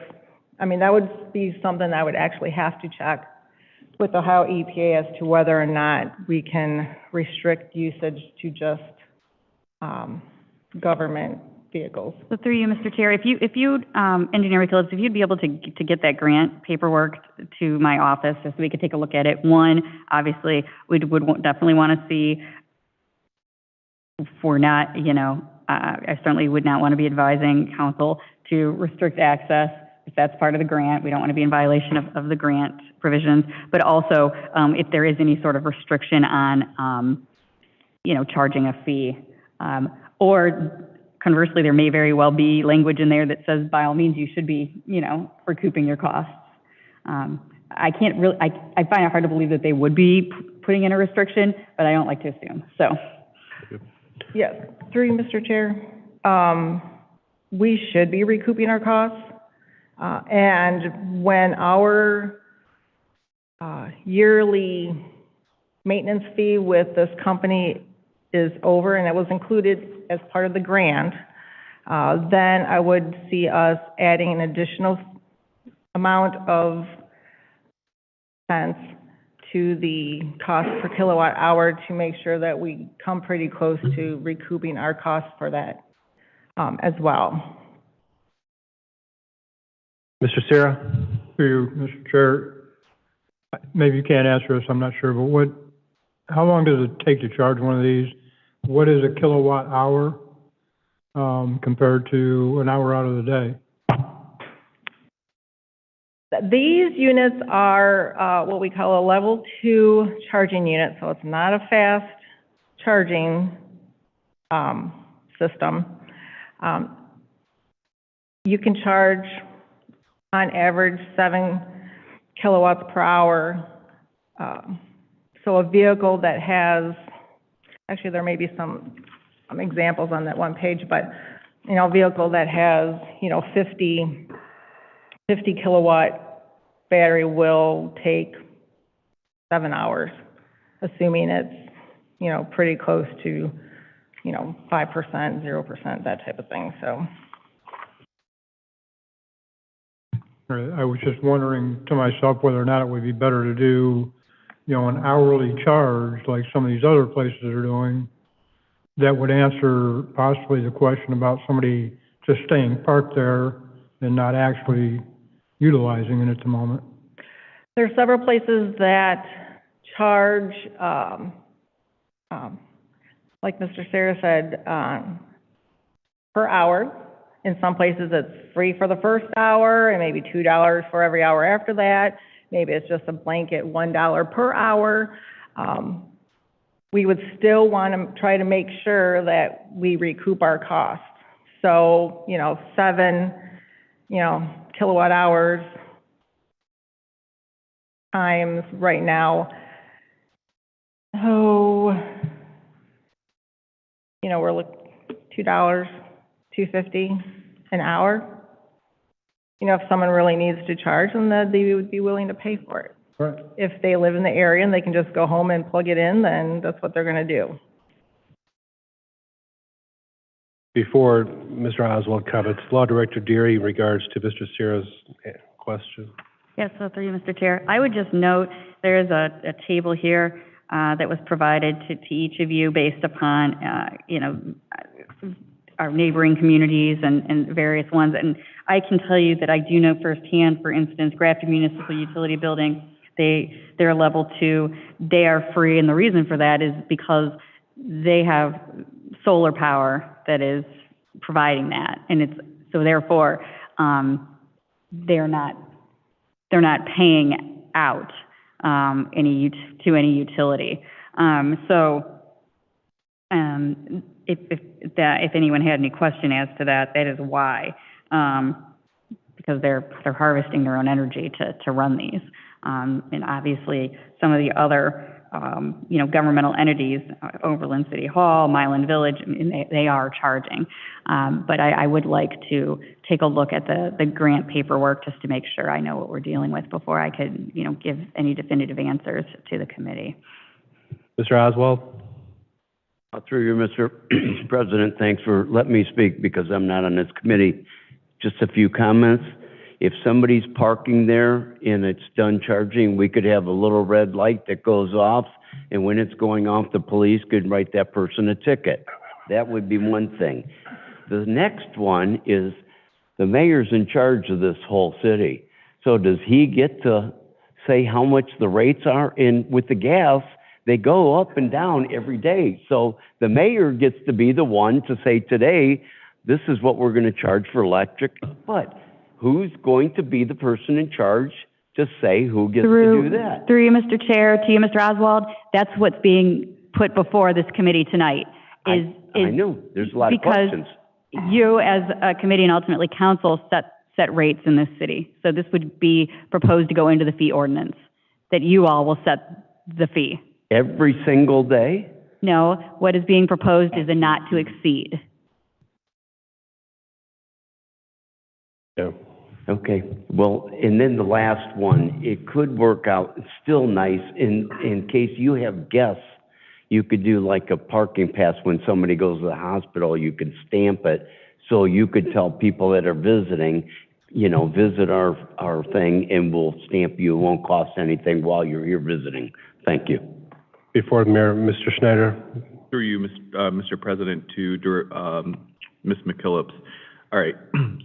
I mean, that would be something I would actually have to check with Ohio EPA as to whether or not we can restrict usage to just government vehicles. So through you, Mr. Chair, if you Engineer McKillips, if you'd be able to get that grant paperwork to my office so we could take a look at it. One, obviously, we would definitely want to see, if we're not, you know, I certainly would not want to be advising council to restrict access if that's part of the grant. We don't want to be in violation of the grant provisions, but also if there is any sort of restriction on, you know, charging a fee. Or conversely, there may very well be language in there that says, by all means, you should be, you know, recouping your costs. I can't really, I find it hard to believe that they would be putting in a restriction, but I don't like to assume, so. Yes, through you, Mr. Chair. We should be recouping our costs. And when our yearly maintenance fee with this company is over, and it was included as part of the grant, then I would see us adding an additional amount of cents to the cost per kilowatt hour to make sure that we come pretty close to recouping our costs for that as well. Mr. Sierra? To you, Mr. Chair, maybe you can't answer this, I'm not sure, but how long does it take to charge one of these? What is a kilowatt hour compared to an hour out of the day? These units are what we call a level 2 charging unit, so it's not a fast charging system. You can charge on average 7 kilowatts per hour. So a vehicle that has, actually there may be some examples on that one page, but a vehicle that has 50 kilowatt battery will take 7 hours, assuming it's pretty close to 5%, 0%, that type of thing. So I was just wondering to myself whether or not it would be better to do, an hourly charge like some of these other places are doing that would answer possibly the question about somebody just staying parked there and not actually utilizing it at the moment. there are several places that charge, like Mr. Sarah said, per hour. In some places, it's free for the first hour and maybe $2 for every hour after that. Maybe it's just a blanket $1 per hour. We would still want to try to make sure that we recoup our costs. So, 7, kilowatt hours times right now, we're looking $2, $2.50 an hour. If someone really needs to charge, then they would be willing to pay for it. Right. If they live in the area and they can just go home and plug it in, then that's what they're going to do. Before Mr. Oswald comments, Law Director Deary in regards to Mr. Sierra's question. Yes, so through you, Mr. Chair. I would just note there is a table here that was provided to each of you based upon, our neighboring communities and various ones. And I can tell you that I do know firsthand, for instance, Grafton Municipal Utility Building, they're level 2, they are free. And the reason for that is because they have solar power that is providing that. And so therefore, they're not paying out to any utility. If anyone had any question as to that, that is why, because they're harvesting their own energy to run these. And obviously, some of the other, governmental entities, Overland City Hall, Milan Village, they are charging. But I would like to take a look at the grant paperwork just to make sure I know what we're dealing with before I could, give any definitive answers to the committee. Mr. Oswald? Through you, Mr. President, thanks for letting me speak because I'm not on this committee. Just a few comments. If somebody's parking there and it's done charging, we could have a little red light that goes off, and when it's going off, the police could write that person a ticket. That would be one thing. The next one is the mayor's in charge of this whole city. So does he get to say how much the rates are? And with the gas, they go up and down every day. So the mayor gets to be the one to say today, this is what we're going to charge for electric. But who's going to be the person in charge to say who gets to do that? Through you, Mr. Chair, to you, Mr. Oswald, that's what's being put before this committee tonight. I know, there's a lot of questions. Because you, as a committee and ultimately council, set rates in this city. So this would be proposed to go into the fee ordinance, that you all will set the fee. Every single day? No, what is being proposed is a not to exceed. Yeah. Okay, well, and then the last one, it could work out, it's still nice, in case you have guests, you could do like a parking pass when somebody goes to the hospital, you could stamp it, so you could tell people that are visiting, visit our thing, and we'll stamp you, it won't cost anything while you're here visiting. Thank you. Before the mayor, Mr. Schneider. Through you, Mr. President, to Ms. McKillips. All right,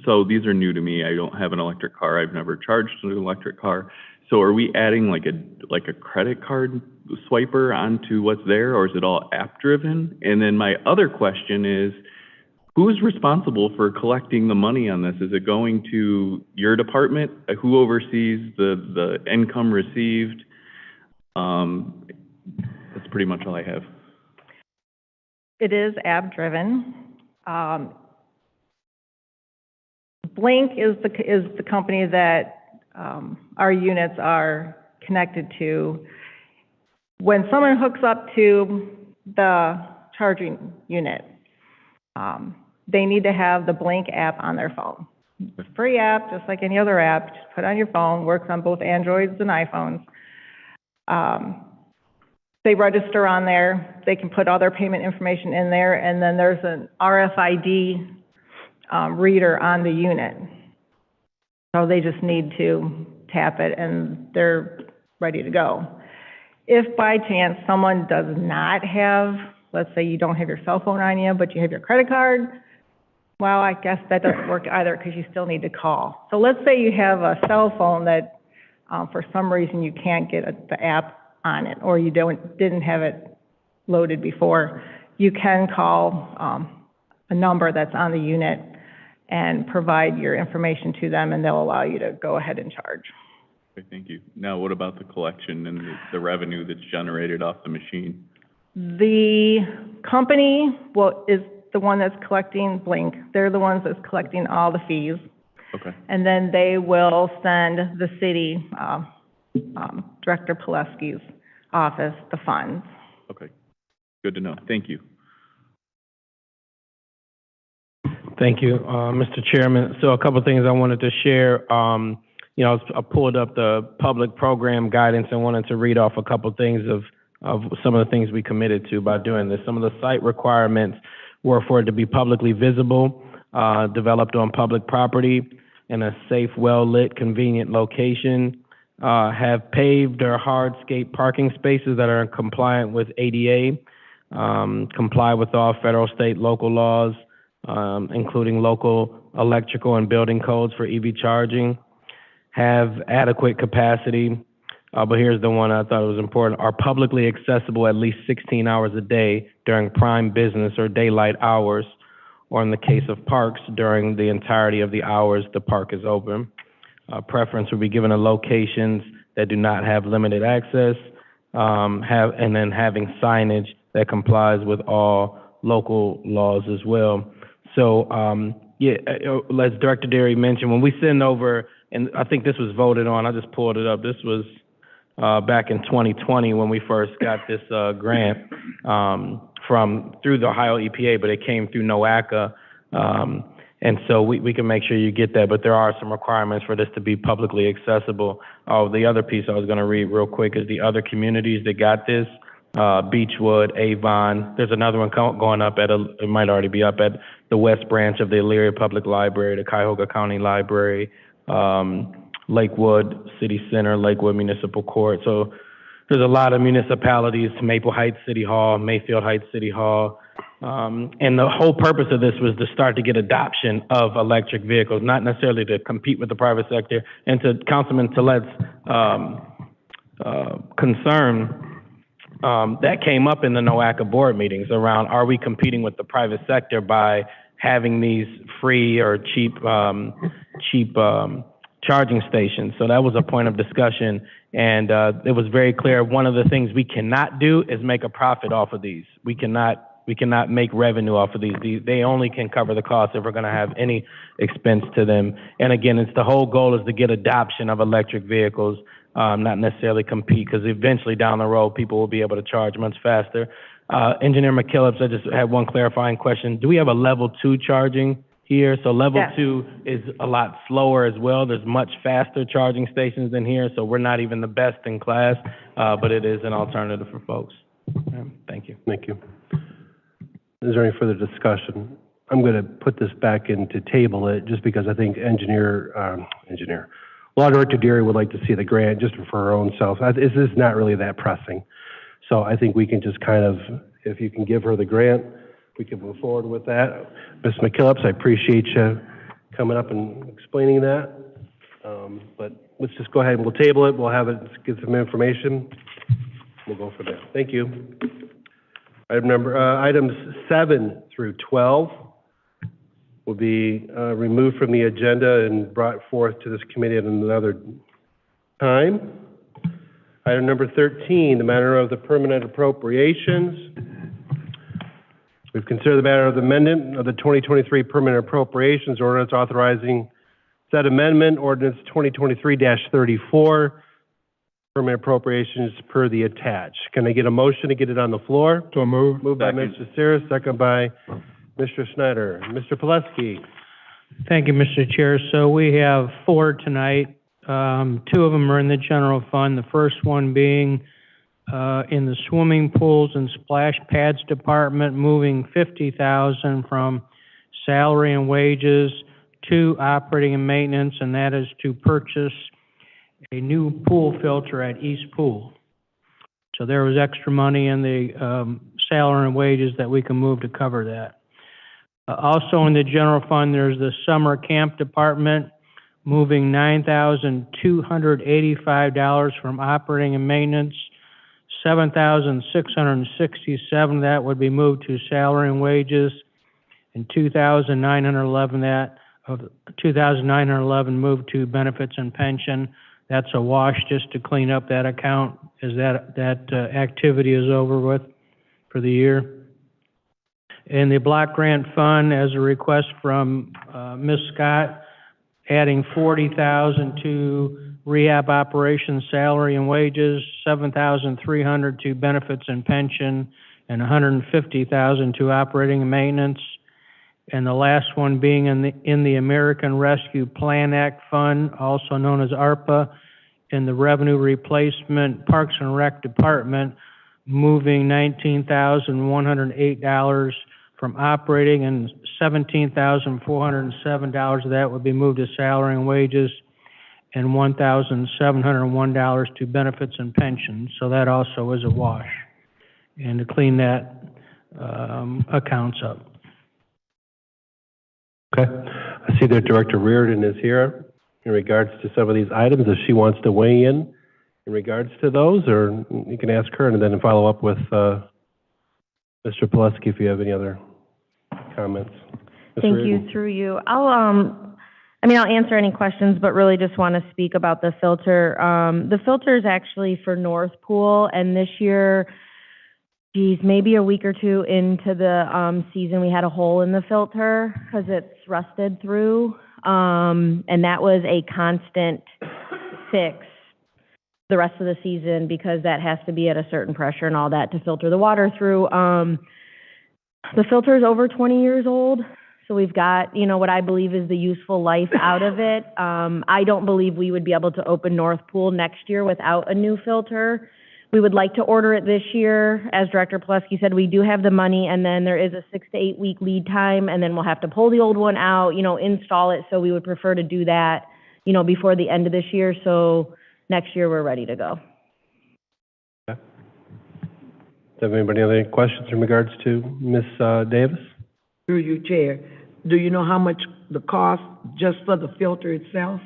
so these are new to me. I don't have an electric car. I've never charged an electric car. So are we adding like a credit card swiper onto what's there, or is it all app driven? And then my other question is, who's responsible for collecting the money on this? Is it going to your department? Who oversees the income received? That's pretty much all I have. It is app-driven. Blink is the company that our units are connected to. When someone hooks up to the charging unit, they need to have the Blink app on their phone. It's a free app, just like any other app. Just put it on your phone, works on both Androids and iPhones. They register on there. They can put all their payment information in there, and then there's an RFID reader on the unit. So they just need to tap it, and they're ready to go. If by chance someone does not have, let's say you don't have your cell phone on you, but you have your credit card, well, I guess that doesn't work either because you still need to call. So let's say you have a cell phone that for some reason you can't get the app on it, or you didn't have it loaded before. You can call a number that's on the unit and provide your information to them, and they'll allow you to go ahead and charge. Okay, thank you. Now, what about the collection and the revenue that's generated off the machine? The company is the one that's collecting Blink. They're the ones that's collecting all the fees. Okay. And then they will send the city, Director Pileski's office, the funds. Okay. Good to know. Thank you. Thank you, Mr. Chairman. So a couple of things I wanted to share. I pulled up the public program guidance and wanted to read off a couple of things of some of the things we committed to by doing this. Some of the site requirements were for it to be publicly visible, developed on public property, in a safe, well-lit, convenient location, have paved or hardscape parking spaces that are compliant with ADA, comply with all federal, state, local laws, including local electrical and building codes for EV charging, have adequate capacity, but here's the one I thought was important, are publicly accessible at least 16 hours a day during prime business or daylight hours, or in the case of parks, during the entirety of the hours the park is open. Preference will be given to locations that do not have limited access, and then having signage that complies with all local laws as well. So, as Director Derry mentioned, when we send over, and I think this was voted on, I just pulled it up, this was back in 2020 when we first got this grant through the Ohio EPA, but it came through NOACA. And so we can make sure you get that, but there are some requirements for this to be publicly accessible. Oh, the other piece I was going to read real quick is the other communities that got this, Beechwood, Avon. There's another one going up it might already be up at the West Branch of the Elyria Public Library, the Cuyahoga County Library, Lakewood City Center, Lakewood Municipal Court. So there's a lot of municipalities, Maple Heights City Hall, Mayfield Heights City Hall. And the whole purpose of this was to start to get adoption of electric vehicles, not necessarily to compete with the private sector. And to Councilman Tillet's concern, that came up in the NOACA board meetings around, are we competing with the private sector by having these free or cheap charging stations? So that was a point of discussion, and it was very clear one of the things we cannot do is make a profit off of these. We cannot make revenue off of these. They only can cover the cost if we're going to have any expense to them. And again, it's the whole goal is to get adoption of electric vehicles, not necessarily compete, because eventually down the road, people will be able to charge much faster. Engineer McKillips, I just had one clarifying question. Do we have a level 2 charging here? So level 2 is a lot slower as well. There's much faster charging stations than here, so we're not even the best in class, but it is an alternative for folks. Thank you. Thank you. Is there any further discussion? I'm going to put this back into table it just because I think Law Director Derry would like to see the grant just for her own self. This is not really that pressing. So I think we can just kind of, if you can give her the grant, we can move forward with that. Ms. McKillips, I appreciate you coming up and explaining that. But let's just go ahead and we'll table it. We'll have it, get some information. We'll go for that. Thank you. Items 7 through 12. will be removed from the agenda and brought forth to this committee at another time. Item number 13, the matter of the permanent appropriations. We've considered the matter of the amendment of the 2023 permanent appropriations ordinance authorizing said amendment, ordinance 2023-34, permanent appropriations per the attached. Can I get a motion to get it on the floor? So moved. Moved by Mr. Sears, second by Mr. Snyder. Mr. Pileski. Thank you, Mr. Chair. So we have 4 tonight. 2 of them are in the general fund. The first one being in the swimming pools and splash pads department, moving $50,000 from salary and wages to operating and maintenance, and that is to purchase a new pool filter at East Pool. So there was extra money in the salary and wages that we can move to cover that. Also in the general fund, there's the summer camp department, moving $9,285 from operating and maintenance. $7,667 that would be moved to salary and wages, and $2,911 moved to benefits and pension. That's a wash just to clean up that account as that activity is over with for the year. In the block grant fund, as a request from Ms. Scott, adding $40,000 to rehab operations salary and wages, $7,300 to benefits and pension, and $150,000 to operating and maintenance. And the last one being in the American Rescue Plan Act Fund, also known as ARPA, in the Revenue Replacement Parks and Rec Department, moving $19,108 from operating, and $17,407 of that would be moved to salary and wages, and $1,701 to benefits and pensions. So that also is a wash, and to clean that accounts up. Okay. I see that Director Reardon is here in regards to some of these items. If she wants to weigh in regards to those, or you can ask her and then follow up with Mr. Pileski if you have any other comments. Ms. Thank Reardon. you. Through you. I'll answer any questions, but really just want to speak about the filter. The filter is actually for North Pool, and this year, maybe a week or 2 into the season, we had a hole in the filter because it's rusted through, and that was a constant fix the rest of the season because that has to be at a certain pressure and all that to filter the water through. The filter is over 20 years old, so we've got, what I believe is the useful life out of it. I don't believe we would be able to open North Pool next year without a new filter. We would like to order it this year. As Director Pileski said, we do have the money, and then there is a 6 to 8 week lead time, and then we'll have to pull the old one out, install it. So we would prefer to do that, before the end of this year. So next year we're ready to go. Okay. Does anybody have any questions in regards to Ms. Davis? Through you, Chair. Do you know how much the cost just for the filter itself?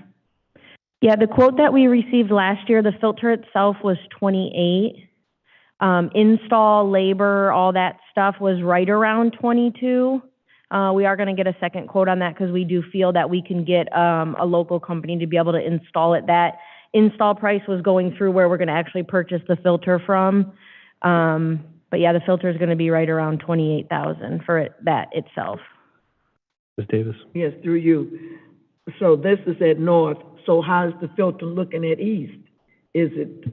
Yeah, the quote that we received last year, the filter itself was $28. Install, labor, all that stuff was right around $22. We are going to get a second quote on that because we do feel that we can get a local company to be able to install it. That install price was going through where we're going to actually purchase the filter from. But yeah, the filter is going to be right around $28,000 for that itself. Ms. Davis? Yes, through you. So this is at North. So how's the filter looking at East? Is it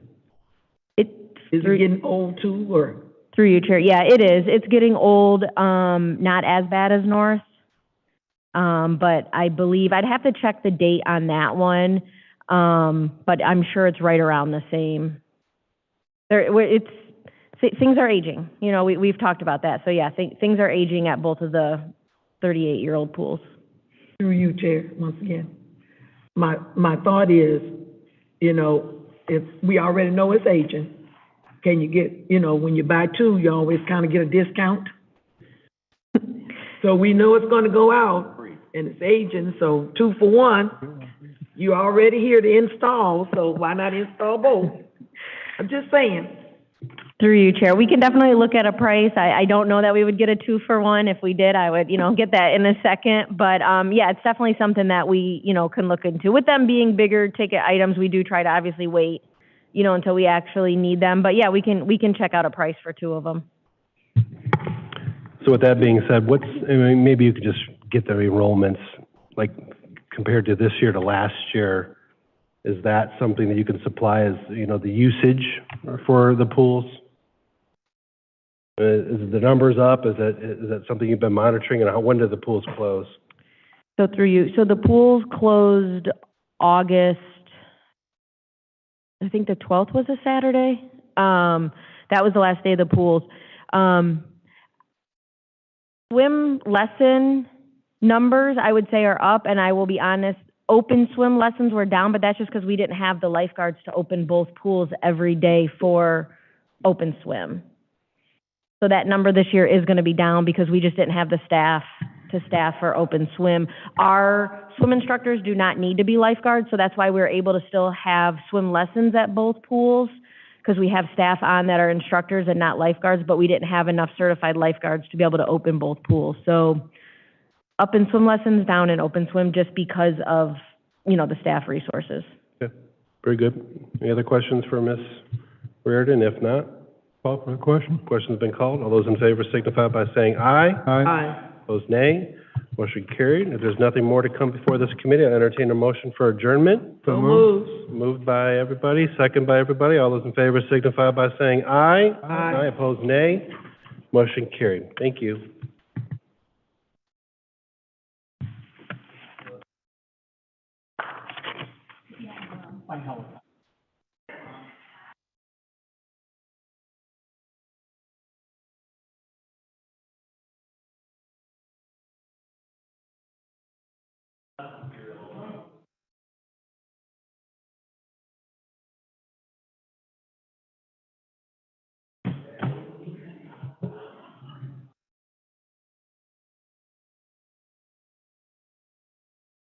getting old too, or? Through you, Chair. Yeah, it is. It's getting old, not as bad as North. But I believe, I'd have to check the date on that one. But I'm sure it's right around the same. Things are aging. We've talked about that. So yeah, things are aging at both of the 38-year-old pools. Through you, Chair, once again. My thought is, if we already know it's aging, can you get, when you buy 2, you always kind of get a discount? So we know it's going to go out, and it's aging, so 2 for 1. You already here to install, so why not install both? I'm just saying. Through you, Chair. We can definitely look at a price. I don't know that we would get a 2-for-1. If we did, I would, get that in a second. But, yeah, it's definitely something that we, can look into. With them being bigger ticket items, we do try to obviously wait, until we actually need them. But yeah, we can check out a price for 2 of them. So with that being said, maybe you could just get the enrollments, like, compared to this year to last year. Is that something that you can supply as, the usage for the pools? Is the numbers up? Is that something you've been monitoring? And when did the pools close? So through you, so the pools closed August, I think the 12th was a Saturday. That was the last day of the pools. Swim lesson numbers, I would say, are up, and I will be honest, open swim lessons were down, but that's just because we didn't have the lifeguards to open both pools every day for open swim. So that number this year is going to be down because we just didn't have the staff to staff for open swim. Our swim instructors do not need to be lifeguards, so that's why we're able to still have swim lessons at both pools, because we have staff on that are instructors and not lifeguards, but we didn't have enough certified lifeguards to be able to open both pools. So up in swim lessons, down in open swim, just because of, the staff resources. Okay, very good. Any other questions for Ms. Reardon? If not, Call for the question. question's been called. All those in favor signify by saying aye. Aye. Opposed, nay. Motion carried. If there's nothing more to come before this committee, I entertain a motion for adjournment. So moved. Moved by everybody, second by everybody. All those in favor signify by saying aye. Aye. Opposed, nay. Motion carried. Thank you.